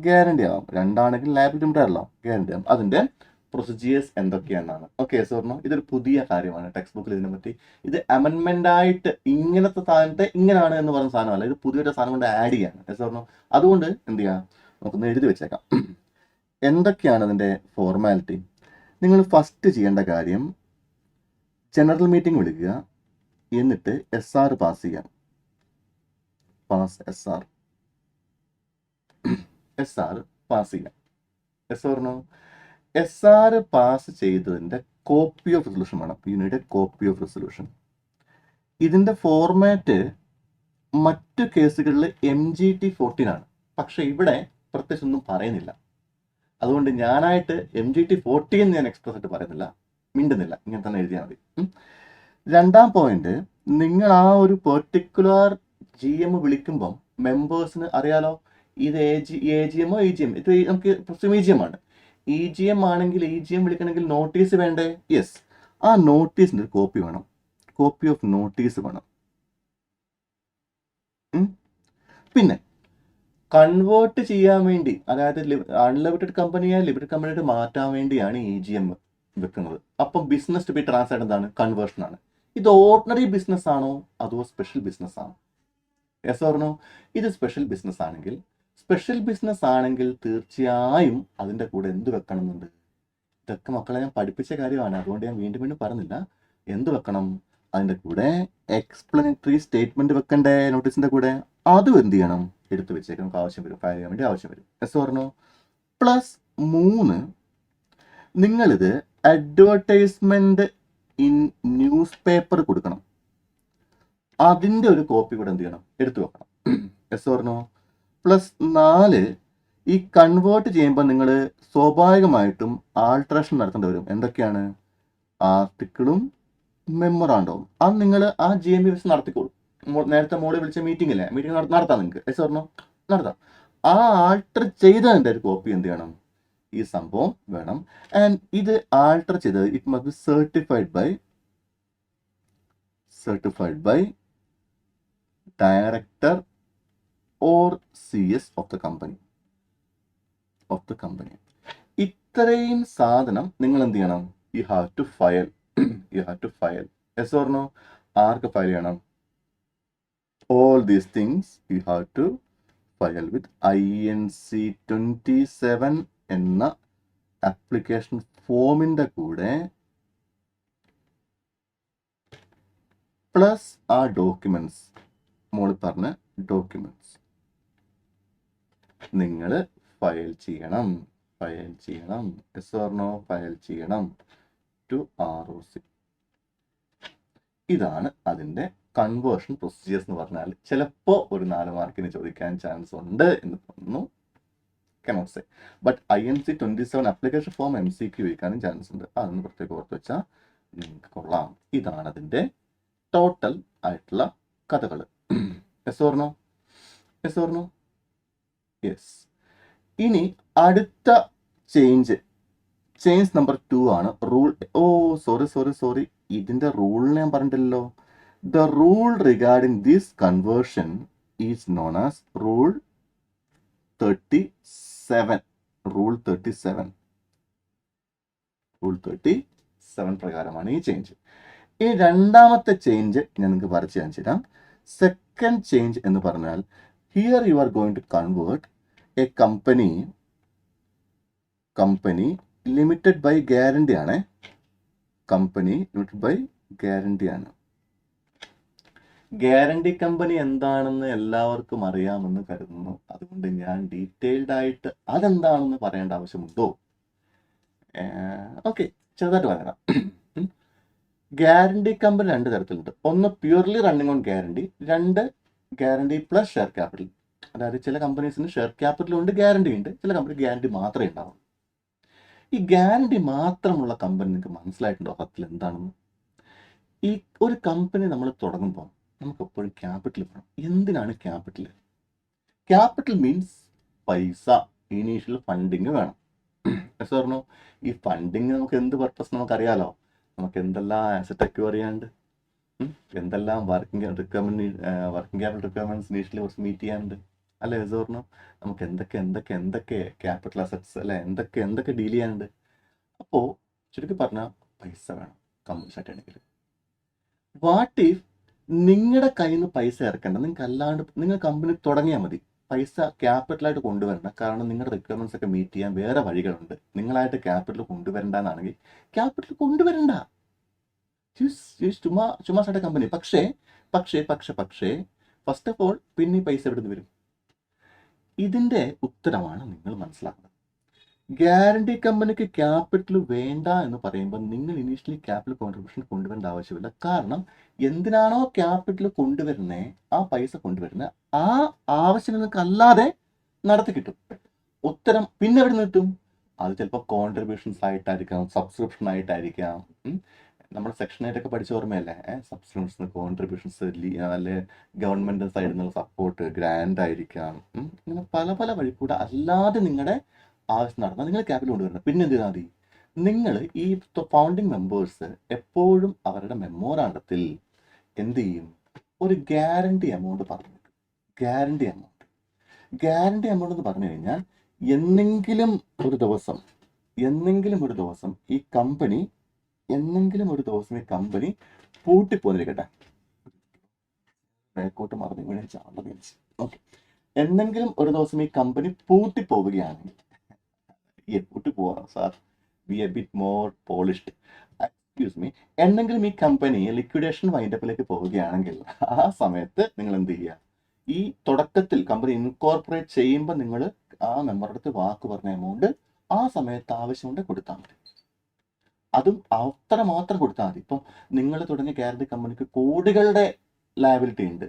guarantee ആവാം. രണ്ടാണെങ്കിൽ liability limited അല്ല, guarantee ആവാം. അതിൻ്റെ പ്രൊസീജിയേഴ്സ് എന്തൊക്കെയാണെന്നാണ്. ഓക്കെ സോർണോ, ഇതൊരു പുതിയ കാര്യമാണ് ടെക്സ്റ്റ് ബുക്കിൽ ഇതിനെ പറ്റി. ഇത് അമെൻമെന്റ് ആയിട്ട് ഇങ്ങനത്തെ സാധനത്തെ ഇങ്ങനെയാണ് എന്ന് പറയുന്ന സാധനമല്ല, ഇത് പുതിയൊരു സാധനം കൊണ്ട് ആഡ് ചെയ്യാണ് സോർണോ. അതുകൊണ്ട് എന്ത് ചെയ്യാം, നമുക്കൊന്ന് എഴുതി വെച്ചേക്കാം. എന്തൊക്കെയാണ് അതിൻ്റെ ഫോർമാലിറ്റി? നിങ്ങൾ ഫസ്റ്റ് ചെയ്യേണ്ട കാര്യം ജനറൽ മീറ്റിംഗ് വിളിക്കുക, എന്നിട്ട് SR പാസ് ചെയ്യാം. പാസ് SR പാസ് ചെയ്യാം. സോർണോ, SR പാസ് ചെയ്തതിൻ്റെ കോപ്പി ഓഫ് റെസൊല്യൂഷൻ വേണം. You need A copy of resolution. ഇതിൻ്റെ ഫോർമാറ്റ് മറ്റു കേസുകളിൽ MGT14 ആണ്, പക്ഷെ ഇവിടെ പ്രത്യേകിച്ച് ഒന്നും പറയുന്നില്ല. അതുകൊണ്ട് ഞാനായിട്ട് MGT14 ഞാൻ എക്സ്പ്രസ് ആയിട്ട് പറയുന്നില്ല, മിണ്ടുന്നില്ല, ഇങ്ങനെ തന്നെ എഴുതിയാൽ മതി. രണ്ടാം പോയിന്റ്, നിങ്ങൾ ആ ഒരു പെർട്ടിക്കുലർ GM വിളിക്കുമ്പം മെമ്പേഴ്സിന് അറിയാലോ ഇത് AGMോ EGM, ഇത് നമുക്ക് പ്രസ്യൂം EGM ആണ്. EGM ആണെങ്കിൽ EGM വിളിക്കണമെങ്കിൽ നോട്ടീസ് വേണ്ടേ? യെസ്, ആ നോട്ടീസിൻ്റെ ഒരു കോപ്പി വേണം. കോപ്പി ഓഫ് നോട്ടീസ് വേണം. പിന്നെ കൺവേർട്ട് ചെയ്യാൻ വേണ്ടി, അതായത് അൺലിമിറ്റഡ് കമ്പനിയെ ലിമിറ്റഡ് കമ്പനിയായിട്ട് മാറ്റാൻ വേണ്ടിയാണ് EGM വെക്കുന്നത്. അപ്പം ബിസിനസ് ടു ബി ട്രാൻസ്ഫർഡ് എന്താണ്? കൺവേർഷൻ ആണ്. ഇത് ഓർഡിനറി ബിസിനസ് ആണോ അതോ സ്പെഷ്യൽ ബിസിനസ് ആണോ? Yes or no? ഇത് സ്പെഷ്യൽ ബിസിനസ് ആണെങ്കിൽ, തീർച്ചയായും അതിൻ്റെ കൂടെ എന്ത് വെക്കണമെന്നുണ്ട്? ഇതൊക്കെ മക്കളെ ഞാൻ പഠിപ്പിച്ച കാര്യമാണ്, അതുകൊണ്ട് ഞാൻ വീണ്ടും വീണ്ടും പറഞ്ഞില്ല. എന്ത് വെക്കണം? അതിൻ്റെ കൂടെ എക്സ്പ്ലനേറ്ററി സ്റ്റേറ്റ്മെന്റ് വെക്കണ്ടേ നോട്ടീസിന്റെ കൂടെ? അതും എന്ത് ചെയ്യണം? എടുത്തു വെച്ചേക്കണം, നമുക്ക് ആവശ്യം വരും, ഫയൽ ചെയ്യാൻ വേണ്ടി ആവശ്യം വരും. Yes or no? +3, നിങ്ങളിത് അഡ്വർടൈസ്മെന്റ് ഇൻ ന്യൂസ് പേപ്പർ കൊടുക്കണം. അതിൻ്റെ ഒരു കോപ്പി കൂടെ എന്ത് ചെയ്യണം? എടുത്തു വെക്കണം. Yes or no? +4, ഈ കൺവേർട്ട് ചെയ്യുമ്പോൾ നിങ്ങൾ സ്വാഭാവികമായിട്ടും ആൾട്രേഷൻ നടത്തേണ്ടി വരും. എന്തൊക്കെയാണ്? ആർട്ടിക്കിളും മെമ്മറാണ്ടവും. അത് നിങ്ങൾ ആ GMB വെച്ച് നടത്തിക്കോളും. നേരത്തെ മോളിൽ വിളിച്ച മീറ്റിംഗ് അല്ലേ, മീറ്റിംഗ് നടത്താം നിങ്ങൾക്ക്. Yes or no? നടത്താം. ആ ആൾട്ടർ ചെയ്തതിൻ്റെ ഒരു കോപ്പി എന്ത് ചെയ്യണം? ഈ സംഭവം വേണം. ആൻഡ് ഇത് ആൾട്ടർ ചെയ്തത് it must be certified by director or CS of the company. ഇത്രയും സാധനം നിങ്ങൾ എന്ത് ചെയ്യണം? You have to file. Yes or no? ആർക്ക് ഫയൽ ചെയ്യണം? all these things you have to file with INC27 എന്ന ആപ്ലിക്കേഷൻ ഫോമിൻ്റെ കൂടെ പ്ലസ് ആ ഡോക്യുമെന്റ്സ്, മോളിൽ പറഞ്ഞ ഡോക്യുമെന്റ്സ് നിങ്ങൾ ഫയൽ ചെയ്യണം. Yes or no? ഫയൽ ചെയ്യണം ടു ROC. ഇതാണ് അതിൻ്റെ കൺവേർഷൻ പ്രൊസീജിയേഴ്സ് എന്ന് പറഞ്ഞാൽ ചിലപ്പോൾ ഒരു 4 മാർക്കിന് ചോദിക്കാൻ ചാൻസ് ഉണ്ട് എന്ന് തോന്നുന്നു. cannot say. But INC 27 application form MCQ ചോദിക്കാനും ചാൻസ് ഉണ്ട്. അതൊന്ന് പ്രത്യേകം ഓർത്ത് വെച്ചാൽ നിങ്ങൾക്ക് കൊള്ളാം. ഇതാണ് അതിൻ്റെ ടോട്ടൽ ആയിട്ടുള്ള കഥകൾ. Yes or no? Yes or no? Yes. ഇനി അടുത്ത ചേഞ്ച് നമ്പർ 2 ആണ്. റൂൾ സോറി ഇതിൻ്റെ റൂൾ ഞാൻ പറഞ്ഞിട്ടില്ലല്ലോ. The rule regarding this conversion is known as rule 37. Rule 37 പ്രകാരമാണ് ഈ ചേഞ്ച്. ഈ രണ്ടാമത്തെ ചേഞ്ച് ഞാൻ നിങ്ങൾക്ക് വരച്ച് കാണിച്ചു തരാം. സെക്കൻഡ് ചേഞ്ച് എന്ന് പറഞ്ഞാൽ here you are going to convert a company limited by guarantee ആണ്. കമ്പനി ലിമിറ്റഡ് ബൈ ഗ്യാരണ്ടി ആണ്. ഗ്യാരണ്ടി കമ്പനി എന്താണെന്ന് എല്ലാവർക്കും അറിയാമെന്ന് കരുതുന്നു. അതുകൊണ്ട് ഞാൻ ഡീറ്റെയിൽഡ് ആയിട്ട് അതെന്താണെന്ന് പറയേണ്ട ആവശ്യമുണ്ടോ? ഓക്കെ, ചെറുതായിട്ട് പറയാം. ഗ്യാരണ്ടി കമ്പനി 2 തരത്തിലുണ്ട്. ഒന്ന് purely running on guarantee, 2 guarantee plus share capital. അതായത് ചില കമ്പനീസിന് ഷെയർ ക്യാപിറ്റൽ ഉണ്ട്, ഗ്യാരണ്ടി ഉണ്ട്. ചില കമ്പനി ഗ്യാരണ്ടി മാത്രമേ ഉണ്ടാവുള്ളൂ. ഈ ഗ്യാരണ്ടി മാത്രമുള്ള കമ്പനി നിങ്ങൾക്ക് മനസ്സിലായിട്ടുണ്ടോ സത്യത്തിൽ എന്താണെന്ന്? ഈ ഒരു കമ്പനി നമ്മൾ തുടങ്ങുമ്പോൾ നമുക്ക് എപ്പോഴും ക്യാപിറ്റൽ വേണം. എന്തിനാണ് ക്യാപിറ്റൽ? ക്യാപിറ്റൽ മീൻസ് പൈസ, ഇനീഷ്യൽ ഫണ്ടിങ് വേണം. സാറിനോ ഈ ഫണ്ടിങ് നമുക്ക് എന്ത് പർപ്പസ് നമുക്കറിയാലോ. നമുക്ക് എന്തെല്ലാം ആസറ്റ് അക്വയർ ചെയ്യാണ്ട്, എന്തെല്ലാം വർക്കിംഗ് ക്യാപിറ്റൽ റിക്വയർമെന്റ്സ് ഇനീഷ്യലി കുറച്ച് മീറ്റ് ചെയ്യാനുണ്ട് അല്ലേ സാറിനോ? നമുക്ക് എന്തൊക്കെ ക്യാപിറ്റൽ അസറ്റ്സ് അല്ലെ, എന്തൊക്കെ ഡീൽ ചെയ്യാനുണ്ട്. അപ്പോൾ ചുരുക്കി പറഞ്ഞാൽ പൈസ വേണം കമ്പനി സ്റ്റാർട്ട് ചെയ്യണമെങ്കിൽ. വാട്ട് ഇഫ് നിങ്ങളുടെ കയ്യിൽ നിന്ന് പൈസ ഇറക്കണ്ട, നിങ്ങൾക്ക് അല്ലാണ്ട് നിങ്ങൾ കമ്പനി തുടങ്ങിയാൽ മതി, പൈസ ക്യാപിറ്റലായിട്ട് കൊണ്ടുവരണ്ട. കാരണം നിങ്ങളുടെ റിക്വയർമെന്റ്സ് ഒക്കെ മീറ്റ് ചെയ്യാൻ വേറെ വഴികളുണ്ട്. നിങ്ങളായിട്ട് ക്യാപിറ്റൽ കൊണ്ടുവരണ്ട എന്നാണെങ്കിൽ ക്യാപിറ്റൽ കൊണ്ടുവരണ്ട, ചുമ്മാ സ്റ്റാർട്ട് കമ്പനി. പക്ഷേ ഫസ്റ്റ് ഓഫ് ഓൾ പിന്നെ ഈ പൈസ എവിടെ നിന്ന് വരും? ഇതിന്റെ ഉത്തരമാണ് നിങ്ങൾ മനസ്സിലാക്കുന്നത്. ഗ്യാരണ്ടി കമ്പനിക്ക് ക്യാപിറ്റൽ വേണ്ട എന്ന് പറയുമ്പോൾ നിങ്ങൾ ഇനീഷ്യലി ക്യാപിറ്റൽ കോൺട്രിബ്യൂഷൻ കൊണ്ടുവരേണ്ട ആവശ്യമില്ല. കാരണം എന്തിനാണോ ക്യാപിറ്റൽ കൊണ്ടുവരുന്നത്, ആ പൈസ കൊണ്ടുവരുന്നത് ആ ആവശ്യങ്ങൾക്ക് അല്ലാതെ നടത്തി കിട്ടും. ഉത്തരം പിന്നെ എവിടെ നിന്ന് കിട്ടും? അത് ചിലപ്പോൾ കോൺട്രിബ്യൂഷൻസ് ആയിട്ടായിരിക്കാം, സബ്സ്ക്രിപ്ഷൻ ആയിട്ടായിരിക്കാം. നമ്മൾ സെക്ഷനായിട്ടൊക്കെ പഠിച്ച ഓർമ്മയല്ലേ, സബ്സ്ക്രിപ്ഷൻസ്, കോൺട്രിബ്യൂഷൻസ്, അല്ലെ ഗവൺമെന്റ് സൈഡിൽ നിന്നുള്ള സപ്പോർട്ട്, ഗ്രാൻഡ് ആയിരിക്കാം. ഇങ്ങനെ പല വഴി കൂടെ അല്ലാതെ നിങ്ങളുടെ ആവശ്യം നടന്നാൽ നിങ്ങൾ ക്യാപിറ്റൽ കൊണ്ടുവരണം. പിന്നെ എന്ത് ചെയ്താൽ മതി? നിങ്ങൾ ഈ ഫൗണ്ടിങ് മെമ്പേഴ്സ് എപ്പോഴും അവരുടെ മെമ്മോറാണ്ടത്തിൽ എന്ത് ചെയ്യും? ഒരു ഗ്യാരണ്ടി എമൗണ്ട് പറഞ്ഞു. ഗ്യാരണ്ടി എമൗണ്ട് എന്ന് പറഞ്ഞു കഴിഞ്ഞാൽ എന്നെങ്കിലും ഒരു ദിവസം ഈ കമ്പനി പൂട്ടിപ്പോന്നിരിക്കട്ടെ. ബാക്കോട്ട് മറന്നു വീണിച്ച്. ഓക്കെ, എന്നെങ്കിലും ഒരു ദിവസം ഈ കമ്പനി പൂട്ടിപ്പോവുകയാണെങ്കിൽ, പൂട്ടിപ്പോവാം sir, be a bit more polished, excuse me, എന്നെങ്കിലും ഈ കമ്പനി ലിക്വിഡേഷൻ വൈൻഡപ്പിലേക്ക് പോവുകയാണെങ്കിൽ ആ സമയത്ത് നിങ്ങൾ എന്ത് ചെയ്യുക? ഈ തുടക്കത്തിൽ കമ്പനി ഇൻകോർപ്പറേറ്റ് ചെയ്യുമ്പോൾ നിങ്ങൾ ആ മെമ്പറുടെ അടുത്ത് വാക്ക് പറഞ്ഞ എമൗണ്ട് ആ സമയത്ത് ആവശ്യമുണ്ട് കൊടുത്താൽ മതി. അതും അത്ര മാത്രം കൊടുത്താൽ മതി. ഇപ്പം നിങ്ങൾ തുടങ്ങിയ ഗ്യാരണ്ടി കമ്പനിക്ക് കോടികളുടെ ലയബിലിറ്റി ഉണ്ട്.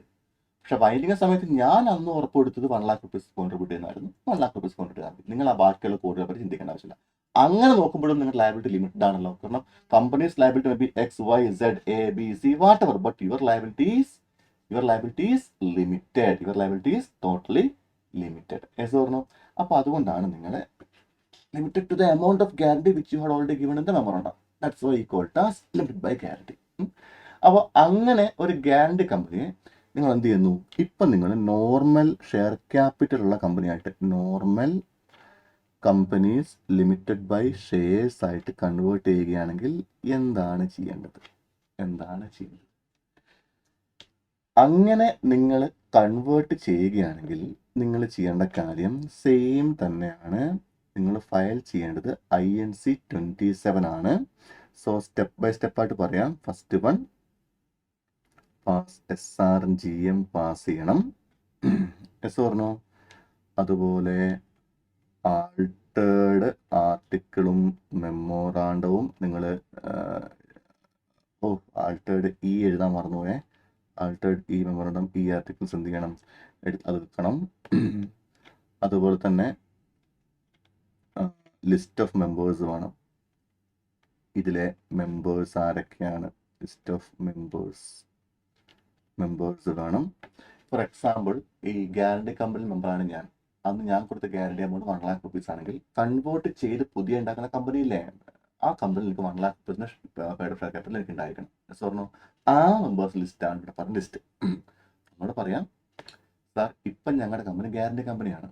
പക്ഷെ വൈൻഡിങ് സമയത്ത് ഞാൻ അന്ന് ഉറപ്പ് കൊടുത്തത് 1 lakh rupees കോൺട്രിബ്യൂട്ട് ചെയ്യുന്നതായിരുന്നു. 1 lakh rupees കോൺട്രിബ്യൂട്ട് ചെയ്താൽ മതി. നിങ്ങൾ ആ ബാക്കിയുള്ള കോടികളെ പറ്റി ചിന്തിക്കേണ്ട ആവശ്യമില്ല. അങ്ങനെ നോക്കുമ്പോഴും നിങ്ങളുടെ ലയബിലിറ്റി ലിമിറ്റഡ് ആണല്ലോ. കാരണം companies liability may be XYZ ABC whatever, but your liability is limited. Your liability is totally limited. Yes or no? അപ്പോൾ അതുകൊണ്ടാണ് നിങ്ങളെ limited to the amount of guarantee which you had already given in the memorandum. That's why you call it as limited by guarantee. അപ്പോൾ അങ്ങനെ ഒരു guarantee കമ്പനിയെ നിങ്ങൾ എന്ത് ചെയ്യുന്നു? ഇപ്പം നിങ്ങൾ നോർമൽ ഷെയർ ക്യാപിറ്റൽ ഉള്ള കമ്പനിയായിട്ട്, normal companies limited by shares ആയിട്ട് കൺവേർട്ട് ചെയ്യുകയാണെങ്കിൽ എന്താണ് ചെയ്യേണ്ടത്? അങ്ങനെ നിങ്ങൾ കൺവേർട്ട് ചെയ്യുകയാണെങ്കിൽ നിങ്ങൾ ചെയ്യേണ്ട കാര്യം സെയിം തന്നെയാണ്. നിങ്ങൾ ഫയൽ ചെയ്യേണ്ടത് INC 27 ആണ്. സോ സ്റ്റെപ്പ് ബൈ സ്റ്റെപ്പായിട്ട് പറയാം. ഫസ്റ്റ് വൺ, SRGM പാസ് ചെയ്യണം. Yes or no? അതുപോലെ ആൾട്ടേഡ് ആർട്ടിക്കിളും മെമ്മോറാണ്ടവും നിങ്ങൾ ആൾട്ടേഡ് എഴുതാൻ മറന്നുപോയേ. ആൾട്ടേഡ് ഈ മെമ്മോറണ്ടം ഈ ആർട്ടിക്കിൾസ് എന്ത് ചെയ്യണം, അത് എടുക്കണം. അതുപോലെ തന്നെ ലിസ്റ്റ് ഓഫ് മെമ്പേഴ്സ് വേണം. ഇതിലെ മെമ്പേഴ്സ് ആരൊക്കെയാണ്, ലിസ്റ്റ് ഓഫ് മെമ്പേഴ്സ് വേണം. ഫോർ എക്സാമ്പിൾ, ഈ ഗ്യാരണ്ടി കമ്പനി മെമ്പറാണ് ഞാൻ. അന്ന് ഞാൻ കൊടുത്ത ഗ്യാരണ്ടി എമൗണ്ട് 1 lakh rupees ആണെങ്കിൽ കൺവേർട്ട് ചെയ്ത് പുതിയ ഉണ്ടാക്കുന്ന കമ്പനിയില്ലേ, ആ കമ്പനിയിൽ എനിക്ക് 1 lakh rupees paid share capital എനിക്ക് ഉണ്ടായിരിക്കണം. പറഞ്ഞു ആ മെമ്പേഴ്സ് ലിസ്റ്റാണ് ഇവിടെ പറഞ്ഞ ലിസ്റ്റ്. നമ്മളോട് പറയാം, സാർ ഇപ്പം ഞങ്ങളുടെ കമ്പനി ഗ്യാരണ്ടി കമ്പനിയാണ്.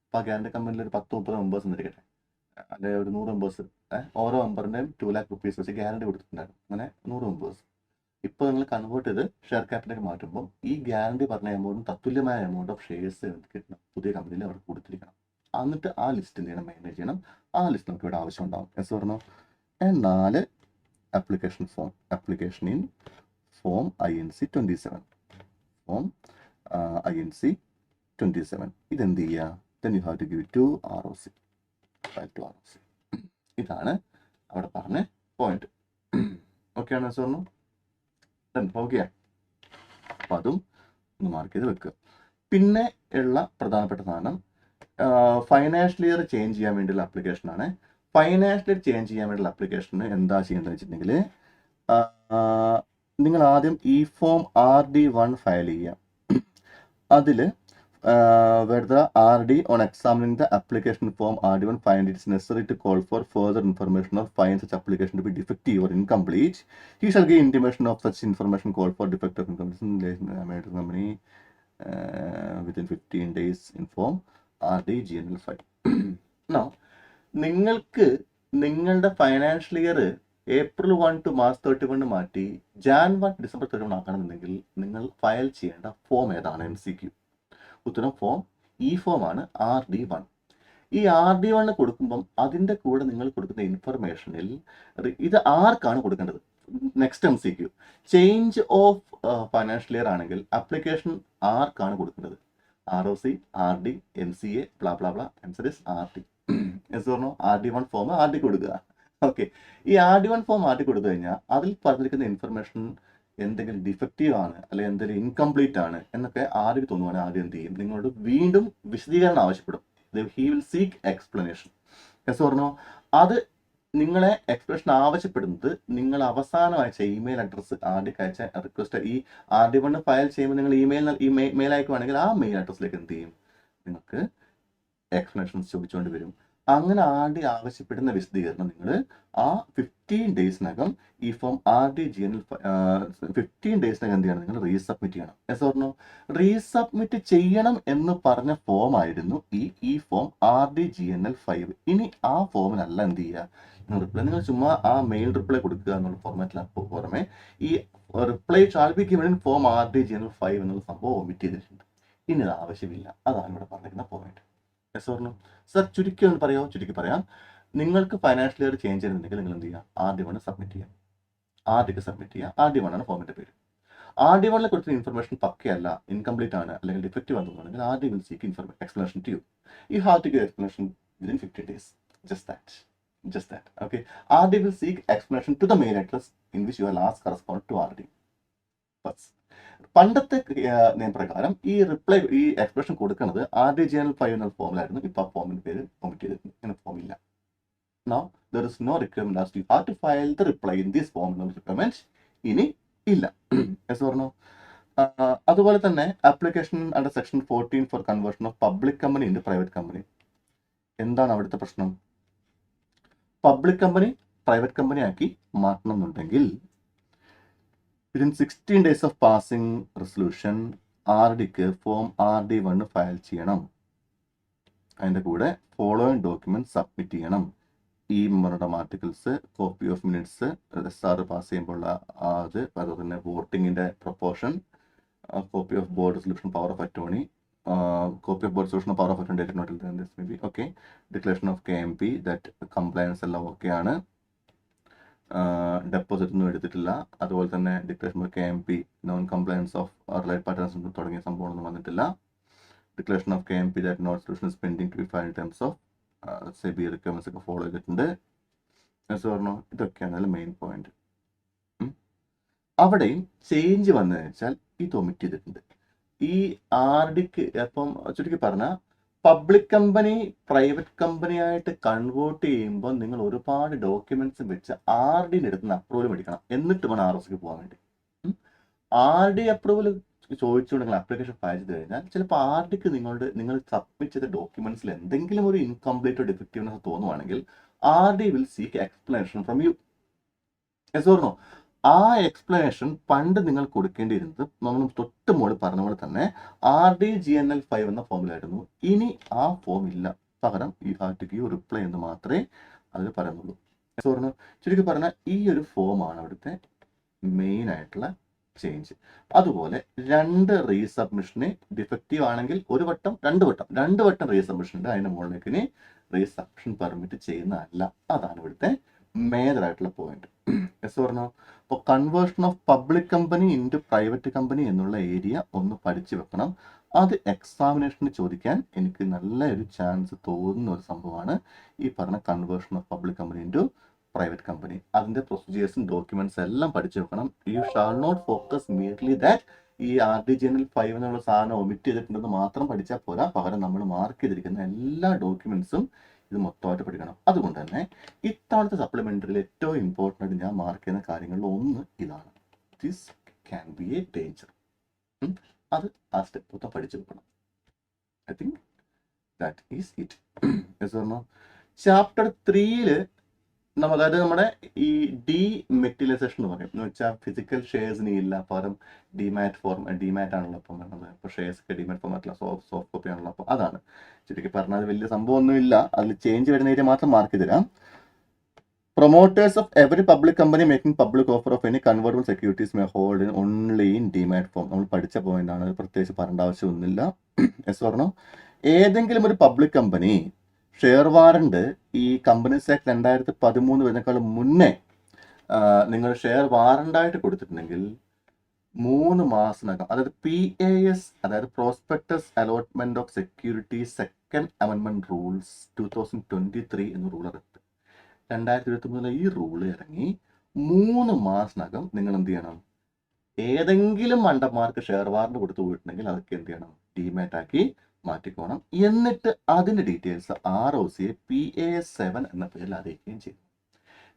അപ്പോൾ ആ ഗ്യാരണ്ടി കമ്പനിയിൽ ഒരു 10-30 മെമ്പേഴ്സ് എന്നിരിക്കട്ടെ, അല്ലെങ്കിൽ ഒരു 100 മെമ്പേഴ്സ്, ഓരോ മെമ്പറിൻ്റെയും 2 lakh rupees വെച്ച് ഗ്യാരണ്ടി കൊടുത്തിട്ടുണ്ടായിരുന്നു. അങ്ങനെ 100 മെമ്പേഴ്സ്. ഇപ്പോൾ നിങ്ങൾ കൺവേർട്ട് ചെയ്ത് ഷെയർ ക്യാപിറ്റലിലേക്ക് മാറ്റുമ്പോൾ ഈ ഗ്യാരണ്ടി പറഞ്ഞ എമൗണ്ടും തത്തുല്യമായ എമൗണ്ട് ഓഫ് ഷെയർസ് കിട്ടണം പുതിയ കമ്പനിയിൽ അവർ കൊടുത്തിരിക്കണം. എന്നിട്ട് ആ ലിസ്റ്റ് എന്ത് ചെയ്യണം, മാനേജ് ചെയ്യണം. ആ ലിസ്റ്റ് നമുക്ക് ഇവിടെ ആവശ്യം ഉണ്ടാവും. എസ് പറഞ്ഞു. 4 application form, application in form INC 27, form INC 27. ഇതെന്ത് ചെയ്യുക, then you have to give it to ROC, file to ROC. ഇതാണ് അവിടെ പറഞ്ഞ പോയിന്റ്. ഓക്കെ ആണ് സാറിന്? ഓക്കെ, അപ്പം അതും ഒന്ന് മാർക്ക് ചെയ്ത് വെക്കുക. പിന്നെ ഉള്ള പ്രധാനപ്പെട്ട സാധനം ഫൈനാൻഷ്യൽ ഇയർ ചേഞ്ച് ചെയ്യാൻ വേണ്ടിയുള്ള ആപ്ലിക്കേഷനാണ്. ഫൈനാൻഷ്യൽ ഇയർ ചേഞ്ച് ചെയ്യാൻ വേണ്ടിയുള്ള ആപ്ലിക്കേഷന് എന്താ ചെയ്യേണ്ടതെന്ന് വെച്ചിട്ടുണ്ടെങ്കിൽ, നിങ്ങൾ ആദ്യം ഈ ഫോം RD1 ഫയൽ ചെയ്യുക. അതിൽ whether RD on examining the application form RD1 find it is necessary to call for further information or find such application to be defective or incomplete, he shall give intimation of such information called for defect of incomplete company within 15 days in form RD GNL 5. Now, നിങ്ങൾക്ക് നിങ്ങളുടെ financial year April 1 to March 31 മാറ്റി Jan 1 December 31 ആക്കണമെന്നുണ്ടെങ്കിൽ നിങ്ങൾ file ചെയ്യേണ്ട form ഏതാണ്? MCQ. ഉത്തരം form ഈ ഫോമാണ് RD1. ഈ RD1 കൊടുക്കുമ്പം അതിൻ്റെ കൂടെ നിങ്ങൾ കൊടുക്കുന്ന ഇൻഫർമേഷനിൽ ഇത് ആർക്കാണ് കൊടുക്കേണ്ടത്? Next MCQ, change of financial year ആണെങ്കിൽ ആപ്ലിക്കേഷൻ ആർക്കാണ് കൊടുക്കേണ്ടത്? ROC, RD, MCA, blah blah blah, answer is RD. എന്ന് പറഞ്ഞു RD1 ഫോം RD കൊടുക്കുക. ഓക്കെ, ഈ RD1 ഫോം RD കൊടുത്തു കഴിഞ്ഞാൽ അതിൽ പറഞ്ഞിരിക്കുന്ന ഇൻഫർമേഷൻ എന്തെങ്കിലും ഡിഫക്റ്റീവ് ആണ് അല്ലെങ്കിൽ എന്തെങ്കിലും ഇൻകംപ്ലീറ്റ് ആണ് എന്നൊക്കെ ആദ്യം തോന്നുവാണെങ്കിൽ ആദ്യം എന്ത് ചെയ്യും, നിങ്ങളോട് വീണ്ടും വിശദീകരണം ആവശ്യപ്പെടും. He will seek explanation. S പറഞ്ഞു. അത് നിങ്ങളെ എക്സ്പ്ലനേഷൻ ആവശ്യപ്പെടുന്നത് നിങ്ങൾ അവസാനം അയച്ച ഇമെയിൽ അഡ്രസ്സ്, ആദ്യം അയച്ച റിക്വസ്റ്റ്, ഈ RD1 ഫയൽ ചെയ്യുമ്പോൾ നിങ്ങൾ മെയിൽ അയക്കുവാണെങ്കിൽ ആ മെയിൽ അഡ്രസ്സിലേക്ക് എന്ത് ചെയ്യും, നിങ്ങൾക്ക് എക്സ്പ്ലനേഷൻസ് ചോദിച്ചുകൊണ്ട് വരും. അങ്ങനെ ആവശ്യപ്പെടുന്ന വിശദീകരണം നിങ്ങൾ ആ 15 ഡേയ്സിനകം ഈ ഫോം RD GNL 15 ഡേയ്സിനകം എന്ത് ചെയ്യണം, നിങ്ങൾ റീസബ്മിറ്റ് ചെയ്യണം. എസ് പറഞ്ഞു. റീസബ്മിറ്റ് ചെയ്യണം എന്ന് പറഞ്ഞ ഫോം ആയിരുന്നു ഈ ഫോം RD GNL 5. ഇനി ആ ഫോമിനല്ല എന്ത് ചെയ്യുക, നിങ്ങൾ ചുമ്മാ ആ മെയിൽ റിപ്ലൈ കൊടുക്കുക എന്നുള്ള ഫോർമാറ്റിലാണ് പുറമെ ഈ റിപ്ലൈ ഷാൽബിക്ക് ഫോം RD GNL 5 എന്നുള്ള സംഭവം ഒമിറ്റ് ചെയ്തിട്ടുണ്ട്. ഇനി അത് ആവശ്യമില്ല. അതാണ് ഇവിടെ പറഞ്ഞിരിക്കുന്ന പോയിന്റ്. എസ് പറഞ്ഞു. സർ ചുരുക്കി ഒന്ന് പറയുമോ? ചുരുക്കി പറയാം. നിങ്ങൾക്ക് ഫൈനാൻഷ്യൽ ഇയർ ചേഞ്ച് ചെയ്യുന്നുണ്ടെങ്കിൽ നിങ്ങൾ എന്ത് ചെയ്യുക, RD1 സബ്മിറ്റ് ചെയ്യുക. RDക്ക് സബ്മിറ്റ് ചെയ്യുക. RD1 ആണ് ഫോമിന്റെ പേര്. RD1 കൊടുത്ത ഇൻഫർമേഷൻ പക്കയല്ല, ഇൻകംപ്ലീറ്റ് ആണ്, അല്ലെങ്കിൽ ഡിഫക്റ്റീവ് ആണെന്നുണ്ടെങ്കിൽ RD will seek explanation to you. You have to give explanation within 15 days. Just that. Okay. RD will seek explanation to the mail address in which your last corresponded to RD. പണ്ടത്തെ നിയമപ്രകാരം ഈ expression കൊടുക്കുന്നത് RD GNL 5 എന്ന ഫോമിലായിരുന്നു. ഇപ്പൊ ആ ഫോമിന്റെ പേര് omit ചെയ്തിട്ടുണ്ട്. ഇങ്ങനെ ഫോം ഇല്ല. Now there is no requirement as you have to file the reply in this form എന്ന റിക്വയർമെന്റ് ഇനി ഇല്ല. എസ് പറഞ്ഞു. അതുപോലെ തന്നെ application under section 14 for conversion of public company in private company. എന്താണ് അവിടുത്തെ പ്രശ്നം? പബ്ലിക് കമ്പനി പ്രൈവറ്റ് കമ്പനി ആക്കി മാറ്റണം എന്നുണ്ടെങ്കിൽ within 16 days of passing resolution RDക്ക് ഫോം RD1 ഫയൽ ചെയ്യണം. അതിൻ്റെ കൂടെ ഫോളോയിങ് ഡോക്യുമെന്റ് സബ്മിറ്റ് ചെയ്യണം. ഈ memorandum articles, copy of minutes, SR pass ചെയ്യുമ്പോൾ അത്, അതുപോലെ തന്നെ വോട്ടിങ്ങിൻ്റെ proportion, copy of board resolution power of attorney, copy of board resolution power of attorney dated note this may be okay, declaration of KMP that compliance എല്ലാം ഓക്കെയാണ്, deposit ഒന്നും എടുത്തിട്ടില്ല, അതുപോലെ തന്നെ declaration of KMP non compliance of related patterns തുടങ്ങിയ സംഭവമൊന്നും വന്നിട്ടില്ല, declaration of KMP that not solution is pending to be filed in terms of SEBI requirements ഒക്കെ follow ചെയ്തിട്ടുണ്ട്. പറഞ്ഞു. ഇതൊക്കെയാണ് അതിൽ മെയിൻ പോയിന്റ്. അവിടെയും ചേഞ്ച് വന്നതെന്ന് വെച്ചാൽ ഇത് ഒമിറ്റ് ചെയ്തിട്ടുണ്ട്. ഈ RDക്ക് അപ്പം ചുരുക്കി പറഞ്ഞാൽ പബ്ലിക് കമ്പനി പ്രൈവറ്റ് കമ്പനി ആയിട്ട് കൺവേർട്ട് ചെയ്യുമ്പോൾ നിങ്ങൾ ഒരുപാട് ഡോക്യുമെന്റ്സ് വെച്ച് RDന് എടുക്കുന്ന അപ്രൂവൽ മേടിക്കണം, എന്നിട്ട് വേണം ROCക്ക് പോകാൻ വേണ്ടി. RD അപ്രൂവൽ ചോദിച്ചുകൊണ്ട് നിങ്ങൾ ആപ്ലിക്കേഷൻ ഫയൽ ചെയ്ത് കഴിഞ്ഞാൽ ചിലപ്പോൾ RDക്ക് നിങ്ങൾ സബ്മിറ്റ് ചെയ്ത ഡോക്യുമെന്റ്സിൽ എന്തെങ്കിലും ഒരു ഇൻകംപ്ലീറ്റ് ഡിഫക്റ്റീവ്നെസ് തോന്നുവാണെങ്കിൽ RD will seek explanation from you. Yes or no? ആ എക്സ്പ്ലനേഷൻ പണ്ട് നിങ്ങൾ കൊടുക്കേണ്ടിയിരുന്നത് നമ്മൾ തൊട്ട് മുകളിൽ പറഞ്ഞ പോലെ തന്നെ RDGNL 5 എന്ന ഫോമിലായിരുന്നു. ഇനി ആ ഫോം ഇല്ല, പകരം you have to give reply എന്ന് മാത്രമേ അതിൽ പറയുന്നുള്ളൂ. Yes or no? ചുരുക്കി പറഞ്ഞാൽ ഈ ഒരു ഫോമാണ് അവിടുത്തെ മെയിൻ ആയിട്ടുള്ള ചേഞ്ച്. അതുപോലെ 2 റീസബ്മിഷന് ഡിഫക്റ്റീവ് ആണെങ്കിൽ രണ്ട് വട്ടം റീസബ്മിഷൻ ഉണ്ട്. അതിന്റെ മുകളിലേക്ക് ഇനി റീസബ്മിഷൻ പെർമിറ്റ് ചെയ്യുന്നതല്ല. അതാണ് ഇവിടുത്തെ മേജർ ആയിട്ടുള്ള പോയിന്റ്. യെസ് പറഞ്ഞോ? അപ്പോൾ conversion of public company into private company എന്നുള്ള ഏരിയ ഒന്ന് പഠിച്ചു വെക്കണം. അത് എക്സാമിനേഷന് ചോദിക്കാൻ എനിക്ക് നല്ല ഒരു ചാൻസ് തോന്നുന്ന ഒരു സംഭവമാണ് ഈ പറഞ്ഞ conversion of public company into private company. അതിന്റെ പ്രൊസീജിയേഴ്സും ഡോക്യുമെന്റ്സ് എല്ലാം പഠിച്ചു വെക്കണം. You shall not focus merely that ഈ RDGNL 5 എന്നുള്ള സാധനം ഒമിറ്റ് ചെയ്തിട്ടുണ്ടെന്ന് മാത്രം പഠിച്ചാൽ പോരാ, പകരം നമ്മൾ മാർക്ക് ചെയ്തിരിക്കുന്ന എല്ലാ ഡോക്യുമെന്റ്സും ഇത് മൊത്തമായിട്ട് പഠിക്കണം. അതുകൊണ്ട് തന്നെ ഇത്തവണത്തെ സപ്ലിമെന്ററിയിൽ ഏറ്റവും ഇമ്പോർട്ടൻ്റ് ആയിട്ട് ഞാൻ മാർക്ക് ചെയ്യുന്ന കാര്യങ്ങളിൽ ഒന്ന് ഇതാണ്, this can be A danger. അത് ആ സ്റ്റെപ്പ് മൊത്തം പഠിച്ചു വെക്കണം. I think that is it. Chapter 3 അതായത് നമ്മുടെ ഈ ഡീമെറ്റീരിയലൈസേഷൻ എന്ന് പറയും. എന്ന് വെച്ചാൽ ഫിസിക്കൽ ഷെയർസിന് ഇല്ല, പകരം ഡിമാറ്റ് ആണല്ലോ ഇപ്പം വേണ്ടത്. ഇപ്പോൾ ഷെയർസ് ഒക്കെ ഡിമാറ്റ് ഫോർമാറ്റില്ല, സോഫ്റ്റ് കോപ്പി ആണല്ലോ. അപ്പോൾ അതാണ് ശരിക്കും പറഞ്ഞാൽ വലിയ സംഭവമൊന്നും ഇല്ല. അതിൽ ചേഞ്ച് വരുന്ന ഏരിയ മാത്രം മാർക്ക് ചെയ്തുതരാം. Promoters of every public company making public offer of any convertible securities may hold only in demat form. നമ്മൾ പഠിച്ച പോയിന്റ് ആണ്, പ്രത്യേകിച്ച് പറയേണ്ട ആവശ്യമൊന്നുമില്ല. യെസ് പറഞ്ഞോ? ഏതെങ്കിലും ഒരു പബ്ലിക് കമ്പനി ഷെയർ വാറണ്ട് ഈ കമ്പനീസ് ആക്ട് 2013 വരുന്നേക്കാളും മുന്നേ നിങ്ങൾ ഷെയർ വാറണ്ടായിട്ട് കൊടുത്തിട്ടുണ്ടെങ്കിൽ 3 മാസത്തിനകം, അതായത് PAS അതായത് prospectus allotment of security second അമെൻമെന്റ് റൂൾസ് 2023 എന്ന റൂൾ ഇറക്കി. 2023 ഈ റൂള് ഇറങ്ങി 3 മാസത്തിനകം നിങ്ങൾ എന്ത് ചെയ്യണം? ഏതെങ്കിലും മണ്ടന്മാർക്ക് ഷെയർ വാറണ്ട് കൊടുത്തു പോയിട്ടുണ്ടെങ്കിൽ അതൊക്കെ എന്ത് ചെയ്യണം? ഡിമാറ്റ് ആക്കി മാറ്റിക്കോണം. എന്നിട്ട് അതിന്റെ ഡീറ്റെയിൽസ് ROCയെ PAS 7 എന്ന പേരിൽ അറിയിക്കുകയും ചെയ്തു.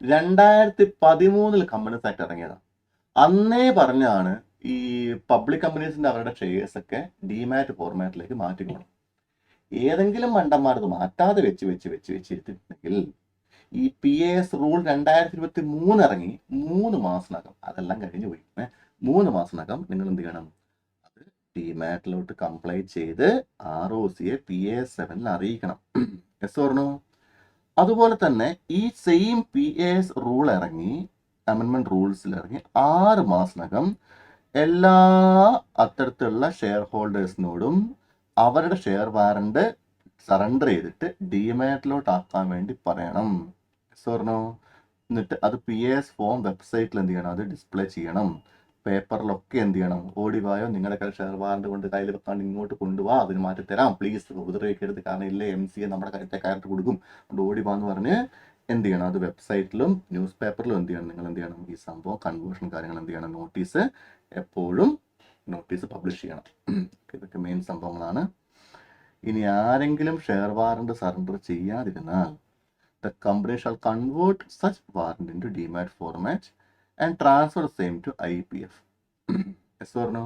2013 കമ്പനീസ് ആക്ട് ഇറങ്ങിയതാണ്. അന്നേ പറഞ്ഞാണ് ഈ പബ്ലിക് കമ്പനീസിന്റെ അവരുടെ ഷെയർസ് ഒക്കെ ഡിമാറ്റ് ഫോർമാറ്റിലേക്ക് മാറ്റിക്കോണം. ഏതെങ്കിലും മണ്ടന്മാർക്ക് മാറ്റാതെ വെച്ചിട്ടുണ്ടെങ്കിൽ ഈ PAS റൂൾ 2023 ഇറങ്ങി 3 മാസത്തിനകം, അതെല്ലാം കഴിഞ്ഞു പോയി, 3 മാസത്തിനകം നിങ്ങൾ എന്ത് ചെയ്യണം? അത് ഡിമാറ്റിലോട്ട് കംപ്ലൈ ചെയ്ത് ROCയെ PAS 7 അറിയിക്കണം. Yes or no? അതുപോലെ തന്നെ ഈ സെയിം PAS റൂൾ ഇറങ്ങി, അമെൻമെന്റ് റൂൾസിൽ ഇറങ്ങി 6 മാസത്തിനകം എല്ലാ അത്തരത്തിലുള്ള ഷെയർ ഹോൾഡേഴ്സിനോടും അവരുടെ ഷെയർ വാറണ്ട് സറണ്ടർ ചെയ്തിട്ട് ഡിമാറ്റിലോട്ട് ആക്കാൻ വേണ്ടി പറയണം. പറഞ്ഞോ? എന്നിട്ട് അത് PAS ഫോം വെബ്സൈറ്റിൽ എന്ത് ചെയ്യണം? അത് ഡിസ്പ്ലേ ചെയ്യണം. പേപ്പറിലൊക്കെ എന്ത് ചെയ്യണം? ഓടിവായോ, നിങ്ങളുടെ കയ്യിൽ ഷെയർ വാറണ്ട് കൊണ്ട് കയ്യിൽ വെക്കാണ്ട് ഇങ്ങോട്ട് കൊണ്ടുപോവാ, അതിന് മാറ്റി തരാം പ്ലീസ്, ഉപദ്രവിക്കരുത്, കാരണം ഇല്ലേ MCA നമ്മുടെ കാര്യത്തെ കയറിട്ട് കൊടുക്കും, അതുകൊണ്ട് ഓടിവാന്ന് പറഞ്ഞ് എന്ത് ചെയ്യണം? അത് വെബ്സൈറ്റിലും ന്യൂസ് പേപ്പറിലും എന്ത് ചെയ്യണം? നിങ്ങൾ എന്ത് ചെയ്യണം? ഈ സംഭവം കൺവേർഷൻ കാര്യങ്ങൾ എന്ത് ചെയ്യണം? നോട്ടീസ് എപ്പോഴും പബ്ലിഷ് ചെയ്യണം. ഇതൊക്കെ മെയിൻ സംഭവങ്ങളാണ്. ഇനി ആരെങ്കിലും ഷെയർ വാറണ്ട് സറണ്ടർ ചെയ്യാതിരുന്നാൽ the company shall convert such warrant into DMAT format and transfer the same to IPF. Yes or no?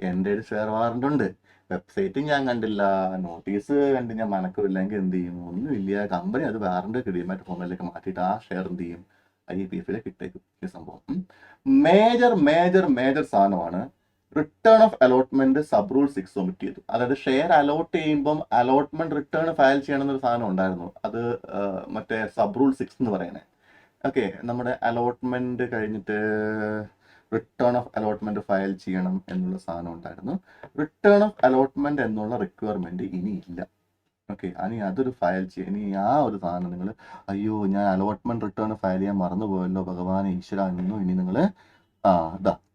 എൻ്റെ ഒരു ഷെയർ വാറണ്ട് ഉണ്ട്, വെബ്സൈറ്റ് ഞാൻ കണ്ടില്ല, നോട്ടീസ് കണ്ട് ഞാൻ മനക്കില്ലെങ്കിൽ എന്ത് ചെയ്യും? ഒന്നുമില്ല, കമ്പനി അത് വാറണ്ട് ഡിമാറ്റ് ഫോർമാറ്റിലേക്ക് മാറ്റിയിട്ട് ആ ഷെയർ എന്ത് ചെയ്യും? IPF-ലേക്ക് ഇട്ടേക്കും. ഈ സംഭവം മേജർ സാധനമാണ്. Return of allotment sub rule 6 omit ചെയ്തു. അതായത് ഷെയർ അലോട്ട് ചെയ്യുമ്പം അലോട്ട്മെന്റ് റിട്ടേൺ ഫയൽ ചെയ്യണമെന്നൊരു സാധനം ഉണ്ടായിരുന്നു. അത് മറ്റേ സബ് റൂൾ 6 എന്ന് പറയുന്നത്. ഓക്കെ, നമ്മുടെ അലോട്ട്മെന്റ് കഴിഞ്ഞിട്ട് റിട്ടേൺ ഓഫ് അലോട്ട്മെന്റ് ഫയൽ ചെയ്യണം എന്നുള്ള സാധനം ഉണ്ടായിരുന്നു. റിട്ടേൺ ഓഫ് അലോട്ട്മെന്റ് എന്നുള്ള റിക്വയർമെന്റ് ഇനി ഇല്ല. ഓക്കെ, ഇനി അതൊരു ഫയൽ ചെയ്യാം. ഇനി ആ ഒരു സാധനം നിങ്ങൾ അയ്യോ ഞാൻ അലോട്ട്മെന്റ് റിട്ടേൺ ഫയൽ ചെയ്യാൻ മറന്നുപോയല്ലോ ഭഗവാൻ ഈശ്വര എന്നൊന്നും ഇനി നിങ്ങൾ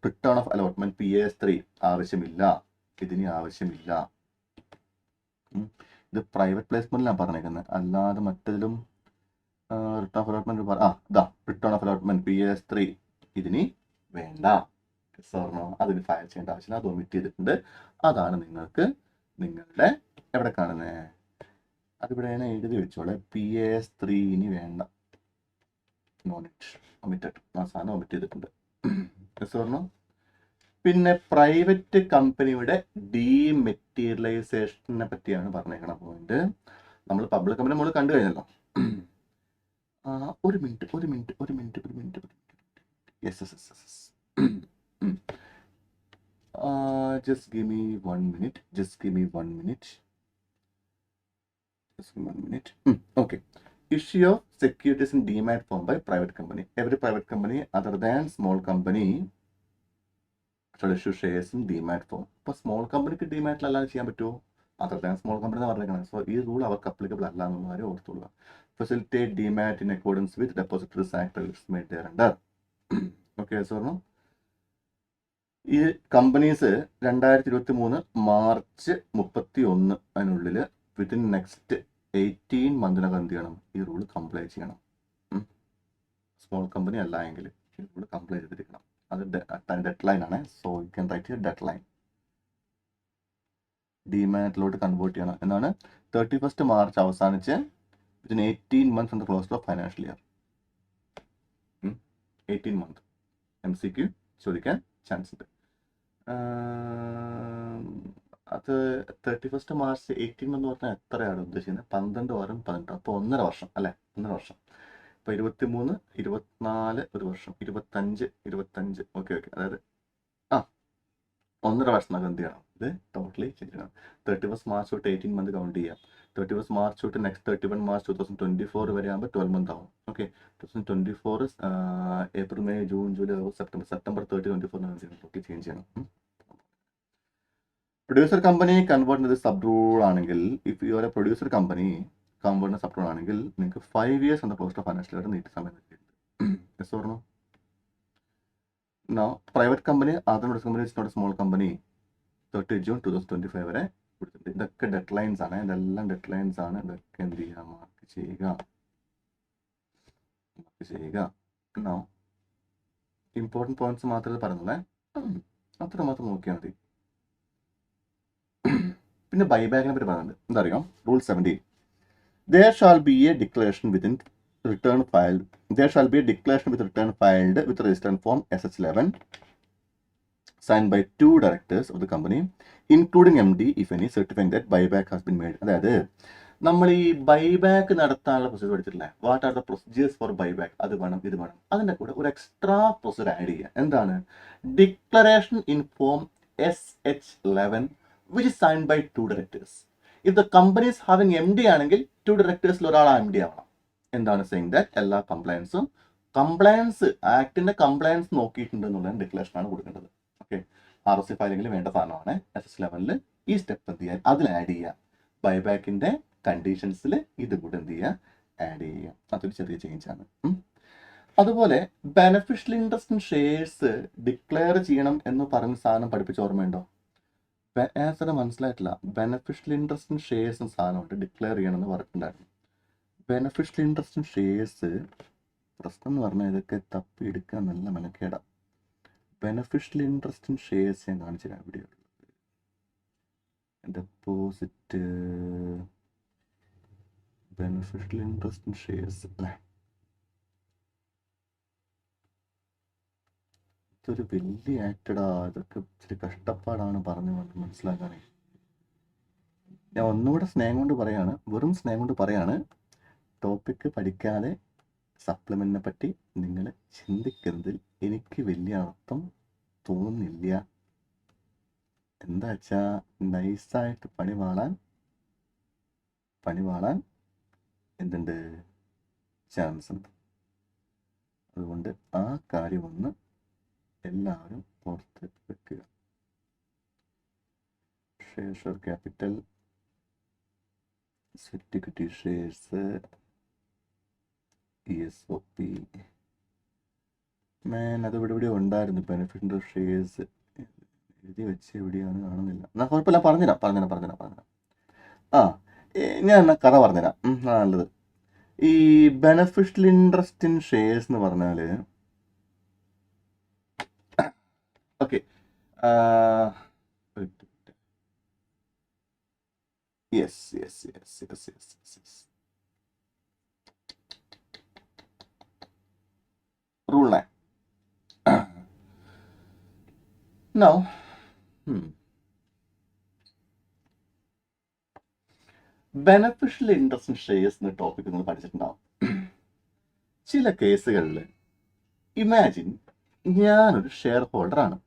റിട്ടേൺ ഓഫ് അലോട്ട്മെന്റ് PAS 3 ആവശ്യമില്ല, ഇതിന് ആവശ്യമില്ല. ഇത് പ്രൈവറ്റ് പ്ലേസ്മെന്റിലാണ് പറഞ്ഞേക്കുന്നത്, അല്ലാതെ മറ്റേതിലും return of allotment return of allotment PAS 3 ഇതിന് വേണ്ട. ഓർണോ? അതിന് ഫയൽ ചെയ്യേണ്ട ആവശ്യമില്ല, അത് ഒമിറ്റ് ചെയ്തിട്ടുണ്ട്. അതാണ് നിങ്ങൾക്ക് നിങ്ങളുടെ എവിടെ കാണുന്നത്, അതിവിടെയാണ് എഴുതി വെച്ചോളെ. PAS3 ഇനി വേണ്ട, നോൺ ഇറ്റ്, ഒമിറ്റഡ്, ആ സാധനം ഒമിറ്റ് ചെയ്തിട്ടുണ്ട്. ഓർണോ? പിന്നെ പ്രൈവറ്റ് കമ്പനിയുടെ ഡീമെറ്റീരിയലൈസേഷനെ പറ്റിയാണ് പറഞ്ഞേക്കണ പോയിന്റ്. നമ്മൾ പബ്ലിക് കമ്പനി നമ്മൾ കണ്ടു കഴിഞ്ഞല്ലോ. ഒരു minute. Yes. Just give me 1 minute. Okay. Issue of securities in demat form by private company. Every private company other than small company should issue shares in demat form. ഇപ്പോൾ small കമ്പനിക്ക് ഡിമാറ്റിൽ അല്ലാതെ ചെയ്യാൻ പറ്റുമോ? Other than small company എന്ന് പറഞ്ഞേക്കണം. So ഈ rule അവർക്ക് applicable അല്ല എന്നുള്ള കാര്യം ഓർത്തുകൊള്ളുക. Facilitate demat in accordance with depositories act made there. Okay സോർണോ? ഈ കമ്പനീസ് 2023 മാർച്ച് 31 അതിനുള്ളിൽ വിത്തിൻ നെക്സ്റ്റ് 18 മന്തിനകം എന്ത് ചെയ്യണം? ഈ റൂൾ കംപ്ലൈ ചെയ്യണം. സ്മോൾ കമ്പനി അല്ല എങ്കിൽ ഈ റൂൾ കംപ്ലൈ ചെയ്തിരിക്കണം. അത് ഡെഡ് ലൈൻ ആണ്. So you can write deadline. ഡിമാറ്റിലോട്ട് കൺവേർട്ട് ചെയ്യണം എന്നാണ്. 31 മാർച്ച് അവസാനിച്ച് within 18 months from the close of financial year. 18 months MCQ ചോദിക്കാൻ ചാൻസ് ഉണ്ട്. അത് 31 മാർച്ച് 18 എന്ന് പറഞ്ഞാൽ എത്രയാണ് ഉദ്ദേശിക്കുന്നത്? 12 വാരം 18, അപ്പോൾ 1.5 വർഷം അല്ലേ? 1.5 വർഷം. ഇപ്പോൾ 23, 24 ഒരു വർഷം, 25. ഓക്കെ. അതായത് 1.5 വർഷത്തിനകം എന്ത് ചെയ്യണം? ഇത് ടോട്ടലി ചെയ്യണം. 31 മാർച്ച് തൊട്ട് 18 മന്ത് കൗണ്ട് ചെയ്യാം. 31 മാർച്ച് തൊട്ട് നെക്സ്റ്റ് 31 മാർച്ച് 2024 വരെ ആകുമ്പോൾ 12 മന്ത് ആവും. Okay. 2024 April, May, June, July, August, September 30, 24 change ചെയ്യണം. പ്രൊഡ്യൂസർ കമ്പനി കൺവേർട്ട് ചെയ്ത് സബ് റൂൾ ആണെങ്കിൽ, if you are A producer company convert sub rule ആണെങ്കിൽ നിങ്ങൾക്ക് 5 years എന്ന ക്ലോസ് ഓഫ് ഫൈനാൻഷ്യൽ ഇയർ നീട്ടി സമയം കിട്ടിയിട്ടുണ്ട്. Or no? No private company other company is not a small company 30 June 2025 വരെ കൊടുത്തിട്ടുണ്ട്. ഇതൊക്കെ ഡെഡ് ലൈൻസ് ആണ്. ഇതെല്ലാം ഡെഡ് ലൈൻസ് ആണ്. ഇതൊക്കെ എന്ത് ചെയ്യുക? മാർക്ക് ചെയ്യുക. നോ ഇമ്പോർട്ടൻറ്റ് പോയിന്റ്സ് മാത്രമേ പറഞ്ഞുള്ളേ. അത്രമാത്രം നോക്കിയാൽ മതി. പിന്നെ ബൈബാക്കിനെ പറ്റി പറയുന്നുണ്ട്. എന്താ അറിയാം? Rule 17. There shall be a declaration with return filed with registered form SS11 signed by 2 directors of the company including MD if any, certifying that buyback has been made. അതായത് നമ്മൾ ഈ ബൈബാക്ക് നടത്താനുള്ള പ്രൊസീജിയർ പഠിച്ചിട്ടില്ലേ? What are the procedures for buyback? അത് വേണം, ഇത് വേണം. അതിൻ്റെ കൂടെ ഒരു എക്സ്ട്രാ പ്രൊസീജിയർ ആഡ് ചെയ്യുക. എന്താണ്? Declaration in form SH11 which is signed by 2 directors. If the company is having MD ആണെങ്കിൽ 2 directors ഒരാൾ MD ആവണം. എന്താണ് saying that എല്ലാ കംപ്ലയൻസ് ആക്ടിന്റെ കംപ്ലയൻസ് നോക്കിയിട്ടുണ്ട് എന്നുള്ള ഡിക്ലറേഷൻ ആണ് കൊടുക്കേണ്ടത്. ഓക്കെ. ROC ഫയലിംഗിൽ വേണ്ട സാധനമാണ്. SS11 ഈ സ്റ്റെപ്പ് എന്ത് ചെയ്യാൻ? അതിൽ ആഡ് ചെയ്യുക. ബൈബാക്കിന്റെ കണ്ടീഷൻസിൽ ഇത് കൂടെ എന്ത് ചെയ്യുക? ആഡ് ചെയ്യുക. അതൊരു ചെറിയ ചേഞ്ച് ആണ്. അതുപോലെ beneficial interest in shares declare ചെയ്യണം എന്ന് പറഞ്ഞ സാധനം പഠിപ്പിച്ച ഓർമ്മയുണ്ടോ? ആൻസറ് മനസ്സിലായിട്ടില്ല. ബെനഫിഷ്യൽ ഇൻട്രസ്റ്റ് ഇൻ ഷെയർസ് സാധനമുണ്ട്, ഡിക്ലെയർ ചെയ്യണമെന്ന് പറഞ്ഞിട്ടുണ്ടായിരുന്നു. ബെനഫിഷ്യൽ ഇൻട്രസ്റ്റ് ഇൻ ഷെയർസ് പ്രശ്നം എന്ന് പറഞ്ഞാൽ ഇതൊക്കെ തപ്പി എടുക്കാൻ നല്ല മെനക്കേടാ. ബെനഫിഷ്യൽ ഇൻട്രസ്റ്റ് ഇൻ ഷെയർസ് ഞാൻ കാണിച്ചു തരാം. Video deposit beneficial interest in shares അല്ലേ? ഇതൊരു വലിയ ആക്ടഡാ. ഇതൊക്കെ ഇച്ചിരി കഷ്ടപ്പാടാണ് പറഞ്ഞു മനസ്സിലാക്കാനേ. ഞാൻ ഒന്നുകൂടെ സ്നേഹം കൊണ്ട് പറയാണ്, വെറും സ്നേഹം കൊണ്ട് പറയാണ്, ടോപ്പിക്ക് പഠിക്കാതെ സപ്ലിമെന്റിനെ പറ്റി നിങ്ങൾ ചിന്തിക്കുന്നതിൽ എനിക്ക് വലിയ അർത്ഥം തോന്നുന്നില്ല. എന്താ വെച്ചാൽ നൈസായിട്ട് പണി വാളാൻ എന്തുണ്ട്? ചാൻസ് ഉണ്ട്. അതുകൊണ്ട് ആ കാര്യമൊന്ന് എല്ലാവരും ഓർത്ത് വെക്കുക. Share capital, equity shares, ESOP അത് ഇവിടെ ഉണ്ടായിരുന്നു. ബെനിഫിറ്റ് ഷെയർസ് എഴുതി വെച്ച് എവിടെയാണ് കാണുന്നില്ല. എന്നാൽ കുഴപ്പമില്ല, പറഞ്ഞുതരാം. ഞാൻ എന്നാ കഥ പറഞ്ഞുതരാം. നല്ലത്. ഈ ബെനഫിഷ്യൽ ഇൻട്രസ്റ്റ് ഇൻ ഷെയർസ് എന്ന് പറഞ്ഞാൽ okay. Yes yes yes yes yes yes rule 9. Now, beneficial interest shares എന്ന ടോപ്പിക് നിങ്ങൾ പഠിച്ചിട്ടുണ്ടാവും. ചില കേസുകളിൽ ഇമാജിൻ ഞാനൊരു ഷെയർ ഹോൾഡറാണ്.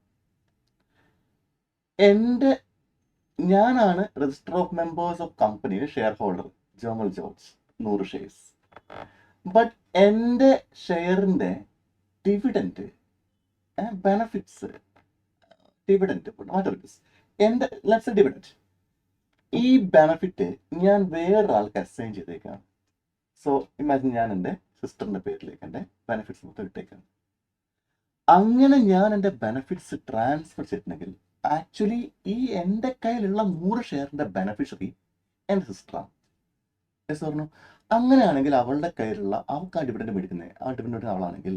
ഞാനാണ് രജിസ്റ്റർ ഓഫ് മെമ്പേഴ്സ് ഓഫ് കമ്പനിയുടെ share holder Jomal George, 100 shares. But എൻ്റെ ഷെയറിൻ്റെ ഡിവിഡൻറ്റ്, ബെനഫിറ്റ്സ്, ഡിവിഡൻറ്റ് എൻ്റെ ലെറ്റ്സ് ഡിവിഡൻറ്റ്, ഈ ബെനഫിറ്റ് ഞാൻ വേറൊരാൾക്ക് അസൈൻ ചെയ്തേക്കാണ്. സോ ഇമാജിൻ ഞാൻ എൻ്റെ സിസ്റ്ററിൻ്റെ പേരിലേക്ക് എൻ്റെ ബെനഫിറ്റ്സ് മൊത്തം ഇട്ടേക്കാണ്. അങ്ങനെ ഞാൻ എൻ്റെ ബെനഫിറ്റ്സ് ട്രാൻസ്ഫർ ചെയ്തിട്ടുണ്ടെങ്കിൽ ആക്ച്വലി ഈ എൻ്റെ കയ്യിലുള്ള 100 ഷെയറിൻ്റെ ബെനഫിഷ്യറി എൻ്റെ സിസ്റ്ററാണ്. യെസ് പറഞ്ഞു. അങ്ങനെയാണെങ്കിൽ അവളുടെ കയ്യിലുള്ള അവൾക്ക് ആ ഡിവിഡൻറ്റ് മേടിക്കുന്നത്, ആ ഡിവിഡൻറ്റ് അവളാണെങ്കിൽ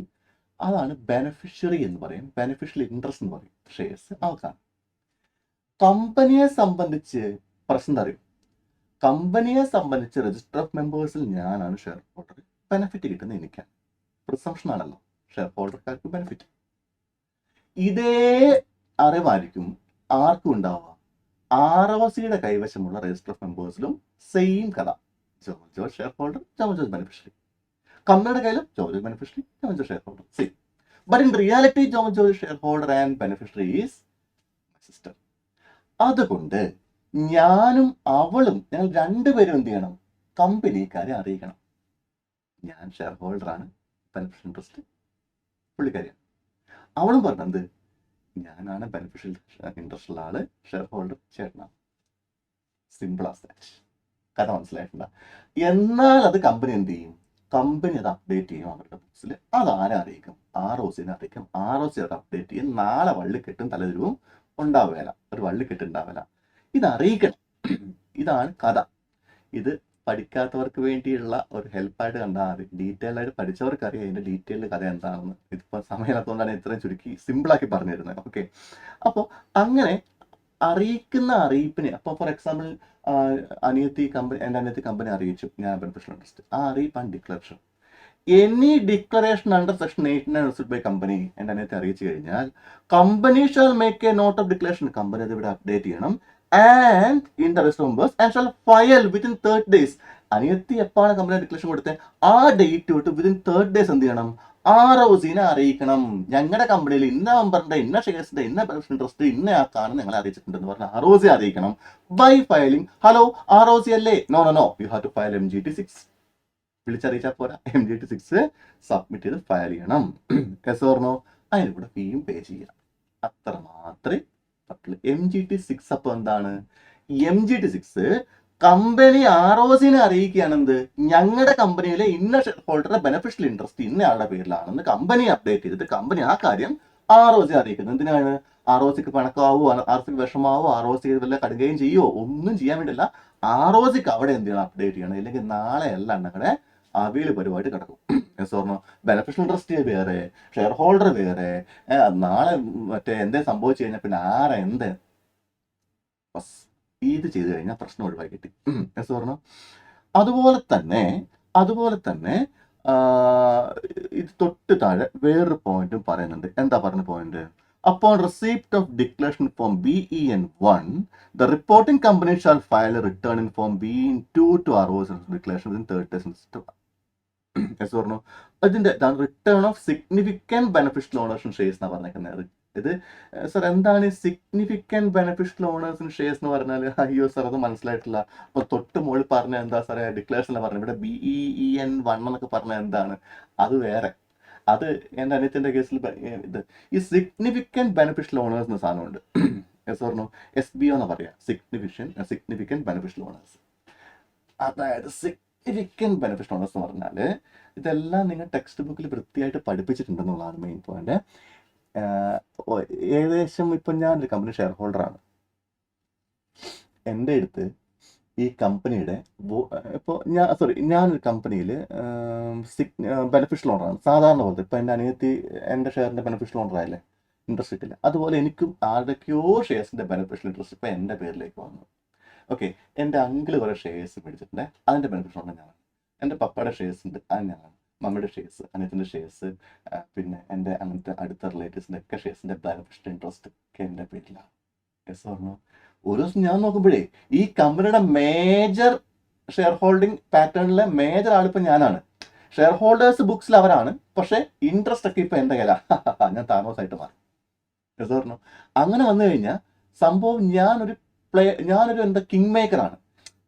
അതാണ് ബെനഫിഷ്യറി എന്ന് പറയും, ബെനഫിഷ്യൽ ഇൻട്രസ്റ്റ് എന്ന് പറയും. ഷെയർസ് അവൾക്കാണ്. കമ്പനിയെ സംബന്ധിച്ച് പ്രശ്നം അറിയും. കമ്പനിയെ സംബന്ധിച്ച് രജിസ്റ്റർ ഓഫ് മെമ്പേഴ്സിൽ ഞാനാണ് ഷെയർ ഹോൾഡർ, ബെനിഫിറ്റ് കിട്ടുന്നത് എനിക്കാണ്. പ്രിസംഷൻ ആണല്ലോ ഷെയർ ഹോൾഡർക്കാർക്ക് ബെനിഫിറ്റ്. ഇതേ അറിവായിരിക്കും ആർക്കും ഉണ്ടാവുക ROCയുടെ കൈവശമുള്ള രജിസ്റ്റർ ഓഫ് മെമ്പേഴ്സിലും. സെയിം കഥ. Jomal George share holder, Jomal George beneficiary. കമ്പനിയുടെ കയ്യിലും Jomal George beneficiary, Jomal George share holder, same. But in reality Jomal George share holder and beneficiary is my sister. അതുകൊണ്ട് ഞാനും അവളും, ഞങ്ങൾ രണ്ടുപേരും എന്ത് ചെയ്യണം? കമ്പനിക്കാരെ അറിയിക്കണം. ഞാൻ ഷെയർ ഹോൾഡറാണ്, ബെനിഫിഷ്യൽ ഇൻട്രസ്റ്റ് പുള്ളിക്കാരിയാണ്. അവളും പറഞ്ഞത് ഞാനാണ് ബെനിഫിഷ്യൽ ഇൻട്രസ്റ്റ് ഉള്ള ആള്, ഷെയർ ഹോൾഡർ ചേട്ടനാണ്. Simple as that. കഥ മനസ്സിലായിട്ടില്ല. എന്നാൽ അത് കമ്പനി എന്ത് ചെയ്യും? കമ്പനി അത് അപ്ഡേറ്റ് ചെയ്യും അവരുടെ ബുക്സിൽ. അതാരെ അറിയിക്കും? ROCനെ അറിയിക്കും. ROC അത് അപ്ഡേറ്റ് ചെയ്യും. നാളെ വള്ളിക്കെട്ടും തലതിരിവും ഉണ്ടാവുകയില്ല, ഒരു വള്ളിക്കെട്ട് ഉണ്ടാവില്ല. ഇത് അറിയിക്കണം. ഇതാണ് കഥ. ഇത് പഠിക്കാത്തവർക്ക് വേണ്ടിയുള്ള ഒരു ഹെൽപ്പായിട്ട് കണ്ടാൽ മതി. ഡീറ്റെയിൽ ആയിട്ട് പഠിച്ചവർക്ക് അറിയാം ഇതിന്റെ ഡീറ്റെയിൽഡ് കഥ എന്താണെന്ന്. ഇതിപ്പോൾ സമയമില്ലാത്തതുകൊണ്ടാണ് ഇത്രയും ചുരുക്കി സിമ്പിളാക്കി പറഞ്ഞു തരുന്നത്. ഓക്കെ. അപ്പോൾ അങ്ങനെ അറിയിക്കുന്ന അറിയിപ്പിനെ, അപ്പോൾ ഫോർ എക്സാമ്പിൾ എൻ്റെ അനിയത്തി കമ്പനി അറിയിച്ചു ഞാൻ ബെനിഫിഷ്യൽ ഇൻട്രസ്റ്റ്. ആ അറിയിപ്പാണ് declaration. Any declaration under section 8 by company എൻ്റെ അനിയത്തെ അറിയിച്ചു കഴിഞ്ഞാൽ company shall make a note of declaration. Company അത് ഇവിടെ അപ്ഡേറ്റ് ചെയ്യണം. And in the register members and shall file within 30 days. അനിയത്തി എപ്പോഴാണ് കമ്പനി ഡിക്ലറേഷൻ കൊടുത്തത് ആ ഡേറ്റ് തൊട്ട് വിത്തിൻ 30 days എന്ത് ചെയ്യണം? ROCനെ അറിയിക്കണം. ഞങ്ങളുടെ കമ്പനിയിൽ ഇന്ന മെമ്പറിന്റെ ഇന്ന ഷെയർസിന്റെ ഇന്ന ബെനിഫിഷ്യൽ ഇൻട്രസ്റ്റ് ഇന്ന ആൾക്കാണ് ഞങ്ങളെ അറിയിച്ചിട്ടുണ്ടെന്ന് പറഞ്ഞാൽ ROC അറിയിക്കണം. By filing. ഹലോ ROC അല്ലേ? No no no, you have to file MGT6. വിളിച്ചറിയിച്ചാൽ പോരാ, MGT6 സബ്മിറ്റ് ചെയ്ത് ഫയൽ ചെയ്യണം. Yes or no? അതിന് കൂടെ ഫീയും പേ ചെയ്യാം. അത്ര മാത്രമേ പറ്റുള്ളൂ. MGT6 അപ്പോൾ എന്താണ്? MGT6 company ROCനെ അറിയിക്കുകയാണെന്ത്? ഞങ്ങളുടെ കമ്പനിയിലെ ഇന്ന ഷെയർ ഹോൾഡറുടെ ബെനിഫിഷ്യൽ ഇൻട്രസ്റ്റ് ഇന്ന ആളുടെ പേരിലാണെന്ന് കമ്പനി അപ്ഡേറ്റ് ചെയ്തിട്ട് കമ്പനി ആ കാര്യം ROC അറിയിക്കുന്നത്. എന്തിനാണ്? ROCക്ക് പണക്കാവോ, ROCക്ക് വിഷമാവോ, ROC വല്ല കടുകയും ചെയ്യുമോ? ഒന്നും ചെയ്യാൻ വേണ്ടിയല്ല. ROCക്ക് അവിടെ എന്ത് ചെയ്യണം? അപ്ഡേറ്റ് ചെയ്യണം. ഇല്ലെങ്കിൽ നാളെ അല്ല ഞങ്ങളുടെ അവിയൽ പരിപാടി കിടക്കും. സോർണോ ബെനിഫിഷ്യൽ ഇൻട്രസ്റ്റ് വേറെ, ഷെയർ ഹോൾഡർ വേറെ. നാളെ മറ്റേ എന്തേ സംഭവിച്ചു കഴിഞ്ഞാൽ പിന്നെ ആരാ എന്ത് ഇത് ചെയ്ത് കഴിഞ്ഞാൽ പ്രശ്നം ഒഴിവാക്കി കിട്ടി. യെസ് പറഞ്ഞോ? അതുപോലെ തന്നെ ഇത് തൊട്ട് താഴെ വേറൊരു പോയിന്റും പറയുന്നുണ്ട്. എന്താ പറഞ്ഞ point? Upon receipt of declaration form BEN1, the reporting company shall file a return in form BEN2 to ROC declaration within 30 days. Yes or no? അതിന്റെ return of significant beneficial owners shares എന്നാണ് പറഞ്ഞേക്കുന്നത്. ഇത് sir എന്താണ് significant beneficial owners shares എന്ന് പറഞ്ഞാൽ? അയ്യോ sir അത് മനസ്സിലായിട്ടില്ല. അപ്പൊ തൊട്ട് മുകളിൽ പറഞ്ഞ എന്താ സാറേ? ഡിക്ലറേഷനിൽ പറഞ്ഞു. ഇവിടെ BEN1 എന്നൊക്കെ പറഞ്ഞാൽ എന്താണ്? അത് വേറെ. അത് എൻ്റെ അനിയത്തിൻ്റെ കേസിൽ ഇത് ഈ സിഗ്നിഫിക്കൻറ്റ് ബെനിഫിഷ്യൽ ഓണേഴ്സ് എന്ന സാധനമുണ്ട്. Yes or no? SBO എന്ന് പറയാം. Significant beneficial owners. അതായത് സിഗ്നിഫിക്കൻറ്റ് ബെനിഫിഷ്യൽ ഓണേഴ്സ് എന്ന് പറഞ്ഞാൽ ഇതെല്ലാം നിങ്ങൾ ടെക്സ്റ്റ് ബുക്കിൽ വൃത്തിയായിട്ട് പഠിപ്പിച്ചിട്ടുണ്ടെന്നുള്ളതാണ് മെയിൻ പോയിന്റ്. ഏകദേശം ഇപ്പം ഞാനൊരു കമ്പനി ഷെയർ ഹോൾഡറാണ്. എൻ്റെ അടുത്ത് ഈ കമ്പനിയുടെ ഇപ്പോൾ ഞാനൊരു കമ്പനിയിൽ ബെനിഫിഷ്യൽ ഓണറാണ് സാധാരണ പോലത്തെ. ഇപ്പം എൻ്റെ അനിയത്തി എൻ്റെ ഷെയറിൻ്റെ ബെനിഫിഷ്യൽ ഓണറായല്ലേ? ഇൻട്രസ്റ്റ് കിട്ടില്ല. അതുപോലെ എനിക്കും ആരുടെയൊക്കെയോ ഷെയർസിന്റെ ബെനിഫിഷ്യൽ ഇൻട്രസ്റ്റ് ഇപ്പം എൻ്റെ പേരിലേക്ക് വന്നു. ഓക്കെ, എൻ്റെ അങ്കിള് കുറേ ഷെയർസ് മേടിച്ചിട്ടുണ്ട്, അതിൻ്റെ ബെനിഫിഷ്യൽ ഉണ്ട് ഞാനാണ്. എൻ്റെ പപ്പയുടെ ഷെയർസ് ഉണ്ട്, അത് ഞാനാണ്. മമ്മിയുടെ ഷെയർസ്, അനിയത്തിൻ്റെ ഷെയർസ്, പിന്നെ എൻ്റെ അങ്ങനത്തെ അടുത്ത റിലേറ്റീവ്സിൻ്റെ ഒക്കെ ഷെയർസിൻ്റെ ബെനിഫിഷ്യൽ ഇൻട്രസ്റ്റ് ഒക്കെ എൻ്റെ പേരിലാണ്. യെസ് പറഞ്ഞു. ഒരു ദിവസം ഞാൻ നോക്കുമ്പോഴേ ഈ കമ്പനിയുടെ മേജർ ഷെയർ ഹോൾഡിംഗ് പാറ്റേണിലെ മേജർ ആളിപ്പോൾ ഞാനാണ്. ഷെയർ ഹോൾഡേഴ്സ് ബുക്സിൽ അവരാണ്, പക്ഷേ ഇൻട്രസ്റ്റ് ഒക്കെ ഇപ്പം എൻ്റെ കയ്യിലാണ്. ഞാൻ താമസമായിട്ട് മാറി. യെസ് പറഞ്ഞു. അങ്ങനെ വന്നു കഴിഞ്ഞാൽ സംഭവം ഞാനൊരു എന്താ കിങ് മേക്കറാണ്.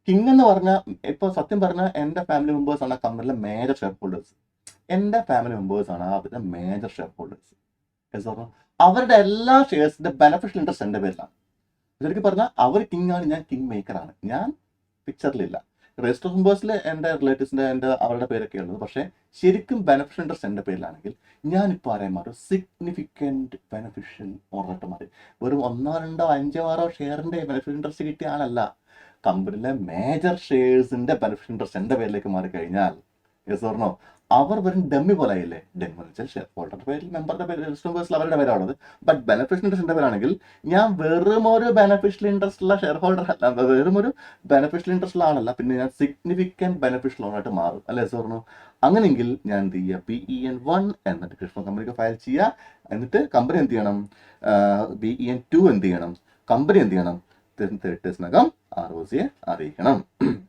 കിങ് എന്ന് പറഞ്ഞാൽ ഇപ്പോൾ സത്യം പറഞ്ഞാൽ എൻ്റെ ഫാമിലി മെമ്പേഴ്സ് ആണ് ആ കമ്പനിയിലെ മേജർ ഷെയർ ഹോൾഡേഴ്സ്. എൻ്റെ ഫാമിലി മെമ്പേഴ്സ് ആണ് അവരുടെ മേജർ ഷെയർ ഹോൾഡേഴ്സ്. യെസ് പറഞ്ഞു. അവരുടെ എല്ലാ ഷെയർസിന്റെ ബെനിഫിഷ്യൽ ഇൻട്രസ്റ്റ് എൻ്റെ പേരിലാണ്. ശരിക്കും പറഞ്ഞാൽ അവർ കിങ് ആണ്, ഞാൻ കിങ് മേക്കറാണ്. ഞാൻ പിക്ചറിലില്ല. രജിസ്റ്റർ മെമ്പേഴ്സിൽ എൻ്റെ റിലേറ്റീവ്സിൻ്റെ അവരുടെ പേരൊക്കെ ഉള്ളത്, പക്ഷേ ശരിക്കും ബെനിഫിഷ്യൽ ഇൻട്രസ്റ്റ് എൻ്റെ പേരിലാണെങ്കിൽ ഞാനിപ്പോൾ ആരെയും മാറും സിഗ്നിഫിക്കൻറ്റ് ബെനിഫിഷ്യൽ ഓണറായിട്ട് മാറി. വെറും 1, 2, 5, 6 ഷെയറിൻ്റെ ബെനിഫിഷ്യൽ ഇൻട്രസ്റ്റ് കിട്ടിയ ആളല്ല. കമ്പനിയിലെ മേജർ ഷെയർസിന്റെ ബെനിഫിഷ്യൽ ഇൻട്രസ്റ്റ് എൻ്റെ പേരിലേക്ക് മാറിക്കഴിഞ്ഞാൽ യെസ് ഓർ നോ, അവർ വെറും ഡമ്മി പോലെ ആയില്ലേ. ഡെമ്മി വെച്ചാൽ ഷെയർ ഹോൾഡറുടെ പേരിൽ, മെമ്പറുടെ പേരിൽ, രജിസ്റ്റർ മെമ്പേഴ്സിൽ അവരുടെ പേരാണുള്ളത്. ബട്ട് ബെനിഫിഷ്യൽ ഇൻട്രസ്റ്റ് എൻ്റെ പേരാണെങ്കിൽ ഞാൻ വെറും ഒരു ബെനിഫിഷ്യൽ ഇൻട്രസ്റ്റ് ഉള്ള ഷെയർ ഹോൾഡർ അല്ല, വെറും ഒരു ബെനിഫിഷ്യൽ ഇൻട്രസ്റ്റ് ഉള്ള ആളല്ല, പിന്നെ ഞാൻ സിഗ്നിഫിക്കൻറ്റ് ബെനിഫിഷ്യൽ ഓണറായിട്ട് മാറും. അല്ലെ യെസ് ഓർ നോ? അങ്ങനെയെങ്കിൽ ഞാൻ എന്ത് ചെയ്യുക, BEN1 എന്നിട്ട് കൃഷ്ണ കമ്പനിക്ക് ഫയൽ ചെയ്യുക. എന്നിട്ട് കമ്പനി എന്ത് ചെയ്യണം, BEN2 എന്ത് ചെയ്യണം, കമ്പനി എന്ത് ചെയ്യണം, 30 daysനകം ROC അറിയിക്കണം.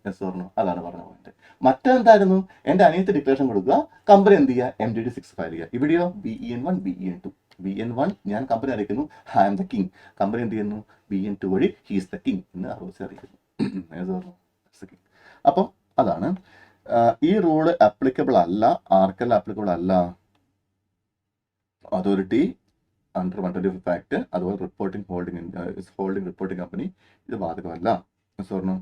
Yes or no? അതാണ് പറഞ്ഞ പോയിന്റ്. മറ്റെന്തായിരുന്നു, എൻ്റെ അനിയത്ത് ഡിക്ലറേഷൻ കൊടുക്കുക, കമ്പനി എന്ത് ചെയ്യുക, MDD6 ഫയൽ ചെയ്യുക. ഇവിടെയോ BEN1 BEN2. BEN1 ഞാൻ കമ്പനി അറിയിക്കുന്നു, I am the king. Company എന്ത് ചെയ്യുന്നു, BEN2 വഴി ഹീസ് ദ കിങ് എന്ന് ROC അറിയിക്കുന്നു. Yes or no? അപ്പം അതാണ് ഈ റൂള് ആപ്ലിക്കബിൾ അല്ല. ആർക്കെല്ലാം ആപ്ലിക്കബിൾ അല്ല? അതോറിറ്റി അണ്ടർ 125 ആക്ട്, അതുപോലെ റിപ്പോർട്ടിംഗ് റിപ്പോർട്ടിംഗ് കമ്പനി ഇത് ബാധകമല്ല. സ്വർണ്ണം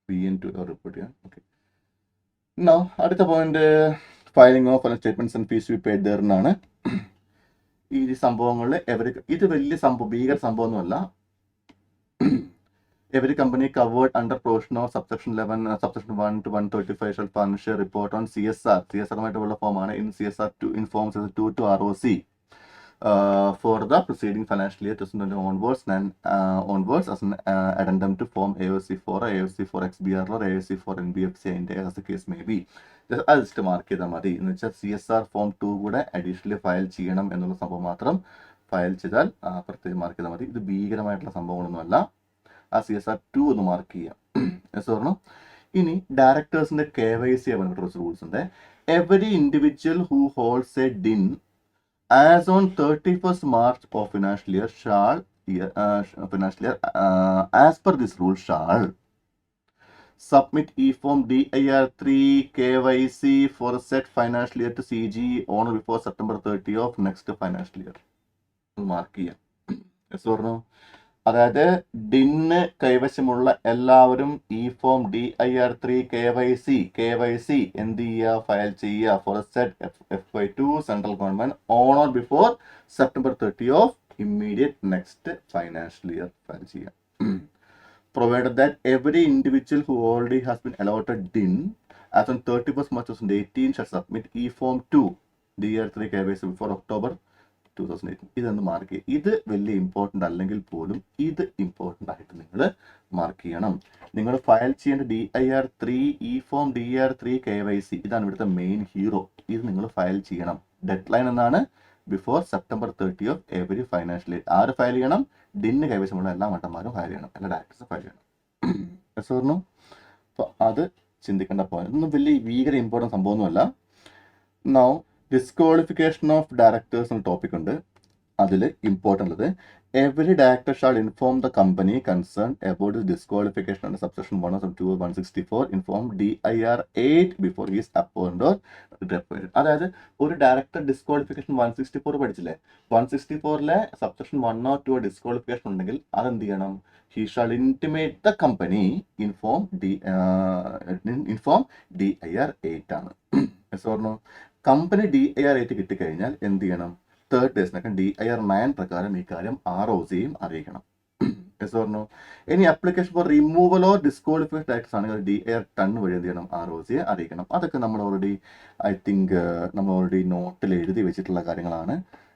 BEN2 റിപ്പോർട്ട് ചെയ്യാം. ഓക്കെ, അടുത്ത point filing of statements and fees be paid there എന്നാണ്. ഈ സംഭവങ്ങളിൽ ഇത് വലിയ സംഭവം, ഭീകര സംഭവമൊന്നുമല്ല. Every company covered under provision of subsection 11, subsection 1 to 135 shall furnish a report on CSR. CSR form in CSR 2 in form 2 to ROC for the preceding financial year 2020 onwards and onwards as an addendum to form AOC4, AOC4 XBR or AOC4 NBFC India as the case may be. Just mark ചെയ്താൽ മതി. എന്ന് വെച്ചാൽ CSR form 2 കൂടെ additionally file ചെയ്യണം എന്നുള്ള സംഭവം മാത്രം file ചെയ്താൽ പ്രത്യേകം മാർക്ക് ചെയ്താൽ മതി. ഇത് ഭീകരമായിട്ടുള്ള സംഭവങ്ങളൊന്നുമല്ല. ആ CSR 2 ഒന്ന് മാർക്ക് ചെയ്യാം. Yes or no? ഇനി ഡയറക്ടേഴ്സിന്റെ KYC കുറച്ച് റൂൾസ് ഉണ്ട്. Every individual who holds a DIN as on 31st March of financial year as per this rule shall submit e-form DIR3 KYC for a set financial year to CG on or before September 30 of next financial year. Mark ചെയ്യാം. Yes or no? അതായത് DIN കൈവശമുള്ള എല്ലാവരും ഈ form DIR3 KYC എന്ത് ചെയ്യുക, file ചെയ്യുക for set FY2 central government on or before September 30 of immediate next financial year file ചെയ്യുക. Provided that every individual who already has been allotted DIN as on 31st March 2018 shall submit e-form 2 DIR3 KYC before October 2018. ഇതൊന്ന് mark ചെയ്യുക. ഇത് വലിയ important അല്ലെങ്കിൽ പോലും ഇത് important ആയിട്ട് നിങ്ങൾ മാർക്ക് ചെയ്യണം. നിങ്ങൾ ഫയൽ ചെയ്യേണ്ട DIR3 e-form DIR3 KYC ഇതാണ് ഇവിടുത്തെ മെയിൻ ഹീറോ. ഇത് നിങ്ങൾ ഫയൽ ചെയ്യണം. ഡെഡ് ലൈൻ എന്നാണ് before September 30 of every financial year. ആര് ഫയൽ ചെയ്യണം? ഡിന്ന് കൈവശമുള്ള എല്ലാ മട്ടന്മാരും ഫയൽ ചെയ്യണം, എല്ലാ ഡയറക്ടേഴ്സും ഫയൽ ചെയ്യണം. Yes or no? അപ്പോൾ അത് ചിന്തിക്കേണ്ട പോയിന്റ്. ഇതൊന്നും വലിയ ഭീകര ഇമ്പോർട്ടൻ്റ് സംഭവമൊന്നുമല്ല. നൗ ഡിസ്ക്വാളിഫിക്കേഷൻ ഓഫ് ഡയറക്ടേഴ്സ് എന്ന ടോപ്പിക് ഉണ്ട്. അതിൽ ഇമ്പോർട്ടൻ്റ് ഉള്ളത് every director shall inform the company concern about this disqualification under subsection 1 of 164 inform DIR8 before his appoint or retired. അതായത് ഒരു ഡയറക്ടർ ഡിസ്ക്വാളിഫിക്കേഷൻ 164 പഠിച്ചില്ലേ, 164 സബ്സെക്ഷൻ 1 or 2 ഡിസ്ക്വാളിഫിക്കേഷൻ ഉണ്ടെങ്കിൽ അതെന്ത് ചെയ്യണം? He shall intimate the company inform DIR8 ആണ്. Yes or no? Company DIR8 കിട്ടിക്കഴിഞ്ഞാൽ എന്ത് ചെയ്യണം? 30 daysനകം DIR9 പ്രകാരം ഈ കാര്യം ROCയും അറിയിക്കണം. Yes or no? ഇനി application for removal or disqualified directors ആണെങ്കിൽ DIR10 വഴി എന്ത് ചെയ്യണം? ROCയെ അറിയിക്കണം. അതൊക്കെ നമ്മൾ ഓൾറെഡി നോട്ടിൽ എഴുതി വെച്ചിട്ടുള്ള കാര്യങ്ങളാണ്.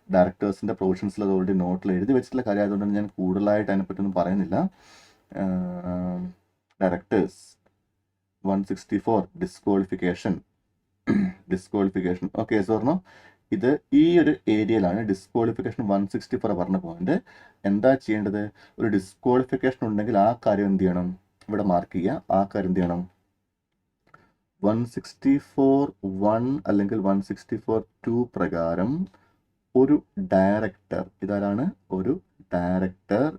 ഡയറക്ടേഴ്സിൻ്റെ പ്രൊവിഷൻസിൽ അത് ഓൾറെഡി നോട്ടിൽ എഴുതി വെച്ചിട്ടുള്ള കാര്യം ആയതുകൊണ്ട് ഞാൻ കൂടുതലായിട്ട് അതിനെപ്പറ്റൊന്നും പറയുന്നില്ല. Directors 164 disqualification. ഓക്കെ സോർണോ, ഇത് ഈ ഒരു ഏരിയയിലാണ് ഡിസ്ക്വാളിഫിക്കേഷൻ 164 പറഞ്ഞ പോയിന്റ്. എന്താ ചെയ്യേണ്ടത്? ഒരു ഡിസ്ക്വാളിഫിക്കേഷൻ ഉണ്ടെങ്കിൽ ആ കാര്യം എന്ത് ചെയ്യണം? ഇവിടെ മാർക്ക് ചെയ്യുക. ആ കാര്യം എന്ത് ചെയ്യണം? 164(1) അല്ലെങ്കിൽ 164(2) പ്രകാരം ഒരു ഡയറക്ടർ, ഇതാരാണ്? ഒരു ഡയറക്ടർ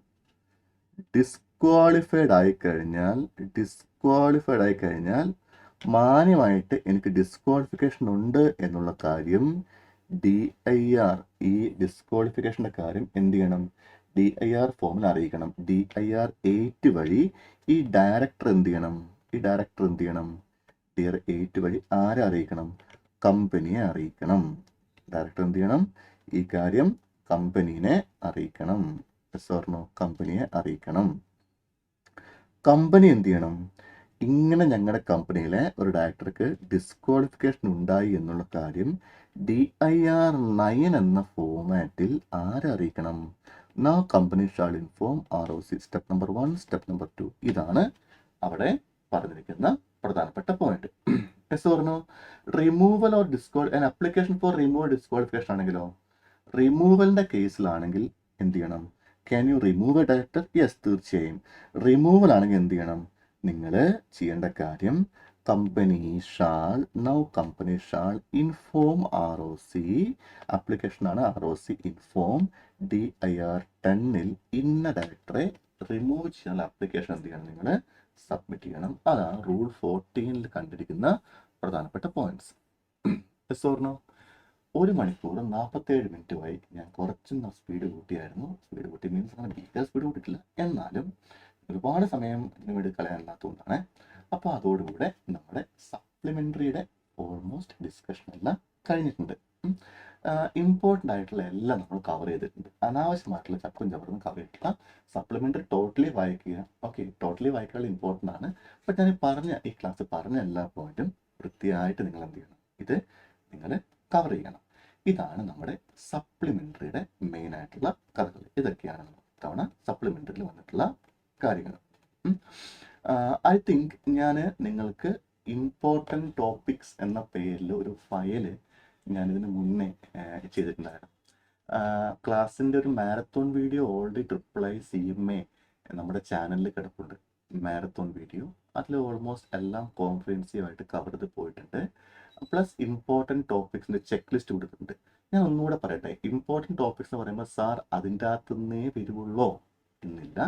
ഡിസ്ക്വാളിഫൈഡ് ആയി കഴിഞ്ഞാൽ മാന്യമായിട്ട് എനിക്ക് ഡിസ്ക്വാളിഫിക്കേഷൻ ഉണ്ട് എന്നുള്ള കാര്യം DIR, ഈ ഡിസ്ക്വാളിഫിക്കേഷൻ്റെ കാര്യം എന്ത് ചെയ്യണം? DIR ഫോമിൽ അറിയിക്കണം. DIR 8 വഴി ഈ ഡയറക്ടർ എന്ത് ചെയ്യണം? DIR 8 വഴി ആരെ അറിയിക്കണം? കമ്പനിയെ അറിയിക്കണം. ഡയറക്ടർ എന്ത് ചെയ്യണം? ഈ കാര്യം കമ്പനീനെ അറിയിക്കണം. കമ്പനിയെ അറിയിക്കണം. കമ്പനി എന്ത് ചെയ്യണം? ഇങ്ങനെ ഞങ്ങളുടെ കമ്പനിയിലെ ഒരു ഡയറക്ടർക്ക് ഡിസ്ക്വാളിഫിക്കേഷൻ ഉണ്ടായി എന്നുള്ള കാര്യം DIR 9 എന്ന ഫോമാറ്റിൽ ആരെ അറിയിക്കണം? Now company shall inform ROC step number 1, step number 2. ഇതാണ് അവിടെ പറഞ്ഞിരിക്കുന്ന പ്രധാനപ്പെട്ട പോയിന്റ്. പറഞ്ഞു removal or application for removal disqualification ആണെങ്കിലോ, റിമൂവലിന്റെ കേസിലാണെങ്കിൽ എന്ത് ചെയ്യണം? Can you remove a director? Yes, തീർച്ചയായും. റിമൂവൽ ആണെങ്കിൽ എന്ത് ചെയ്യണം? നിങ്ങൾ ചെയ്യേണ്ട കാര്യം കമ്പനി ഷാൾ ഇൻഫോം ROC, ആപ്ലിക്കേഷനാണ് ROC ഇൻഫോം DIR 10 ഇന്ന ഡയറക്ടറെ റിമൂവ് ചെയ്യാനുള്ള ആപ്ലിക്കേഷൻ എന്ത് ചെയ്യണം? നിങ്ങൾ സബ്മിറ്റ് ചെയ്യണം. അതാണ് റൂൾ 14 കണ്ടിരിക്കുന്ന പ്രധാനപ്പെട്ട പോയിന്റ്സ്. ഓർണോ 1 മണിക്കൂർ 47 മിനിറ്റുമായി. ഞാൻ കുറച്ച് സ്പീഡ് കൂട്ടിയായിരുന്നു. സ്പീഡ് കൂട്ടി മീൻസ് അങ്ങനെ ഭീകര സ്പീഡ് കൂട്ടിയിട്ടില്ല, എന്നാലും ഒരുപാട് സമയം ഇവിടെ കളയാനില്ലാത്തതുകൊണ്ടാണ്. അപ്പോൾ അതോടുകൂടെ നമ്മുടെ സപ്ലിമെൻ്ററിയുടെ ഓൾമോസ്റ്റ് ഡിസ്കഷൻ എല്ലാം കഴിഞ്ഞിട്ടുണ്ട്. ഇമ്പോർട്ടൻ്റ് ആയിട്ടുള്ള എല്ലാം നമ്മൾ കവർ ചെയ്തിട്ടുണ്ട്. അനാവശ്യമായിട്ടുള്ള ചക്കും ചവറും കവർ ചെയ്തിട്ടില്ല. സപ്ലിമെൻ്ററി ടോട്ടലി വായിക്കുക. ഓക്കെ, ടോട്ടലി വായിക്കാനുള്ള ഇമ്പോർട്ടൻ്റ് ആണ്. ബട്ട് ഞാൻ ഈ ക്ലാസ് പറഞ്ഞ എല്ലാ പോയിന്റും വൃത്തിയായിട്ട് നിങ്ങൾ എന്ത് ചെയ്യണം? ഇത് നിങ്ങൾ കവർ ചെയ്യണം. ഇതാണ് നമ്മുടെ സപ്ലിമെൻ്ററിയുടെ മെയിൻ ആയിട്ടുള്ള കഥകൾ. ഇതൊക്കെയാണ് തവണ സപ്ലിമെൻ്ററിയിൽ വന്നിട്ടുള്ള കാര്യങ്ങൾ. ഐ തിങ്ക് ഞാൻ നിങ്ങൾക്ക് ഇമ്പോർട്ടൻ്റ് ടോപ്പിക്സ് എന്ന പേരിൽ ഒരു ഫയല് ഞാനിതിന് മുന്നേ ചെയ്തിട്ടുണ്ടായിരുന്നു. ക്ലാസ്സിൻ്റെ ഒരു മാരത്തോൺ വീഡിയോ ഓൾറെഡി ട്രിപ്പിളായി CMA നമ്മുടെ ചാനലിൽ കിടപ്പുണ്ട്. മാരത്തോൺ വീഡിയോ അതിൽ ഓൾമോസ്റ്റ് എല്ലാം കോംപ്രിഹെൻസീവ് ആയിട്ട് കവർ ചെയ്ത് പോയിട്ടുണ്ട്. പ്ലസ് ഇമ്പോർട്ടൻറ്റ് ടോപ്പിക്സിൻ്റെ ചെക്ക് ലിസ്റ്റ് കൊടുത്തിട്ടുണ്ട്. ഞാൻ ഒന്നുകൂടെ പറയട്ടെ, ഇമ്പോർട്ടൻറ്റ് ടോപ്പിക്സ് എന്ന് പറയുമ്പോൾ സാർ അതിൻ്റെ അകത്തുനിന്നേ വരുവുള്ളൂ എന്നില്ല.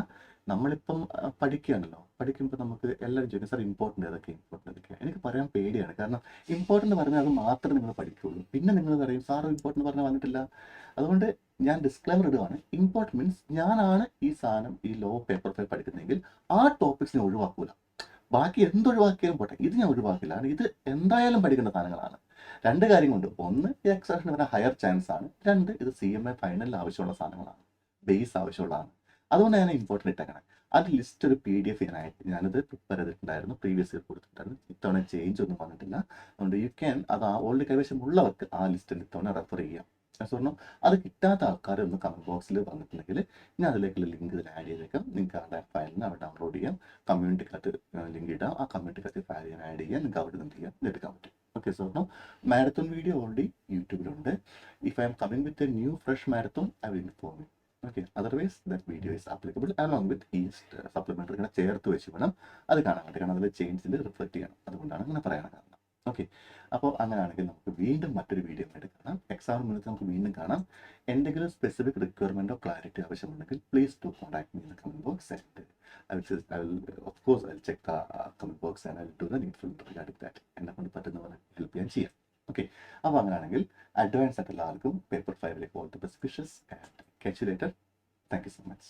നമ്മളിപ്പം പഠിക്കുകയാണല്ലോ, പഠിക്കുമ്പോൾ നമുക്ക് എല്ലാവരും ചോദിക്കും സാർ ഇമ്പോർട്ടൻ്റ് ഏതൊക്കെയാണ്. എനിക്ക് പറയാൻ പേടിയാണ്. കാരണം ഇമ്പോർട്ടൻ്റ് പറഞ്ഞാൽ അത് മാത്രമേ നിങ്ങൾ പഠിക്കുകയുള്ളൂ. പിന്നെ നിങ്ങൾ പറയും സാർ ഇമ്പോർട്ടൻ്റ് പറഞ്ഞാൽ വന്നിട്ടില്ല. അതുകൊണ്ട് ഞാൻ ഡിസ്ക്ലൈമർ ഇടുവാണ്. ഇമ്പോർട്ടൻ്റ് മീൻസ് ഞാനാണ് ഈ സാധനം ഈ ലോ പേപ്പർ ഫയൽ പഠിക്കുന്നതെങ്കിൽ ആ ടോപ്പിക്സിനെ ഒഴിവാക്കൂല. ബാക്കി എന്തൊഴിവാക്കിയാലും പോട്ടെ, ഇത് ഞാൻ ഒഴിവാക്കില്ല. കാരണം ഇത് എന്തായാലും പഠിക്കേണ്ട സാധനങ്ങളാണ്. 2 കാര്യം കൊണ്ട്: 1, ഈ എക്സാമിന് വരാൻ ഹയർ ചാൻസ് ആണ്. 2, ഇത് CMA ഫൈനലിൽ ആവശ്യമുള്ള സാധനങ്ങളാണ്, ബേസ് ആവശ്യമുള്ളതാണ്. അതുകൊണ്ട് ഞാൻ ഇമ്പോർട്ടൻ്റ് ഇട്ടേക്കണം. അത് ലിസ്റ്റ് ഒരു PDF ഞാനത് പ്രിപ്പയർ ചെയ്തിട്ടുണ്ടായിരുന്നു, പ്രീവിയസ് ഇയർ കൊടുത്തിട്ടുണ്ടായിരുന്നു. ഇത്തവണ ചേഞ്ച് ഒന്നും വന്നിട്ടില്ല. അതുകൊണ്ട് യു ക്യാൻ അത് ഓൾറെഡി കൈവശമുള്ളവർക്ക് ആ ലിസ്റ്റിൽ ഇത്തവണ റെഫർ ചെയ്യാം. പറഞ്ഞു അത് കിട്ടാത്ത ആൾക്കാർ ഒന്ന് കമൻറ്റ് ബോക്സിൽ വന്നിട്ടുണ്ടെങ്കിൽ ഞാൻ അതിലേക്കുള്ള ലിങ്ക് ഇതിൽ ആഡ് ചെയ്തേക്കാം. നിങ്ങൾക്ക് അവരുടെ ഫയലിന് അവിടെ ഡൗൺലോഡ് ചെയ്യാം. കമ്മ്യൂണിറ്റിക്കകത്ത് ലിങ്ക് ഇടാം. ആ കമ്മ്യൂണിറ്റിക്കകത്ത് ഫയൽ ചെയ്യാൻ ആഡ് ചെയ്യാം. നിങ്ങൾക്ക് അവിടെ നിന്ന് ചെയ്യാം, എടുക്കാൻ പറ്റും. ഓക്കെ, മാരത്തോൺ വീഡിയോ ഓൾറെഡി യൂട്യൂബിലുണ്ട്. If I'm coming with a new fresh marathon I will inform you. Okay, otherwise that video is applicable along with ഈ സപ്ലിമെൻ്ററി ഇങ്ങനെ ചേർത്ത് വെച്ച് വേണം അത് കാണാൻ വേണ്ടി. കാരണം അതിൽ ചേഞ്ചിൽ റിഫ്ലക്ട് ചെയ്യണം. അതുകൊണ്ടാണ് ഇങ്ങനെ പറയാൻ കാരണം. ഓക്കെ, അപ്പോൾ അങ്ങനെയാണെങ്കിൽ നമുക്ക് വീണ്ടും മറ്റൊരു വീഡിയോ ആയിട്ട് കാണാം. എക്സാം മുന്നേ നമുക്ക് വീണ്ടും കാണാം. എന്തെങ്കിലും സ്പെസിഫിക് റിക്വയർമെൻറ്റോ ക്ലാരിറ്റി ആവശ്യമുണ്ടെങ്കിൽ please to contact me in the comment box. And I'll check the comment box and I'll do the needful regarding that. എന്നെ കൊണ്ട് പറ്റുന്ന പോലെ ഹെൽപ്പ് ചെയ്യാൻ ചെയ്യാം. ഓക്കെ, അപ്പോൾ അങ്ങനെയാണെങ്കിൽ അഡ്വാൻസ് ആയിട്ട് എല്ലാവർക്കും paper 5 all the best wishes and catch you later. Thank you so much.